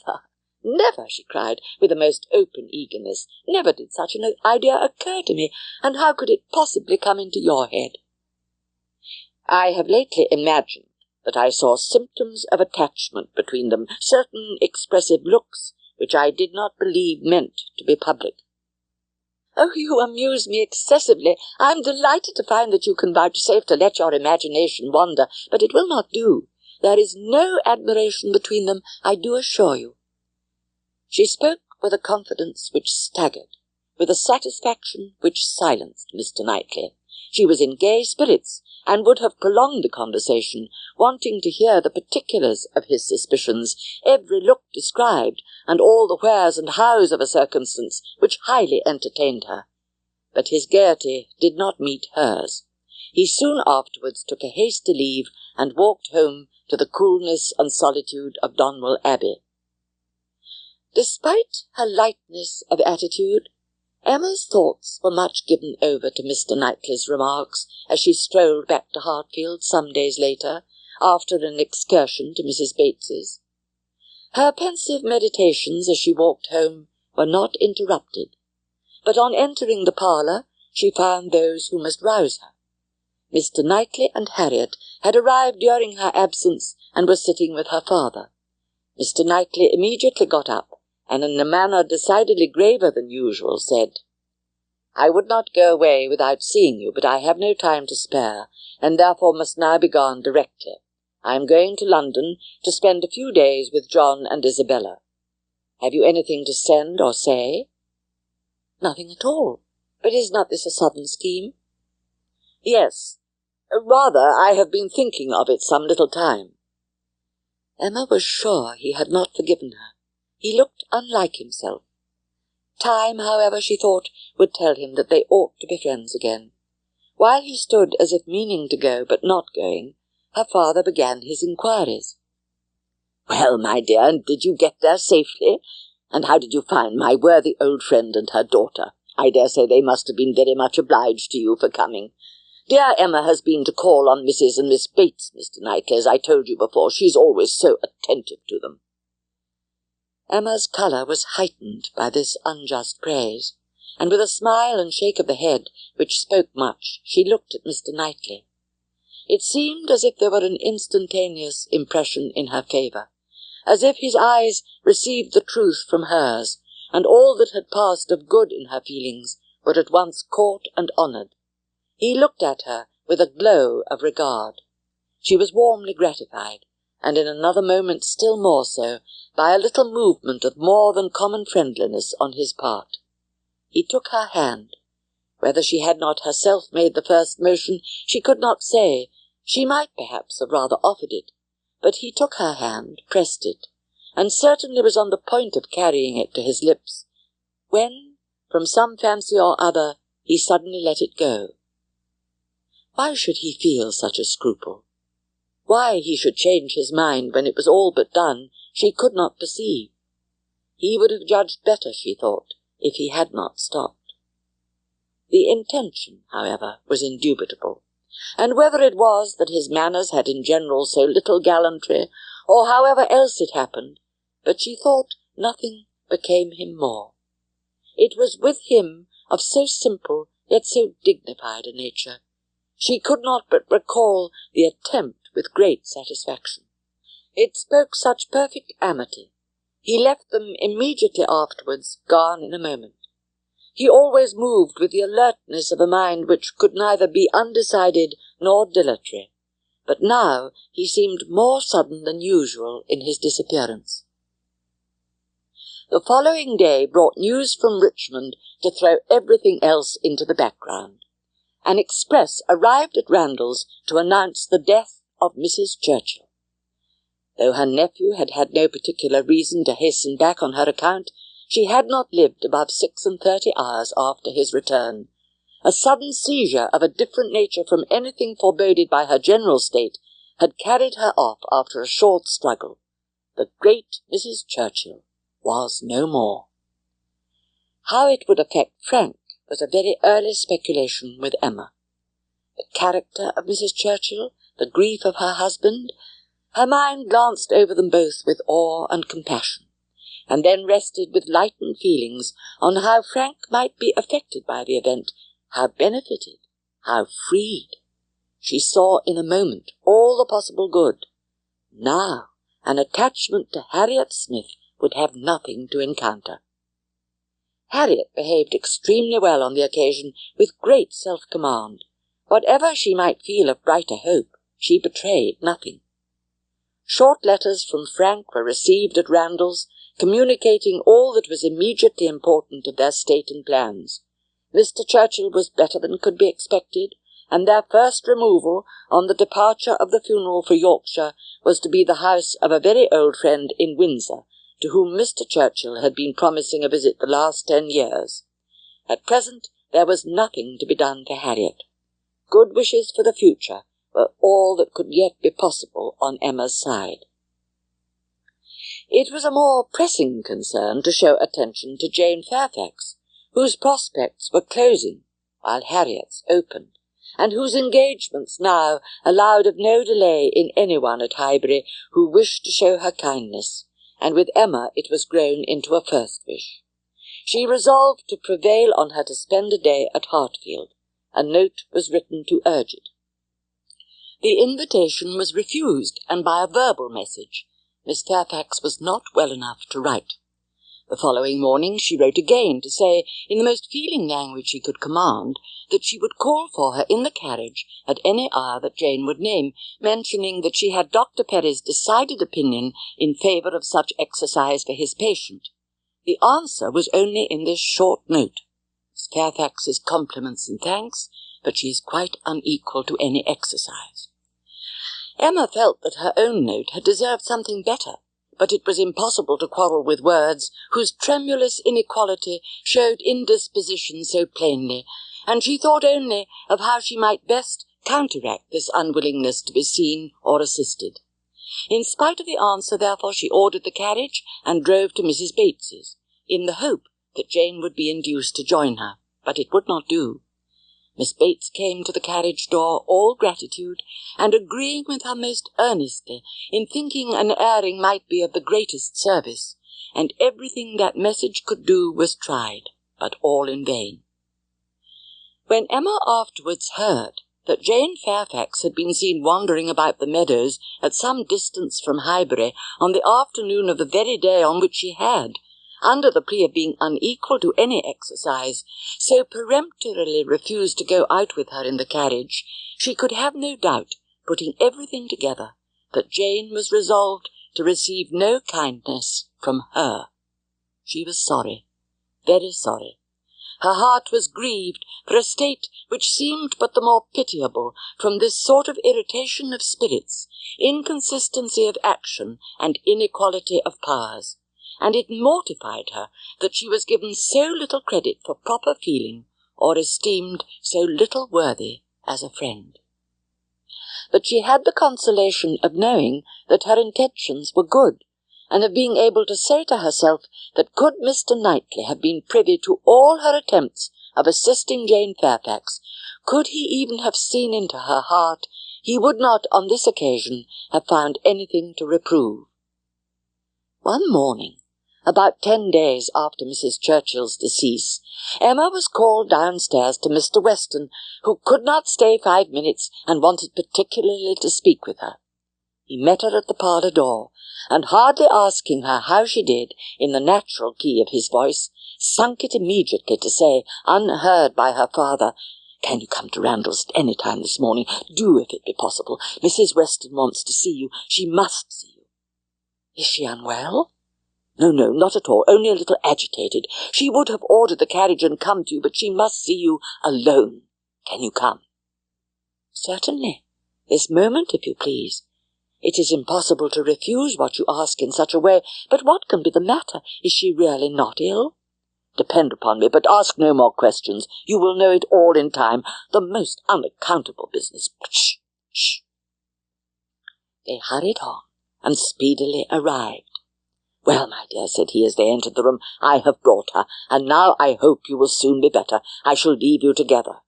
never," she cried, with the most open eagerness. "Never did such an idea occur to me, and how could it possibly come into your head?" "I have lately imagined that I saw symptoms of attachment between them, certain expressive looks which I did not believe meant to be public." "Oh, you amuse me excessively. I am delighted to find that you can vouchsafe to let your imagination wander, but it will not do. There is no admiration between them, I do assure you." She spoke with a confidence which staggered, with a satisfaction which silenced Mr. Knightley. She was in gay spirits, and would have prolonged the conversation, wanting to hear the particulars of his suspicions, every look described, and all the wheres and hows of a circumstance which highly entertained her. But his gaiety did not meet hers. He soon afterwards took a hasty leave, and walked home to the coolness and solitude of Donwell Abbey. Despite her lightness of attitude, Emma's thoughts were much given over to Mr. Knightley's remarks as she strolled back to Hartfield some days later, after an excursion to Mrs. Bates's. Her pensive meditations as she walked home were not interrupted, but on entering the parlour she found those who must rouse her. Mr. Knightley and Harriet had arrived during her absence and were sitting with her father. Mr. Knightley immediately got up, and in a manner decidedly graver than usual said, "I would not go away without seeing you, but I have no time to spare, and therefore must now be gone directly. I am going to London to spend a few days with John and Isabella. Have you anything to send or say?" "Nothing at all. But is not this a sudden scheme?" "Yes. Rather, I have been thinking of it some little time." Emma was sure he had not forgiven her. He looked unlike himself. Time, however, she thought, would tell him that they ought to be friends again. While he stood as if meaning to go, but not going, her father began his inquiries. "Well, my dear, and did you get there safely? And how did you find my worthy old friend and her daughter? I dare say they must have been very much obliged to you for coming. Dear Emma has been to call on Mrs. and Miss Bates, Mr. Knightley, as I told you before. She's always so attentive to them." Emma's colour was heightened by this unjust praise, and with a smile and shake of the head, which spoke much, she looked at Mr. Knightley. It seemed as if there were an instantaneous impression in her favour, as if his eyes received the truth from hers, and all that had passed of good in her feelings were at once caught and honoured. He looked at her with a glow of regard. She was warmly gratified, and in another moment still more so, by a little movement of more than common friendliness on his part. He took her hand. Whether she had not herself made the first motion, she could not say. She might perhaps have rather offered it, but he took her hand, pressed it, and certainly was on the point of carrying it to his lips, when, from some fancy or other, he suddenly let it go. Why should he feel such a scruple? Why he should change his mind when it was all but done, she could not perceive. He would have judged better, she thought, if he had not stopped. The intention, however, was indubitable, and whether it was that his manners had in general so little gallantry, or however else it happened, but she thought nothing became him more. It was with him of so simple yet so dignified a nature. She could not but recall the attempt with great satisfaction. It spoke such perfect amity. He left them immediately afterwards, gone in a moment. He always moved with the alertness of a mind which could neither be undecided nor dilatory, but now he seemed more sudden than usual in his disappearance. The following day brought news from Richmond to throw everything else into the background. An express arrived at Randalls to announce the death of Mrs. Churchill. Though her nephew had had no particular reason to hasten back on her account, she had not lived above 36 hours after his return. A sudden seizure of a different nature from anything foreboded by her general state had carried her off after a short struggle. The great Mrs. Churchill was no more. How it would affect Frank was a very early speculation with Emma. The character of Mrs. Churchill, the grief of her husband, her mind glanced over them both with awe and compassion, and then rested with lightened feelings on how Frank might be affected by the event, how benefited, how freed. She saw in a moment all the possible good. Now an attachment to Harriet Smith would have nothing to encounter. Harriet behaved extremely well on the occasion, with great self-command. Whatever she might feel of brighter hope, she betrayed nothing. Short letters from Frank were received at Randalls, communicating all that was immediately important of their state and plans. Mr. Churchill was better than could be expected, and their first removal, on the departure of the funeral for Yorkshire, was to be the house of a very old friend in Windsor, to whom Mr. Churchill had been promising a visit the last 10 years. At present there was nothing to be done to Harriet. Good wishes for the future were all that could yet be possible on Emma's side. It was a more pressing concern to show attention to Jane Fairfax, whose prospects were closing while Harriet's opened, and whose engagements now allowed of no delay in anyone at Highbury who wished to show her kindness, and with Emma it was grown into a first wish. She resolved to prevail on her to spend a day at Hartfield. A note was written to urge it. The invitation was refused, and by a verbal message. Miss Fairfax was not well enough to write. The following morning she wrote again to say, in the most feeling language she could command, that she would call for her in the carriage at any hour that Jane would name, mentioning that she had Dr. Perry's decided opinion in favour of such exercise for his patient. The answer was only in this short note: Miss Fairfax's compliments and thanks, but she is quite unequal to any exercise. Emma felt that her own note had deserved something better, but it was impossible to quarrel with words whose tremulous inequality showed indisposition so plainly, and she thought only of how she might best counteract this unwillingness to be seen or assisted. In spite of the answer, therefore, she ordered the carriage and drove to Mrs. Bates's, in the hope that Jane would be induced to join her, but it would not do. Miss Bates came to the carriage door all gratitude, and agreeing with her most earnestly in thinking an airing might be of the greatest service, and everything that message could do was tried, but all in vain. When Emma afterwards heard that Jane Fairfax had been seen wandering about the meadows at some distance from Highbury on the afternoon of the very day on which she had, under the plea of being unequal to any exercise, so peremptorily refused to go out with her in the carriage, she could have no doubt, putting everything together, that Jane was resolved to receive no kindness from her. She was sorry, very sorry. Her heart was grieved for a state which seemed but the more pitiable from this sort of irritation of spirits, inconsistency of action, and inequality of powers, and it mortified her that she was given so little credit for proper feeling, or esteemed so little worthy as a friend. But she had the consolation of knowing that her intentions were good, and of being able to say to herself that could Mr. Knightley have been privy to all her attempts of assisting Jane Fairfax, could he even have seen into her heart, he would not on this occasion have found anything to reprove. One morning, about 10 days after Mrs. Churchill's decease, Emma was called downstairs to Mr. Weston, who could not stay 5 minutes and wanted particularly to speak with her. He met her at the parlour door, and hardly asking her how she did, in the natural key of his voice, sunk it immediately to say, unheard by her father, "Can you come to Randalls at any time this morning? Do, if it be possible. Mrs. Weston wants to see you. She must see you." "Is she unwell?" "No, not at all. Only a little agitated. She would have ordered the carriage and come to you, but she must see you alone. Can you come?" "Certainly. This moment, if you please. It is impossible to refuse what you ask in such a way, but what can be the matter? Is she really not ill?" "Depend upon me, but ask no more questions. You will know it all in time. The most unaccountable business. Shh, shh." They hurried on, and speedily arrived. "Well, my dear," said he as they entered the room, "I have brought her, and now I hope you will soon be better. I shall leave you together."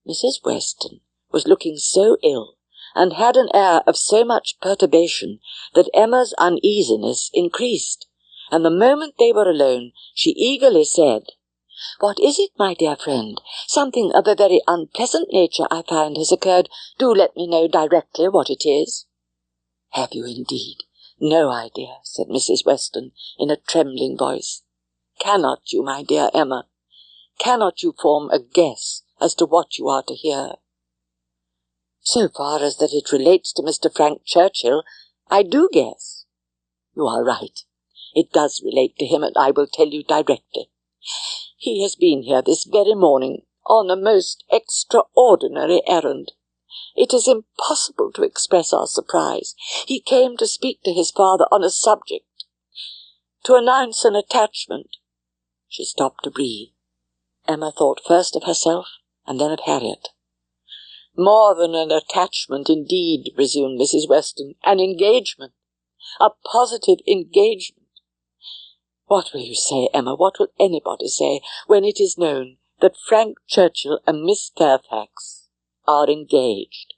Mrs. Weston was looking so ill, and had an air of so much perturbation, that Emma's uneasiness increased, and the moment they were alone, she eagerly said, "What is it, my dear friend? Something of a very unpleasant nature, I find, has occurred. Do let me know directly what it is." "Have you indeed? No idea," said Mrs. Weston in a trembling voice. "Cannot you, my dear Emma? Cannot you form a guess as to what you are to hear?" "So far as that it relates to Mr. Frank Churchill, I do guess." "You are right. It does relate to him, and I will tell you directly. He has been here this very morning on a most extraordinary errand. It is impossible to express our surprise. He came to speak to his father on a subject, to announce an attachment." She stopped to breathe. Emma thought first of herself and then of Harriet. "More than an attachment, indeed," resumed Mrs. Weston. "An engagement. A positive engagement. What will you say, Emma? What will anybody say when it is known that Frank Churchill and Miss Fairfax are engaged?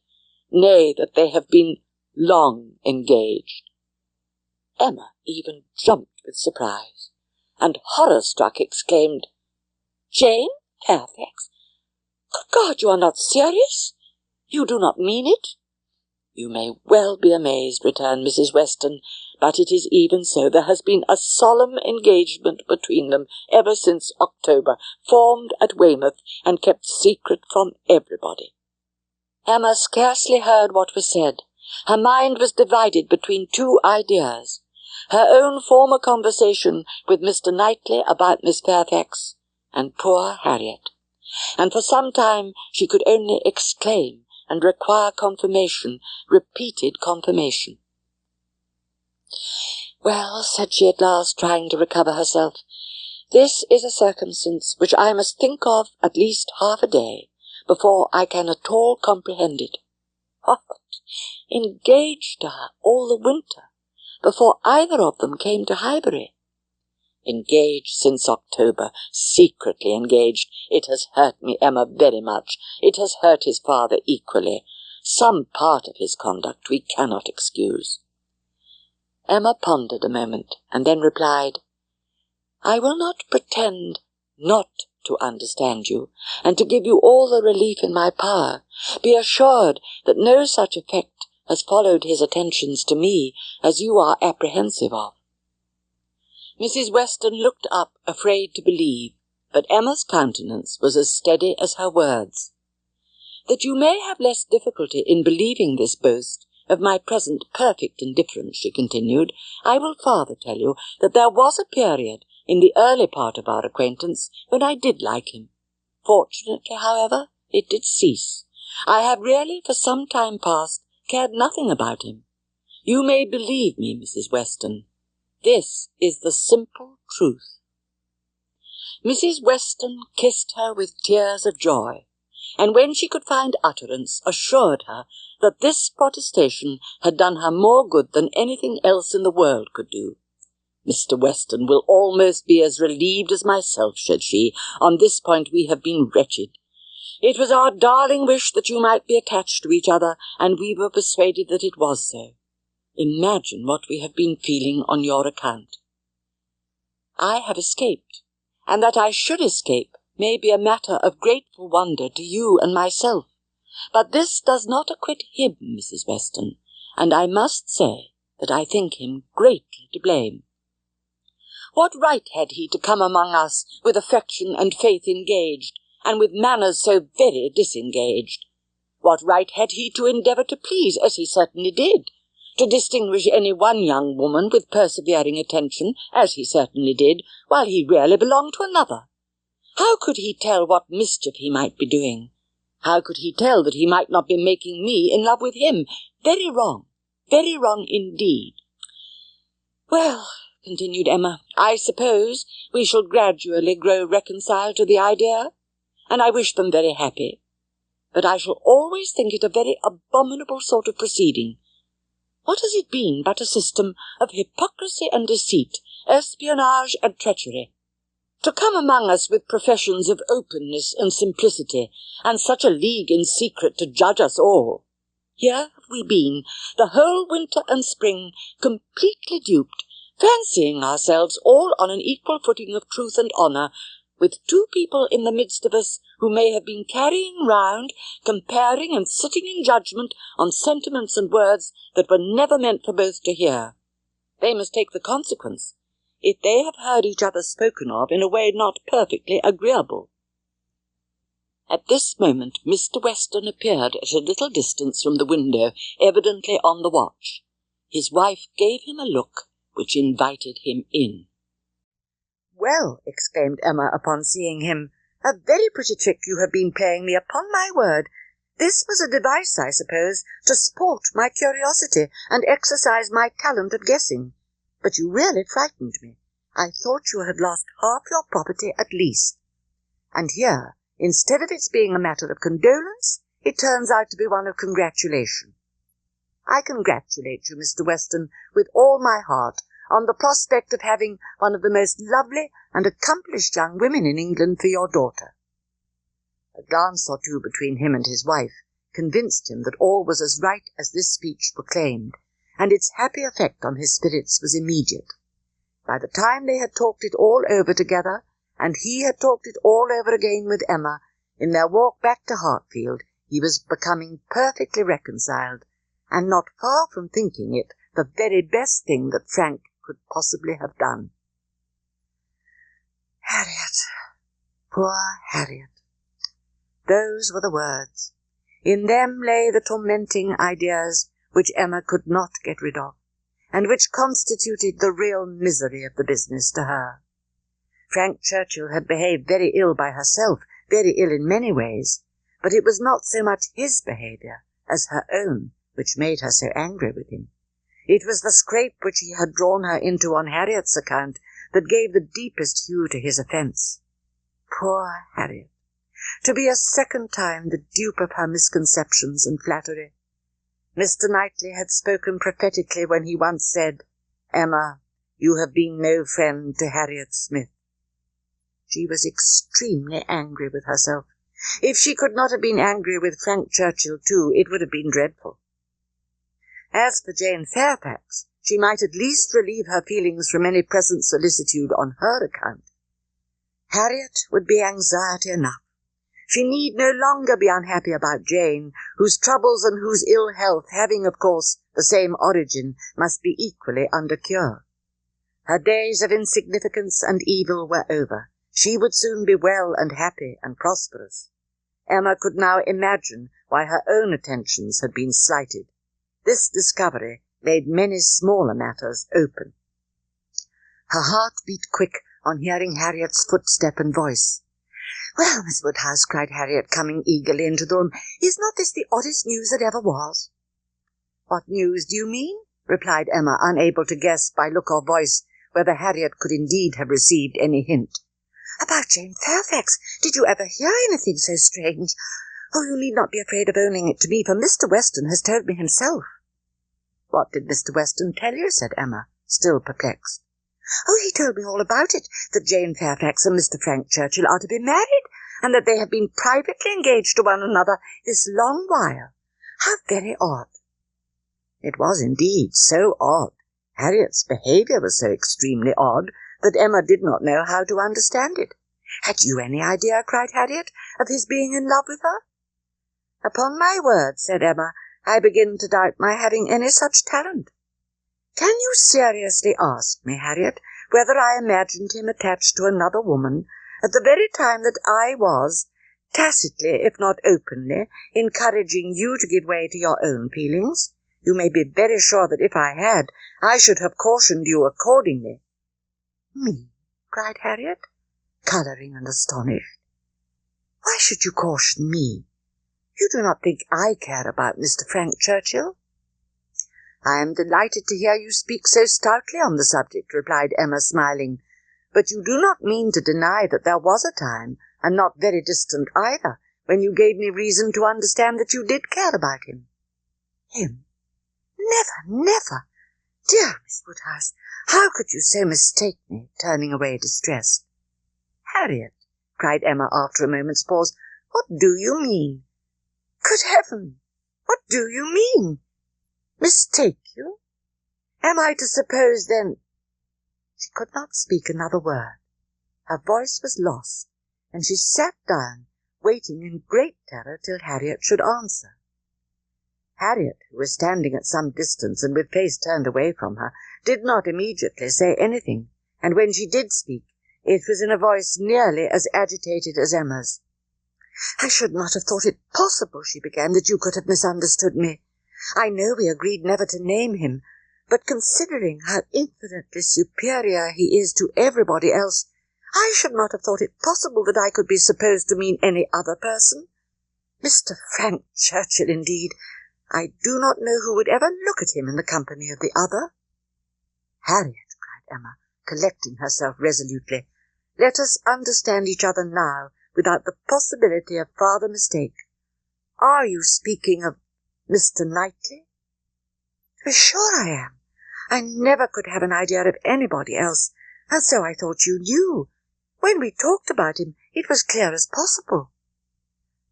Nay, that they have been long engaged?" Emma even jumped with surprise, and horror-struck exclaimed, "Jane Fairfax? Good God, you are not serious? You do not mean it?" "You may well be amazed," returned Mrs. Weston, "but it is even so. There has been a solemn engagement between them ever since October, formed at Weymouth, and kept secret from everybody." Emma scarcely heard what was said. Her mind was divided between two ideas: her own former conversation with Mr. Knightley about Miss Fairfax, and poor Harriet, and for some time she could only exclaim and require confirmation, repeated confirmation. "Well," said she at last, trying to recover herself, "this is a circumstance which I must think of at least half a day before I can at all comprehend it. What? Engaged to her all the winter, before either of them came to Highbury? Engaged since October, secretly engaged. It has hurt me, Emma, very much. It has hurt his father equally. Some part of his conduct we cannot excuse." Emma pondered a moment, and then replied, "I will not pretend not to understand you, and to give you all the relief in my power. Be assured that no such effect has followed his attentions to me as you are apprehensive of." Mrs. Weston looked up, afraid to believe, but Emma's countenance was as steady as her words. "That you may have less difficulty in believing this boast of my present perfect indifference," she continued, "I will farther tell you that there was a period in the early part of our acquaintance, when I did like him. Fortunately, however, it did cease. I have really, for some time past, cared nothing about him. You may believe me, Mrs. Weston. This is the simple truth." Mrs. Weston kissed her with tears of joy, and when she could find utterance, assured her that this protestation had done her more good than anything else in the world could do. "Mr. Weston will almost be as relieved as myself," said she. "On this point we have been wretched. It was our darling wish that you might be attached to each other, and we were persuaded that it was so. Imagine what we have been feeling on your account. I have escaped, and that I should escape may be a matter of grateful wonder to you and myself. But this does not acquit him, Mrs. Weston, and I must say that I think him greatly to blame. What right had he to come among us with affection and faith engaged, and with manners so very disengaged? What right had he to endeavour to please, as he certainly did, to distinguish any one young woman with persevering attention, as he certainly did, while he really belonged to another? How could he tell what mischief he might be doing? How could he tell that he might not be making me in love with him? Very wrong indeed. Well, continued Emma, I suppose we shall gradually grow reconciled to the idea, and I wish them very happy. But I shall always think it a very abominable sort of proceeding. What has it been but a system of hypocrisy and deceit, espionage and treachery? To come among us with professions of openness and simplicity, and such a league in secret to judge us all. Here have we been, the whole winter and spring, completely duped, fancying ourselves all on an equal footing of truth and honour, with two people in the midst of us who may have been carrying round, comparing and sitting in judgment on sentiments and words that were never meant for both to hear. They must take the consequence, if they have heard each other spoken of in a way not perfectly agreeable. At this moment Mr. Weston appeared at a little distance from the window, evidently on the watch. His wife gave him a look which invited him in. "Well," exclaimed Emma upon seeing him, "a very pretty trick you have been playing me, upon my word. This was a device, I suppose, to sport my curiosity and exercise my talent of guessing. But you really frightened me. I thought you had lost half your property at least. And here, instead of its being a matter of condolence, it turns out to be one of congratulation. I congratulate you, Mr. Weston, with all my heart, on the prospect of having one of the most lovely and accomplished young women in England for your daughter." A glance or two between him and his wife convinced him that all was as right as this speech proclaimed, and its happy effect on his spirits was immediate. By the time they had talked it all over together, and he had talked it all over again with Emma, in their walk back to Hartfield, he was becoming perfectly reconciled, and not far from thinking it the very best thing that Frank could possibly have done. Harriet, poor Harriet. Those were the words. In them lay the tormenting ideas which Emma could not get rid of, and which constituted the real misery of the business to her. Frank Churchill had behaved very ill by herself, very ill in many ways, but it was not so much his behaviour as her own which made her so angry with him. It was the scrape which he had drawn her into on Harriet's account that gave the deepest hue to his offence. Poor Harriet! To be a second time the dupe of her misconceptions and flattery. Mr. Knightley had spoken prophetically when he once said, "Emma, you have been no friend to Harriet Smith." She was extremely angry with herself. If she could not have been angry with Frank Churchill too, it would have been dreadful. As for Jane Fairfax, she might at least relieve her feelings from any present solicitude on her account. Harriet would be anxiety enough. She need no longer be unhappy about Jane, whose troubles and whose ill health, having, of course, the same origin, must be equally under cure. Her days of insignificance and evil were over. She would soon be well and happy and prosperous. Emma could now imagine why her own attentions had been slighted. This discovery made many smaller matters open. Her heart beat quick on hearing Harriet's footstep and voice. "Well, Miss Woodhouse," cried Harriet, coming eagerly into the room, "is not this the oddest news that ever was?" "What news do you mean?" replied Emma, unable to guess by look or voice whether Harriet could indeed have received any hint. "About Jane Fairfax. Did you ever hear anything so strange? Oh, you need not be afraid of owning it to me, for Mr. Weston has told me himself." "What did Mr. Weston tell you?" said Emma, still perplexed. "Oh, he told me all about it, that Jane Fairfax and Mr. Frank Churchill are to be married, and that they have been privately engaged to one another this long while. How very odd." It was indeed so odd. Harriet's behaviour was so extremely odd that Emma did not know how to understand it. "Had you any idea," cried Harriet, "of his being in love with her?" "Upon my word," said Emma, "I begin to doubt my having any such talent. Can you seriously ask me, Harriet, whether I imagined him attached to another woman at the very time that I was, tacitly, if not openly, encouraging you to give way to your own feelings? You may be very sure that if I had, I should have cautioned you accordingly." "Me?" cried Harriet, colouring and astonished. "Why should you caution me? You do not think I care about Mr. Frank Churchill?" "I am delighted to hear you speak so stoutly on the subject," replied Emma, smiling. "But you do not mean to deny that there was a time, and not very distant either, when you gave me reason to understand that you did care about him." "Him? Never, never! Dear Miss Woodhouse, how could you so mistake me?" turning away distressed. "Harriet," cried Emma after a moment's pause, "what do you mean?" "Good heaven! What do you mean? Mistake you? Am I to suppose, then—" She could not speak another word. Her voice was lost, and she sat down, waiting in great terror till Harriet should answer. Harriet, who was standing at some distance and with face turned away from her, did not immediately say anything, and when she did speak, it was in a voice nearly as agitated as Emma's. "I should not have thought it possible," she began, "that you could have misunderstood me. I know we agreed never to name him, but considering how infinitely superior he is to everybody else, I should not have thought it possible that I could be supposed to mean any other person. Mr. Frank Churchill, indeed! I do not know who would ever look at him in the company of the other." "Harriet," cried Emma, collecting herself resolutely, "let us understand each other now, without the possibility of farther mistake. Are you speaking of Mr. Knightley?" "To be sure I am. I never could have an idea of anybody else, and so I thought you knew. When we talked about him, it was clear as possible."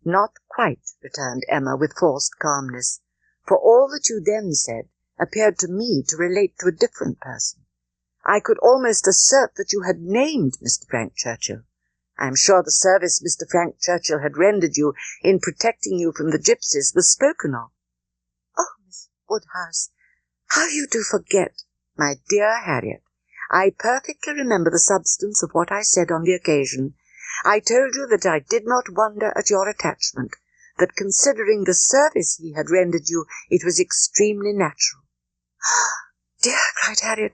"Not quite," returned Emma with forced calmness, "for all that you then said appeared to me to relate to a different person. I could almost assert that you had named Mr. Frank Churchill. I am sure the service Mr. Frank Churchill had rendered you in protecting you from the gypsies was spoken of." "Oh, Miss Woodhouse, how you do forget!" "My dear Harriet, I perfectly remember the substance of what I said on the occasion. I told you that I did not wonder at your attachment, that considering the service he had rendered you, it was extremely natural." "Dear," cried Harriet,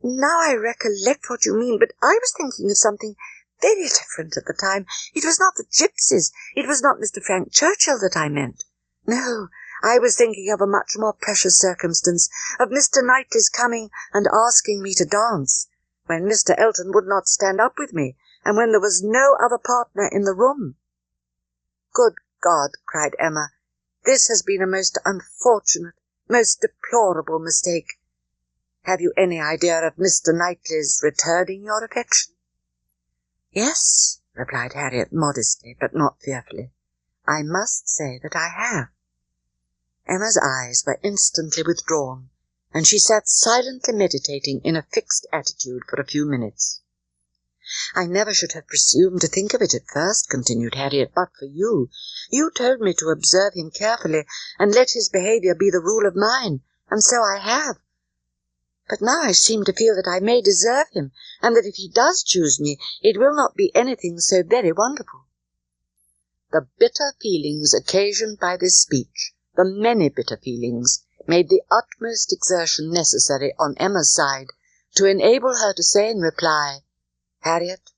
"now I recollect what you mean, but I was thinking of something very different at the time. It was not the gypsies, it was not Mr. Frank Churchill that I meant. No, I was thinking of a much more precious circumstance, of Mr. Knightley's coming and asking me to dance, when Mr. Elton would not stand up with me, and when there was no other partner in the room." "Good God," cried Emma, "this has been a most unfortunate, most deplorable mistake. Have you any idea of Mr. Knightley's returning your affection?" "Yes," replied Harriet modestly, but not fearfully. "I must say that I have." Emma's eyes were instantly withdrawn, and she sat silently meditating in a fixed attitude for a few minutes. "I never should have presumed to think of it at first," continued Harriet, "but for you. You told me to observe him carefully, and let his behaviour be the rule of mine, and so I have. But now I seem to feel that I may deserve him, and that if he does choose me, it will not be anything so very wonderful." The bitter feelings occasioned by this speech, the many bitter feelings, made the utmost exertion necessary on Emma's side to enable her to say in reply, Harriet,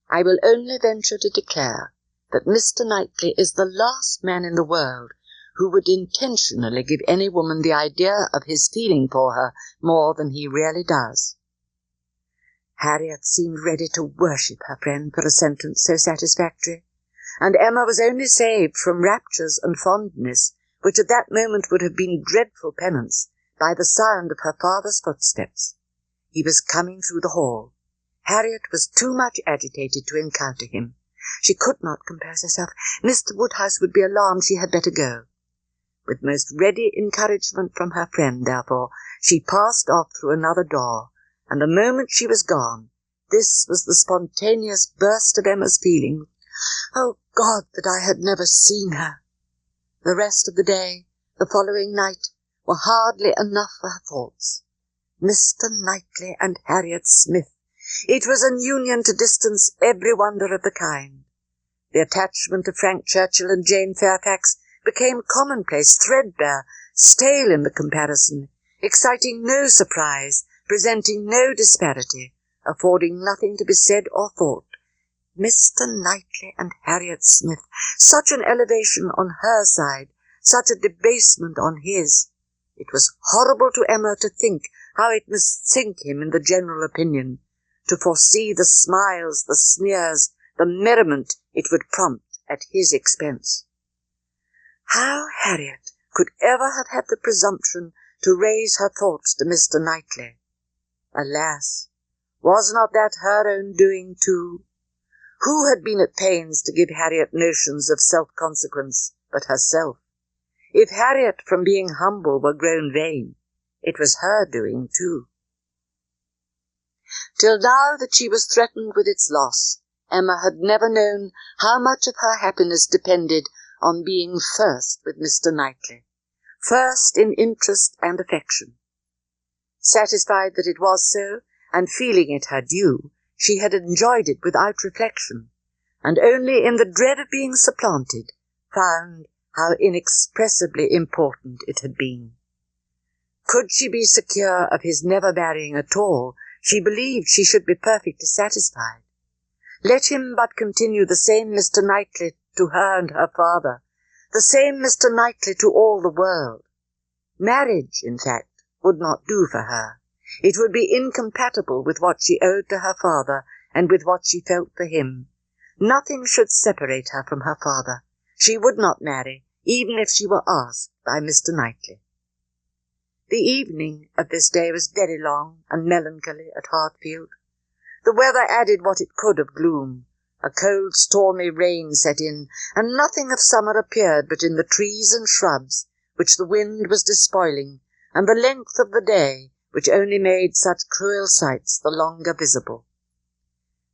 I will only venture to declare that Mr. Knightley is the last man in the world who would intentionally give any woman the idea of his feeling for her more than he really does." Harriet seemed ready to worship her friend for a sentence so satisfactory, and Emma was only saved from raptures and fondness, which at that moment would have been dreadful penance, by the sound of her father's footsteps. He was coming through the hall. Harriet was too much agitated to encounter him. She could not compose herself. Mr. Woodhouse would be alarmed. She had better go. With most ready encouragement from her friend, therefore, she passed off through another door, and the moment she was gone, this was the spontaneous burst of Emma's feeling. Oh, God, that I had never seen her! The rest of the day, the following night, were hardly enough for her thoughts. Mr. Knightley and Harriet Smith. It was an union to distance every wonder of the kind. The attachment of Frank Churchill and Jane Fairfax became commonplace, threadbare, stale in the comparison, exciting no surprise, presenting no disparity, affording nothing to be said or thought. Mr. Knightley and Harriet Smith, such an elevation on her side, such a debasement on his. It was horrible to Emma to think how it must sink him in the general opinion, to foresee the smiles, the sneers, the merriment it would prompt at his expense. How Harriet could ever have had the presumption to raise her thoughts to Mr. Knightley? Alas, was not that her own doing too? Who had been at pains to give Harriet notions of self-consequence but herself? If Harriet from being humble were grown vain, it was her doing too. Till now that she was threatened with its loss, Emma had never known how much of her happiness depended on being first with Mr. Knightley, first in interest and affection. Satisfied that it was so, and feeling it her due, she had enjoyed it without reflection, and only in the dread of being supplanted found how inexpressibly important it had been. Could she be secure of his never marrying at all, she believed she should be perfectly satisfied. Let him but continue the same Mr. Knightley to her and her father, the same Mr. Knightley to all the world. Marriage, in fact, would not do for her. It would be incompatible with what she owed to her father and with what she felt for him. Nothing should separate her from her father. She would not marry, even if she were asked by Mr. Knightley. The evening of this day was very long and melancholy at Hartfield. The weather added what it could of gloom. A cold, stormy rain set in, and nothing of summer appeared but in the trees and shrubs, which the wind was despoiling, and the length of the day, which only made such cruel sights the longer visible.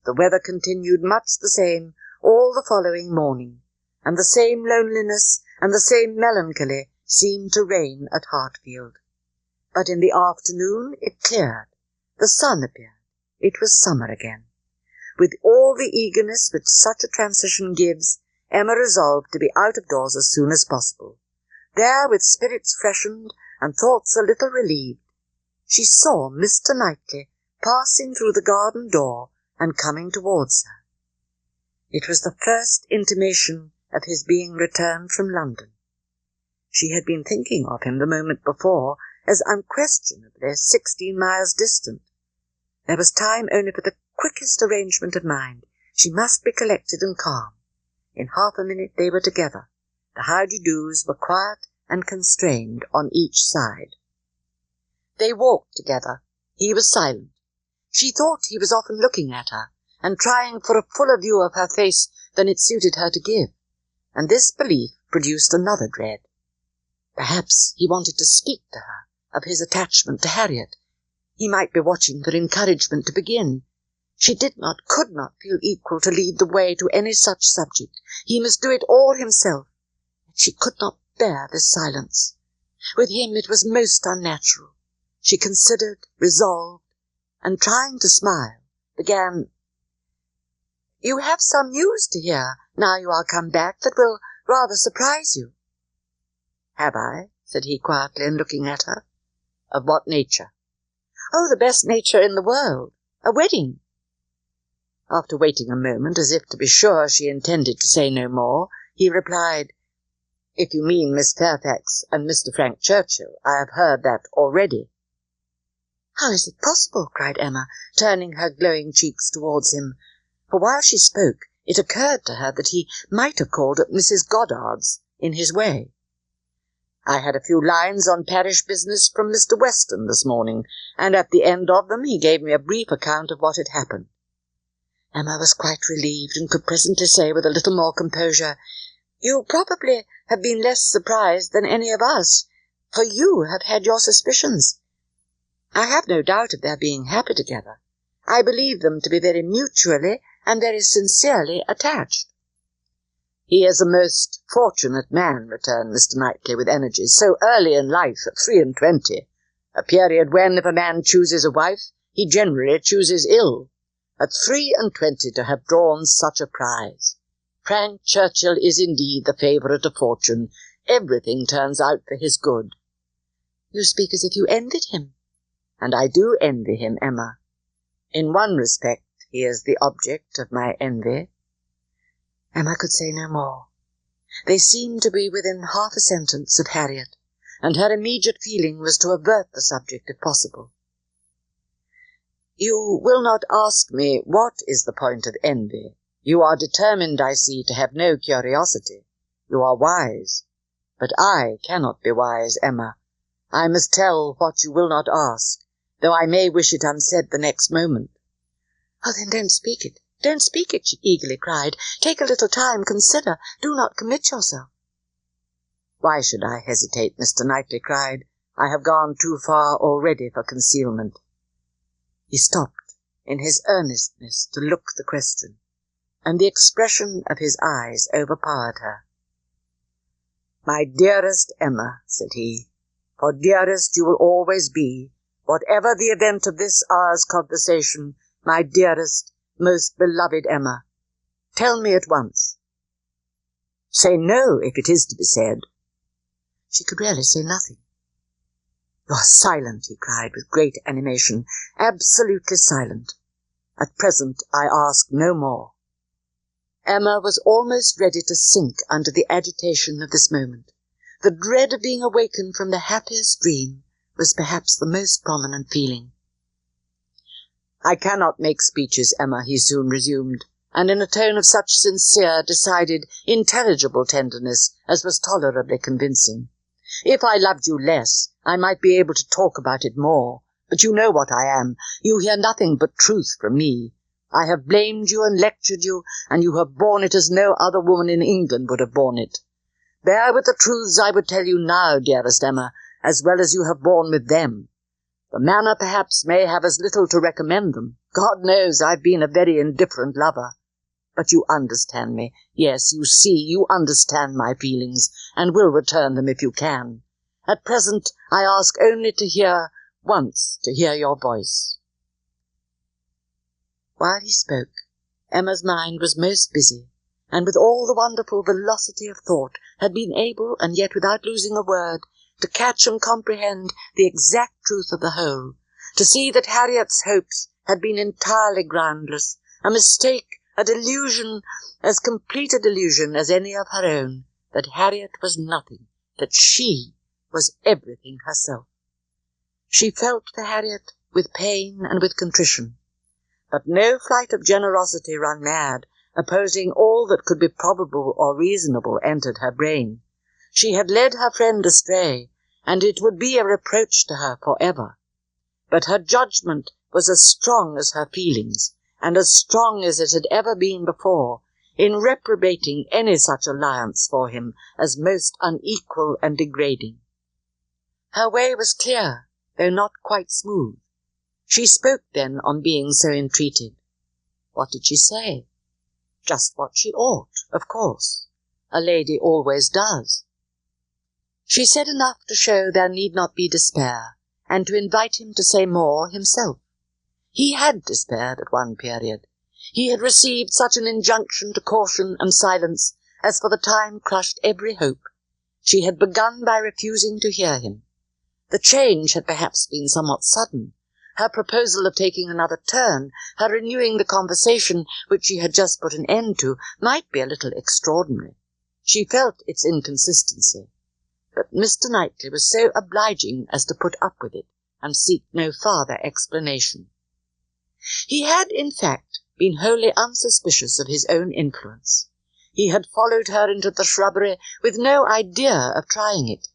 The weather continued much the same all the following morning, and the same loneliness and the same melancholy seemed to reign at Hartfield. But in the afternoon it cleared. The sun appeared. It was summer again. With all the eagerness which such a transition gives, Emma resolved to be out of doors as soon as possible. There, with spirits freshened and thoughts a little relieved, she saw Mr. Knightley passing through the garden door and coming towards her. It was the first intimation of his being returned from London. She had been thinking of him the moment before as unquestionably 16 miles distant. There was time only for the quickest arrangement of mind. She must be collected and calm. In half a minute they were together. The howdy-doos were quiet and constrained on each side. They walked together. He was silent. She thought he was often looking at her, and trying for a fuller view of her face than it suited her to give, and this belief produced another dread. Perhaps he wanted to speak to her of his attachment to Harriet. He might be watching for encouragement to begin. She could not feel equal to lead the way to any such subject. He must do it all himself. She could not bear this silence. With him it was most unnatural. She considered, resolved, and trying to smile, began, "You have some news to hear, now you are come back, that will rather surprise you." "Have I?" said he quietly, and looking at her. "Of what nature?" "Oh, the best nature in the world. A wedding." After waiting a moment, as if to be sure she intended to say no more, he replied, "If you mean Miss Fairfax and Mr. Frank Churchill, I have heard that already." "How is it possible?" cried Emma, turning her glowing cheeks towards him, for while she spoke it occurred to her that he might have called at Mrs. Goddard's in his way. "I had a few lines on parish business from Mr. Weston this morning, and at the end of them he gave me a brief account of what had happened." Emma was quite relieved, and could presently say with a little more composure, "You probably have been less surprised than any of us, for you have had your suspicions. I have no doubt of their being happy together. I believe them to be very mutually and very sincerely attached." "He is a most fortunate man," returned Mr. Knightley with energy, "so early in life, at 23, a period when, if a man chooses a wife, he generally chooses ill. At 23 to have drawn such a prize. Frank Churchill is indeed the favourite of fortune. Everything turns out for his good." "You speak as if you envied him." "And I do envy him, Emma. In one respect he is the object of my envy." Emma could say no more. They seemed to be within half a sentence of Harriet, and her immediate feeling was to avert the subject if possible. "You will not ask me what is the point of envy. You are determined, I see, to have no curiosity. You are wise. But I cannot be wise, Emma. I must tell what you will not ask, though I may wish it unsaid the next moment." "Oh, then don't speak it. Don't speak it," she eagerly cried. "Take a little time, consider. Do not commit yourself." "Why should I hesitate?" Mr. Knightley cried. "I have gone too far already for concealment." He stopped in his earnestness to look the question, and the expression of his eyes overpowered her. "My dearest Emma," said he, "for dearest you will always be, whatever the event of this hour's conversation, my dearest, most beloved Emma, tell me at once. Say no, if it is to be said." She could really say nothing. "You are silent," he cried with great animation, "absolutely silent. At present I ask no more." Emma was almost ready to sink under the agitation of this moment. The dread of being awakened from the happiest dream was perhaps the most prominent feeling. "I cannot make speeches, Emma," he soon resumed, and in a tone of such sincere, decided, intelligible tenderness as was tolerably convincing. "If I loved you less, I might be able to talk about it more, but you know what I am. You hear nothing but truth from me. I have blamed you and lectured you, and you have borne it as no other woman in England would have borne it. Bear with the truths I would tell you now, dearest Emma, as well as you have borne with them. The manner, perhaps, may have as little to recommend them. God knows I've been a very indifferent lover. But you understand me. Yes, you see, you understand my feelings, and will return them if you can. At present, I ask only to hear your voice." While he spoke, Emma's mind was most busy, and with all the wonderful velocity of thought had been able, and yet without losing a word, to catch and comprehend the exact truth of the whole, to see that Harriet's hopes had been entirely groundless, a mistake, a delusion, as complete a delusion as any of her own, that Harriet was nothing, that she was everything herself. She felt for Harriet with pain and with contrition, but no flight of generosity run mad, opposing all that could be probable or reasonable, entered her brain. She had led her friend astray, and it would be a reproach to her for ever. But her judgment was as strong as her feelings, and as strong as it had ever been before, in reprobating any such alliance for him as most unequal and degrading. Her way was clear, though not quite smooth. She spoke then on being so entreated. What did she say? Just what she ought, of course. A lady always does. She said enough to show there need not be despair, and to invite him to say more himself. He had despaired at one period. He had received such an injunction to caution and silence as for the time crushed every hope. She had begun by refusing to hear him. The change had perhaps been somewhat sudden. Her proposal of taking another turn, her renewing the conversation which she had just put an end to, might be a little extraordinary. She felt its inconsistency. But Mr. Knightley was so obliging as to put up with it, and seek no farther explanation. He had, in fact, been wholly unsuspicious of his own influence. He had followed her into the shrubbery with no idea of trying it.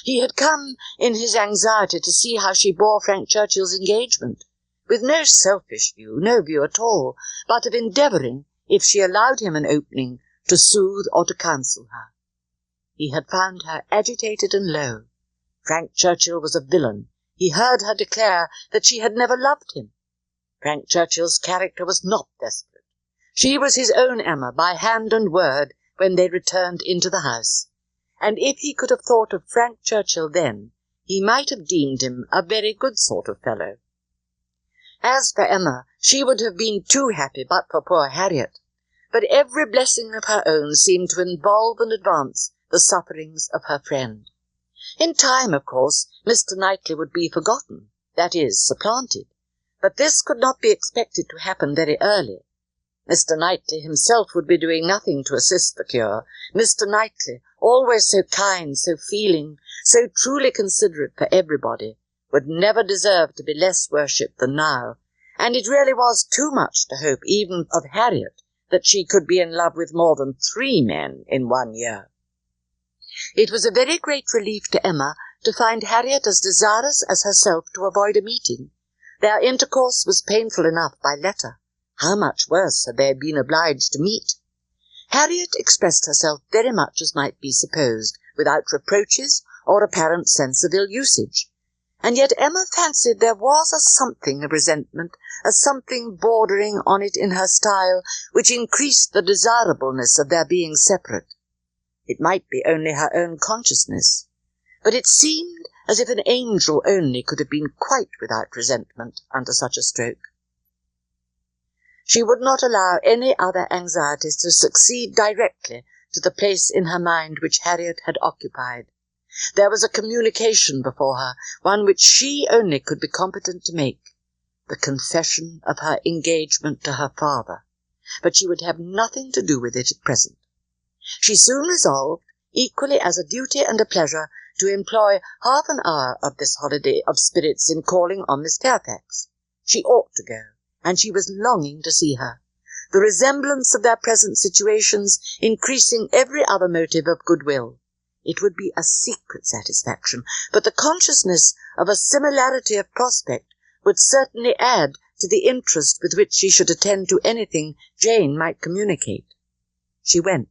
He had come in his anxiety to see how she bore Frank Churchill's engagement, with no selfish view, no view at all, but of endeavouring, if she allowed him an opening, to soothe or to counsel her. He had found her agitated and low. Frank Churchill was a villain. He heard her declare that she had never loved him. Frank Churchill's character was not desperate. She was his own Emma by hand and word when they returned into the house, and if he could have thought of Frank Churchill then, he might have deemed him a very good sort of fellow. As for Emma, she would have been too happy but for poor Harriet, but every blessing of her own seemed to involve and advance the sufferings of her friend. In time, of course, Mr. Knightley would be forgotten, that is, supplanted, but this could not be expected to happen very early. Mr. Knightley himself would be doing nothing to assist the cure. Mr. Knightley, always so kind, so feeling, so truly considerate for everybody, would never deserve to be less worshipped than now, and it really was too much to hope even of Harriet that she could be in love with more than 3 men in 1 year. It was a very great relief to Emma to find Harriet as desirous as herself to avoid a meeting. Their intercourse was painful enough by letter. How much worse had they been obliged to meet? Harriet expressed herself very much as might be supposed, without reproaches or apparent sense of ill usage, and yet Emma fancied there was a something of resentment, a something bordering on it in her style, which increased the desirableness of their being separate. It might be only her own consciousness, but it seemed as if an angel only could have been quite without resentment under such a stroke. She would not allow any other anxieties to succeed directly to the place in her mind which Harriet had occupied. There was a communication before her, one which she only could be competent to make, the confession of her engagement to her father, but she would have nothing to do with it at present. She soon resolved, equally as a duty and a pleasure, to employ half an hour of this holiday of spirits in calling on Miss Fairfax. She ought to go, and she was longing to see her, the resemblance of their present situations increasing every other motive of goodwill. It would be a secret satisfaction, but the consciousness of a similarity of prospect would certainly add to the interest with which she should attend to anything Jane might communicate. She went,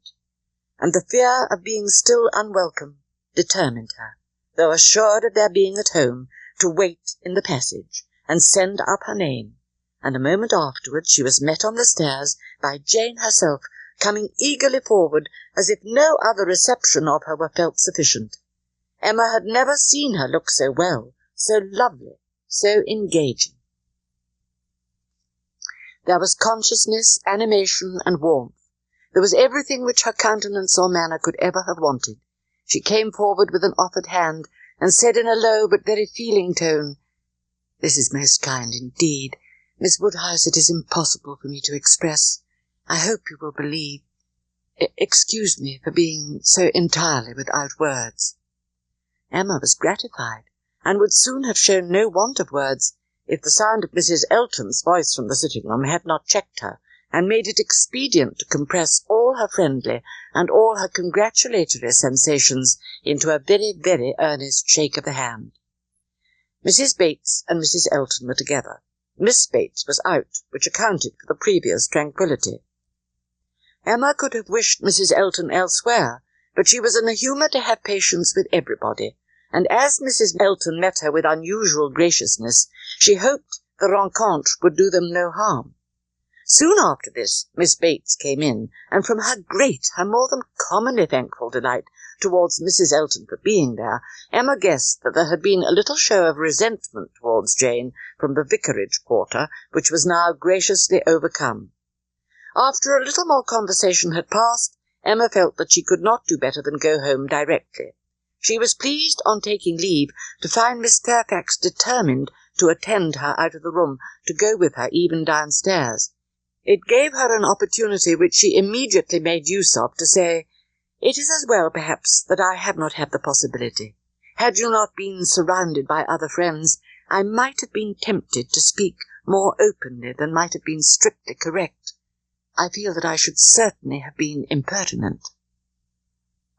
and the fear of being still unwelcome determined her, though assured of their being at home, to wait in the passage and send up her name, and a moment afterwards she was met on the stairs by Jane herself, coming eagerly forward as if no other reception of her were felt sufficient. Emma had never seen her look so well, so lovely, so engaging. There was consciousness, animation, and warmth. There was everything which her countenance or manner could ever have wanted. She came forward with an offered hand, and said in a low but very feeling tone, "This is most kind indeed. Miss Woodhouse, it is impossible for me to express. I hope you will believe. Excuse me for being so entirely without words." Emma was gratified, and would soon have shown no want of words, if the sound of Mrs. Elton's voice from the sitting-room had not checked her, and made it expedient to compress all her friendly and all her congratulatory sensations into a very, very earnest shake of the hand. Mrs. Bates and Mrs. Elton were together. Miss Bates was out, which accounted for the previous tranquillity. Emma could have wished Mrs. Elton elsewhere, but she was in a humour to have patience with everybody, and as Mrs. Elton met her with unusual graciousness, she hoped the rencontre would do them no harm. Soon after this, Miss Bates came in, and from her more than commonly thankful delight towards Mrs. Elton for being there, Emma guessed that there had been a little show of resentment towards Jane from the vicarage quarter, which was now graciously overcome. After a little more conversation had passed, Emma felt that she could not do better than go home directly. She was pleased, on taking leave, to find Miss Fairfax determined to attend her out of the room, to go with her even downstairs. It gave her an opportunity which she immediately made use of to say, "It is as well, perhaps, that I have not had the possibility. Had you not been surrounded by other friends, I might have been tempted to speak more openly than might have been strictly correct. I feel that I should certainly have been impertinent."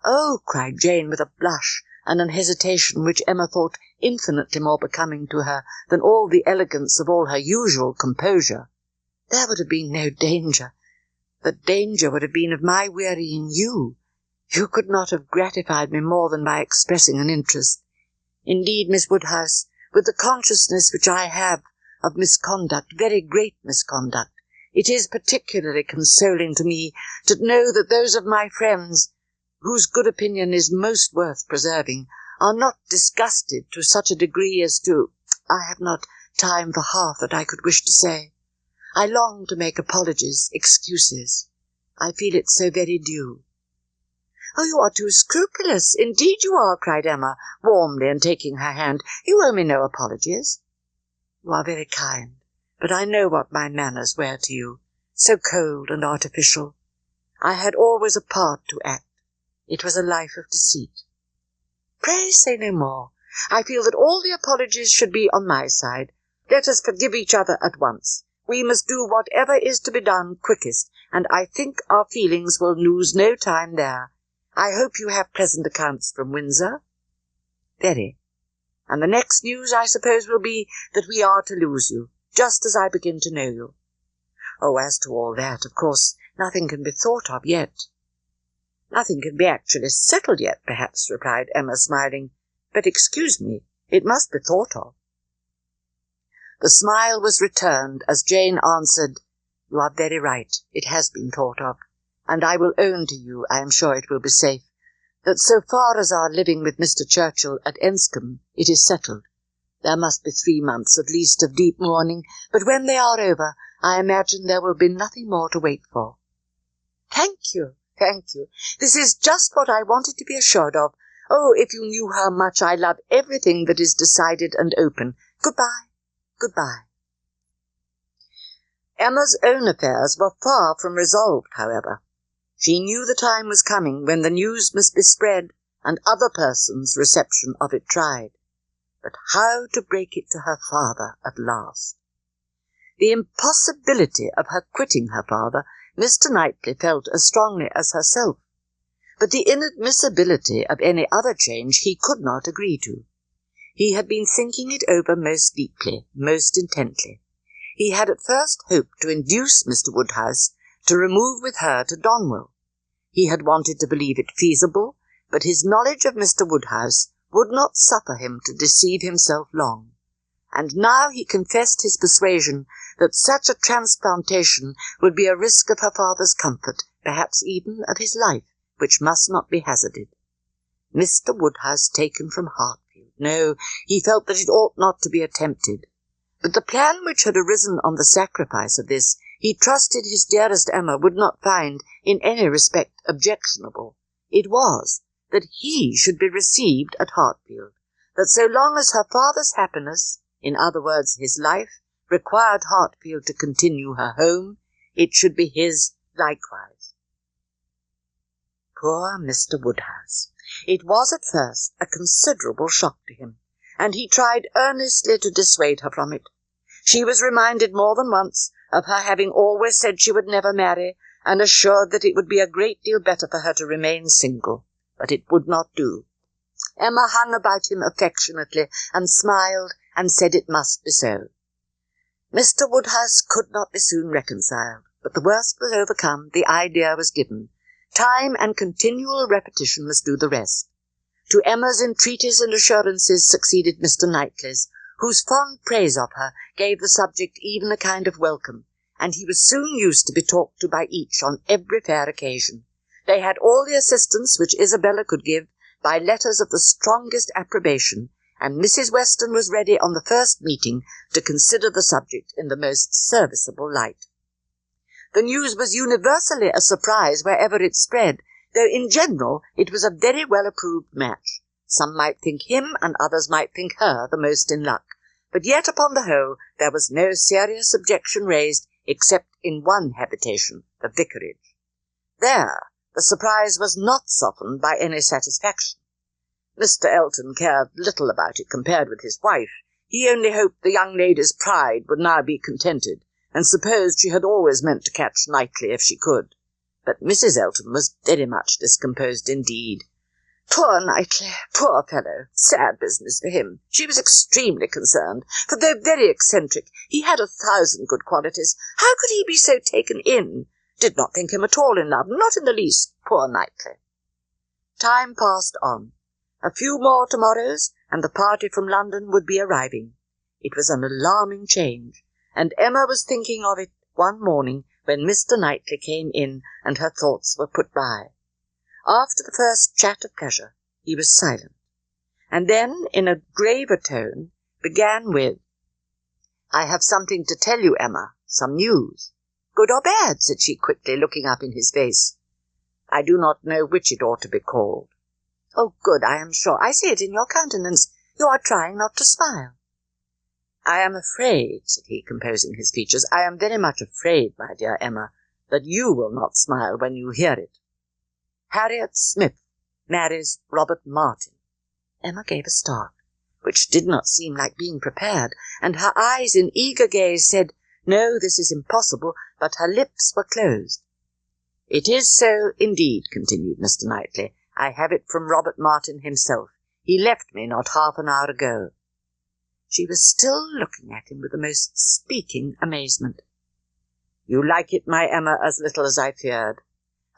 "Oh," cried Jane with a blush and an hesitation which Emma thought infinitely more becoming to her than all the elegance of all her usual composure, "there would have been no danger. The danger would have been of my wearying you. You could not have gratified me more than by expressing an interest. Indeed, Miss Woodhouse, with the consciousness which I have of misconduct, very great misconduct, it is particularly consoling to me to know that those of my friends whose good opinion is most worth preserving are not disgusted to such a degree as to— I have not time for half that I could wish to say. I long to make apologies, excuses. I feel it so very due." "Oh, you are too scrupulous, indeed you are," cried Emma, warmly and taking her hand. "You owe me no apologies." "You are very kind, but I know what my manners were to you, so cold and artificial. I had always a part to act. It was a life of deceit." "Pray say no more. I feel that all the apologies should be on my side. Let us forgive each other at once. We must do whatever is to be done quickest, and I think our feelings will lose no time there. I hope you have pleasant accounts from Windsor?" "Very. And the next news, I suppose, will be that we are to lose you, just as I begin to know you." "Oh, as to all that, of course, nothing can be thought of yet." "Nothing can be actually settled yet, perhaps," replied Emma, smiling. "But excuse me, it must be thought of." The smile was returned as Jane answered, "You are very right, it has been thought of, and I will own to you, I am sure it will be safe, that so far as our living with Mr. Churchill at Enscombe, it is settled. There must be 3 months at least of deep mourning, but when they are over, I imagine there will be nothing more to wait for." "Thank you, thank you. This is just what I wanted to be assured of. Oh, if you knew how much I love everything that is decided and open. Goodbye, goodbye." Emma's own affairs were far from resolved, however. She knew the time was coming when the news must be spread and other persons' reception of it tried. But how to break it to her father at last? The impossibility of her quitting her father Mr. Knightley felt as strongly as herself, but the inadmissibility of any other change he could not agree to. He had been thinking it over most deeply, most intently. He had at first hoped to induce Mr. Woodhouse to remove with her to Donwell. He had wanted to believe it feasible, but his knowledge of Mr. Woodhouse would not suffer him to deceive himself long, and now he confessed his persuasion that such a transplantation would be a risk of her father's comfort, perhaps even of his life, which must not be hazarded. Mr. Woodhouse taken from Hartfield! No, he felt that it ought not to be attempted. But the plan which had arisen on the sacrifice of this, he trusted his dearest Emma would not find in any respect objectionable. It was that he should be received at Hartfield, that so long as her father's happiness, in other words his life, required Hartfield to continue her home, it should be his likewise. Poor Mr. Woodhouse! It was at first a considerable shock to him, and he tried earnestly to dissuade her from it. She was reminded more than once of her having always said she would never marry, and assured that it would be a great deal better for her to remain single, but it would not do. Emma hung about him affectionately, and smiled, and said it must be so. Mr. Woodhouse could not be soon reconciled, but the worst was overcome, the idea was given. Time and continual repetition must do the rest. To Emma's entreaties and assurances succeeded Mr. Knightley's, whose fond praise of her gave the subject even a kind of welcome, and he was soon used to be talked to by each on every fair occasion. They had all the assistance which Isabella could give, by letters of the strongest approbation, and Mrs. Weston was ready on the first meeting to consider the subject in the most serviceable light. The news was universally a surprise wherever it spread, though in general it was a very well-approved match. Some might think him, and others might think her, the most in luck, But yet, upon the whole, there was no serious objection raised, except in one habitation, the vicarage. There, the surprise was not softened by any satisfaction. Mr. Elton cared little about it compared with his wife. He only hoped the young lady's pride would now be contented, and supposed she had always meant to catch Knightley if she could. But Mrs. Elton was very much discomposed indeed. Poor Knightley, poor fellow, sad business for him. She was extremely concerned, for though very eccentric, he had 1,000 good qualities. How could he be so taken in? Did not think him at all in love, not in the least, poor Knightley. Time passed on. A few more tomorrows, and the party from London would be arriving. It was an alarming change, and Emma was thinking of it one morning when Mr. Knightley came in and her thoughts were put by. After the first chat of pleasure, he was silent, and then, in a graver tone, began with, "I have something to tell you, Emma, some news." "Good or bad?" said she quickly, looking up in his face. "I do not know which it ought to be called." "Oh, good, I am sure. I see it in your countenance. You are trying not to smile." "I am afraid," said he, composing his features, "I am very much afraid, my dear Emma, that you will not smile when you hear it. Harriet Smith marries Robert Martin." Emma gave a start, which did not seem like being prepared, and her eyes in eager gaze said, "No, this is impossible," but her lips were closed. "It is so, indeed," continued Mr. Knightley. "I have it from Robert Martin himself. He left me not half an hour ago." She was still looking at him with the most speaking amazement. "You like it, my Emma, as little as I feared.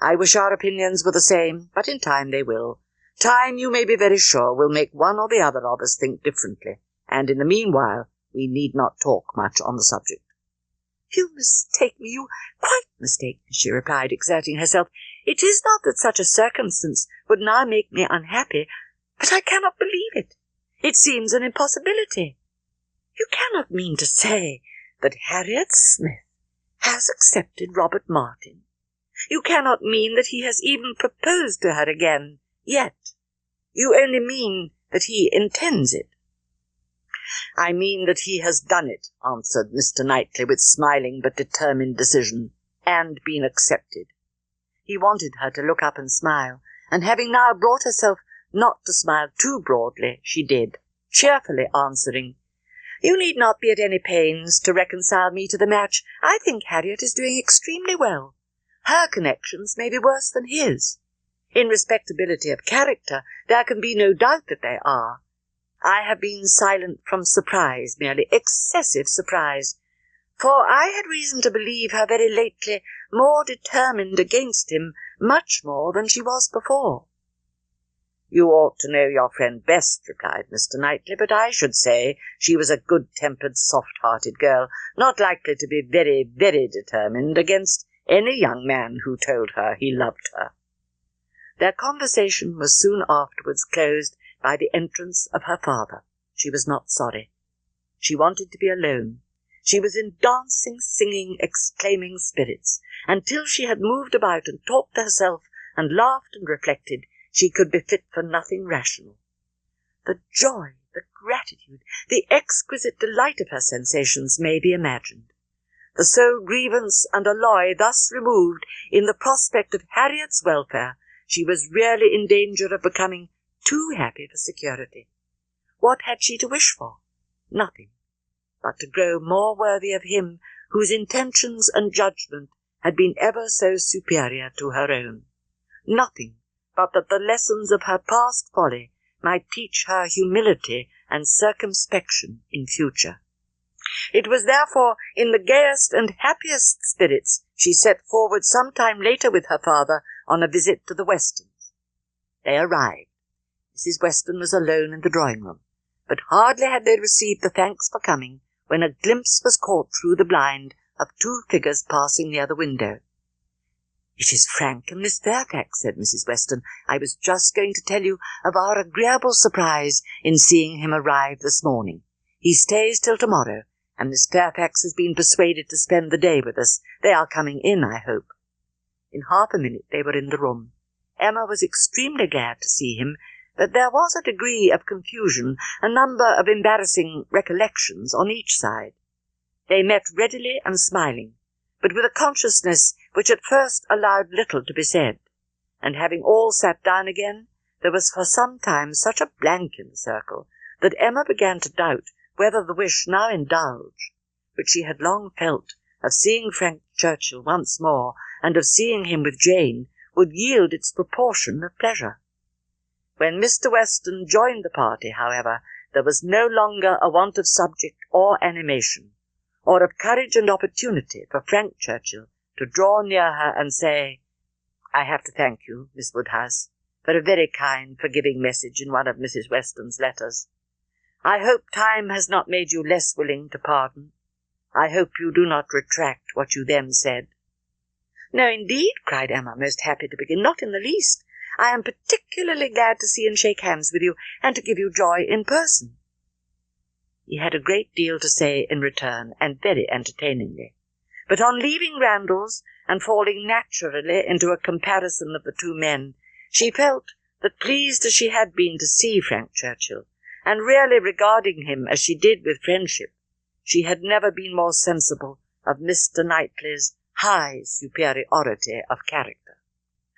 I wish our opinions were the same, but in time they will. Time, you may be very sure, will make one or the other of us think differently, and in the meanwhile we need not talk much on the subject." "You mistake me, you quite mistake me," she replied, exerting herself. "It is not that such a circumstance would now make me unhappy, but I cannot believe it. It seems an impossibility. You cannot mean to say that Harriet Smith has accepted Robert Martin. You cannot mean that he has even proposed to her again, yet. You only mean that he intends it." "I mean that he has done it," answered Mr. Knightley with smiling but determined decision, "and been accepted." He wanted her to look up and smile, and having now brought herself not to smile too broadly, she did, cheerfully answering, "You need not be at any pains to reconcile me to the match. I think Harriet is doing extremely well. Her connections may be worse than his. In respectability of character, there can be no doubt that they are. I have been silent from surprise, merely excessive surprise, for I had reason to believe her very lately more determined against him, much more than she was before." "You ought to know your friend best," replied Mr. Knightley, "but I should say she was a good-tempered, soft-hearted girl, not likely to be very, very determined against any young man who told her he loved her." Their conversation was soon afterwards closed by the entrance of her father. She was not sorry. She wanted to be alone. She was in dancing, singing, exclaiming spirits, and till she had moved about and talked to herself and laughed and reflected, she could be fit for nothing rational. The joy, the gratitude, the exquisite delight of her sensations may be imagined. The sole grievance and alloy thus removed in the prospect of Harriet's welfare, she was really in danger of becoming too happy for security. What had she to wish for? Nothing, but to grow more worthy of him whose intentions and judgment had been ever so superior to her own. Nothing but that the lessons of her past folly might teach her humility and circumspection in future. It was therefore in the gayest and happiest spirits she set forward some time later with her father on a visit to the Westons. They arrived. Mrs. Weston was alone in the drawing-room, but hardly had they received the thanks for coming when a glimpse was caught through the blind of two figures passing near the window. "It is Frank and Miss Fairfax," said Mrs. Weston. "I was just going to tell you of our agreeable surprise in seeing him arrive this morning. He stays till tomorrow, and Miss Fairfax has been persuaded to spend the day with us. They are coming in, I hope." In half a minute they were in the room. Emma was extremely glad to see him, but there was a degree of confusion, a number of embarrassing recollections on each side. They met readily and smiling, but with a consciousness which at first allowed little to be said, and having all sat down again, there was for some time such a blank in the circle that Emma began to doubt whether the wish now indulged, which she had long felt, of seeing Frank Churchill once more, and of seeing him with Jane, would yield its proportion of pleasure. When Mr. Weston joined the party, however, there was no longer a want of subject or animation, or of courage and opportunity for Frank Churchill to draw near her and say, "I have to thank you, Miss Woodhouse, for a very kind, forgiving message in one of Mrs. Weston's letters. I hope time has not made you less willing to pardon. I hope you do not retract what you then said." "No, indeed," cried Emma, most happy to begin, "not in the least. I am particularly glad to see and shake hands with you, and to give you joy in person." He had a great deal to say in return, and very entertainingly. But on leaving Randalls, and falling naturally into a comparison of the two men, she felt that, pleased as she had been to see Frank Churchill, and really regarding him as she did with friendship, she had never been more sensible of Mr. Knightley's high superiority of character.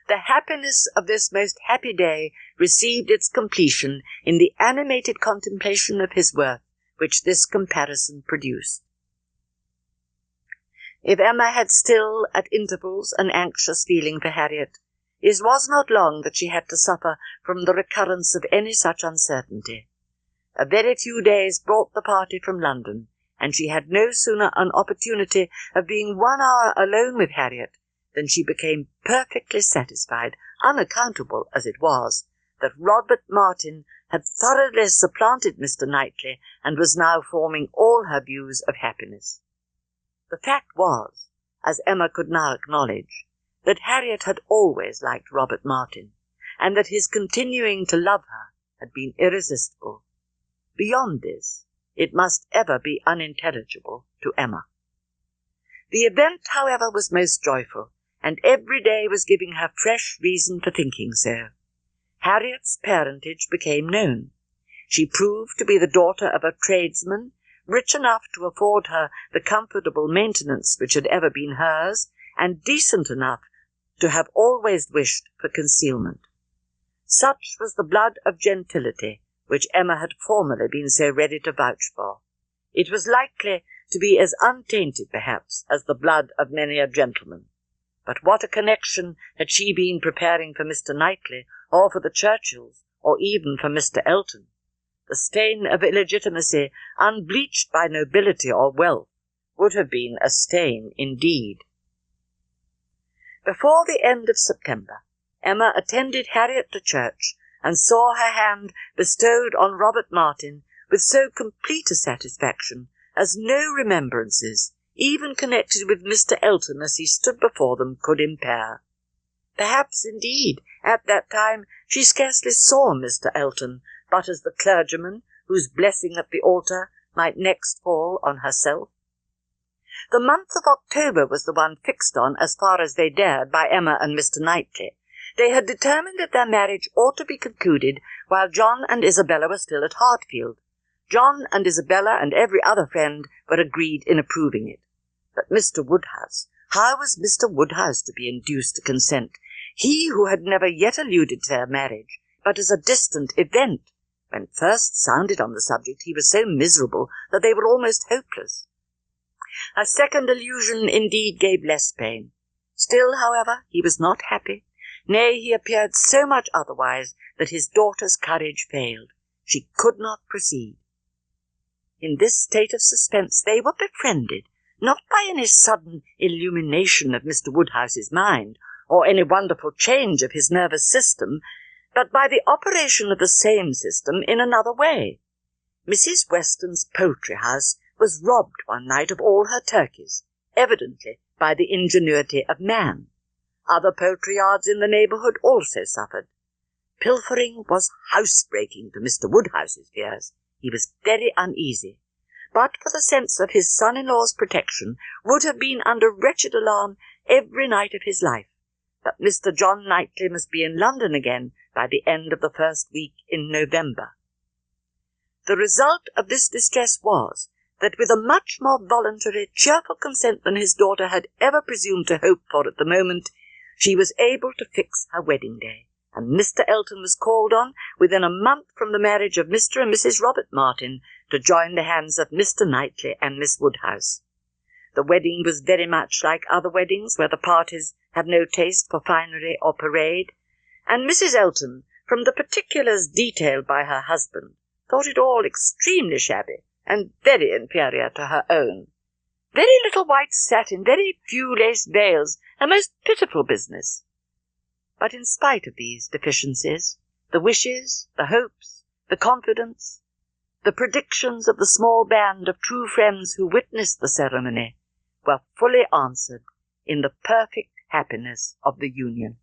The happiness of this most happy day received its completion in the animated contemplation of his worth, which this comparison produced. If Emma had still, at intervals, an anxious feeling for Harriet, it was not long that she had to suffer from the recurrence of any such uncertainty. A very few days brought the party from London, and she had no sooner an opportunity of being 1 hour alone with Harriet than she became perfectly satisfied, unaccountable as it was, that Robert Martin had thoroughly supplanted Mr. Knightley, and was now forming all her views of happiness. The fact was, as Emma could now acknowledge, that Harriet had always liked Robert Martin, and that his continuing to love her had been irresistible. Beyond this, it must ever be unintelligible to Emma. The event, however, was most joyful, and every day was giving her fresh reason for thinking so. Harriet's parentage became known. She proved to be the daughter of a tradesman, rich enough to afford her the comfortable maintenance which had ever been hers, and decent enough to have always wished for concealment. Such was the blood of gentility which Emma had formerly been so ready to vouch for. It was likely to be as untainted, perhaps, as the blood of many a gentleman. But what a connection had she been preparing for Mr. Knightley, or for the Churchills, or even for Mr. Elton? The stain of illegitimacy, unbleached by nobility or wealth, would have been a stain indeed. Before the end of September, Emma attended Harriet to church, and saw her hand bestowed on Robert Martin with so complete a satisfaction as no remembrances, even connected with Mr. Elton as he stood before them, could impair. Perhaps, indeed, at that time she scarcely saw Mr. Elton, but as the clergyman whose blessing at the altar might next fall on herself. The month of October was the one fixed on, as far as they dared, by Emma and Mr. Knightley. They had determined that their marriage ought to be concluded while John and Isabella were still at Hartfield. John and Isabella and every other friend were agreed in approving it. But Mr. Woodhouse, how was Mr. Woodhouse to be induced to consent, he who had never yet alluded to their marriage, but as a distant event? When first sounded on the subject, he was so miserable that they were almost hopeless. A second allusion indeed gave less pain. Still, however, he was not happy. Nay, he appeared so much otherwise that his daughter's courage failed. She could not proceed. In this state of suspense they were befriended, not by any sudden illumination of Mr. Woodhouse's mind, or any wonderful change of his nervous system, but by the operation of the same system in another way. Mrs. Weston's poultry house was robbed one night of all her turkeys, evidently by the ingenuity of man. Other poultry yards in the neighbourhood also suffered. Pilfering was housebreaking to Mr. Woodhouse's fears. He was very uneasy, but for the sense of his son-in-law's protection would have been under wretched alarm every night of his life. that Mr. John Knightley must be in London again by the end of the first week in November. The result of this distress was that with a much more voluntary, cheerful consent than his daughter had ever presumed to hope for at the moment, she was able to fix her wedding day, and Mr. Elton was called on, within a month from the marriage of Mr. and Mrs. Robert Martin, to join the hands of Mr. Knightley and Miss Woodhouse. The wedding was very much like other weddings, where the parties have no taste for finery or parade, and Mrs. Elton, from the particulars detailed by her husband, thought it all extremely shabby and very inferior to her own. Very little white satin, very few lace veils, a most pitiful business. But in spite of these deficiencies, the wishes, the hopes, the confidence, the predictions of the small band of true friends who witnessed the ceremony were fully answered in the perfect happiness of the union.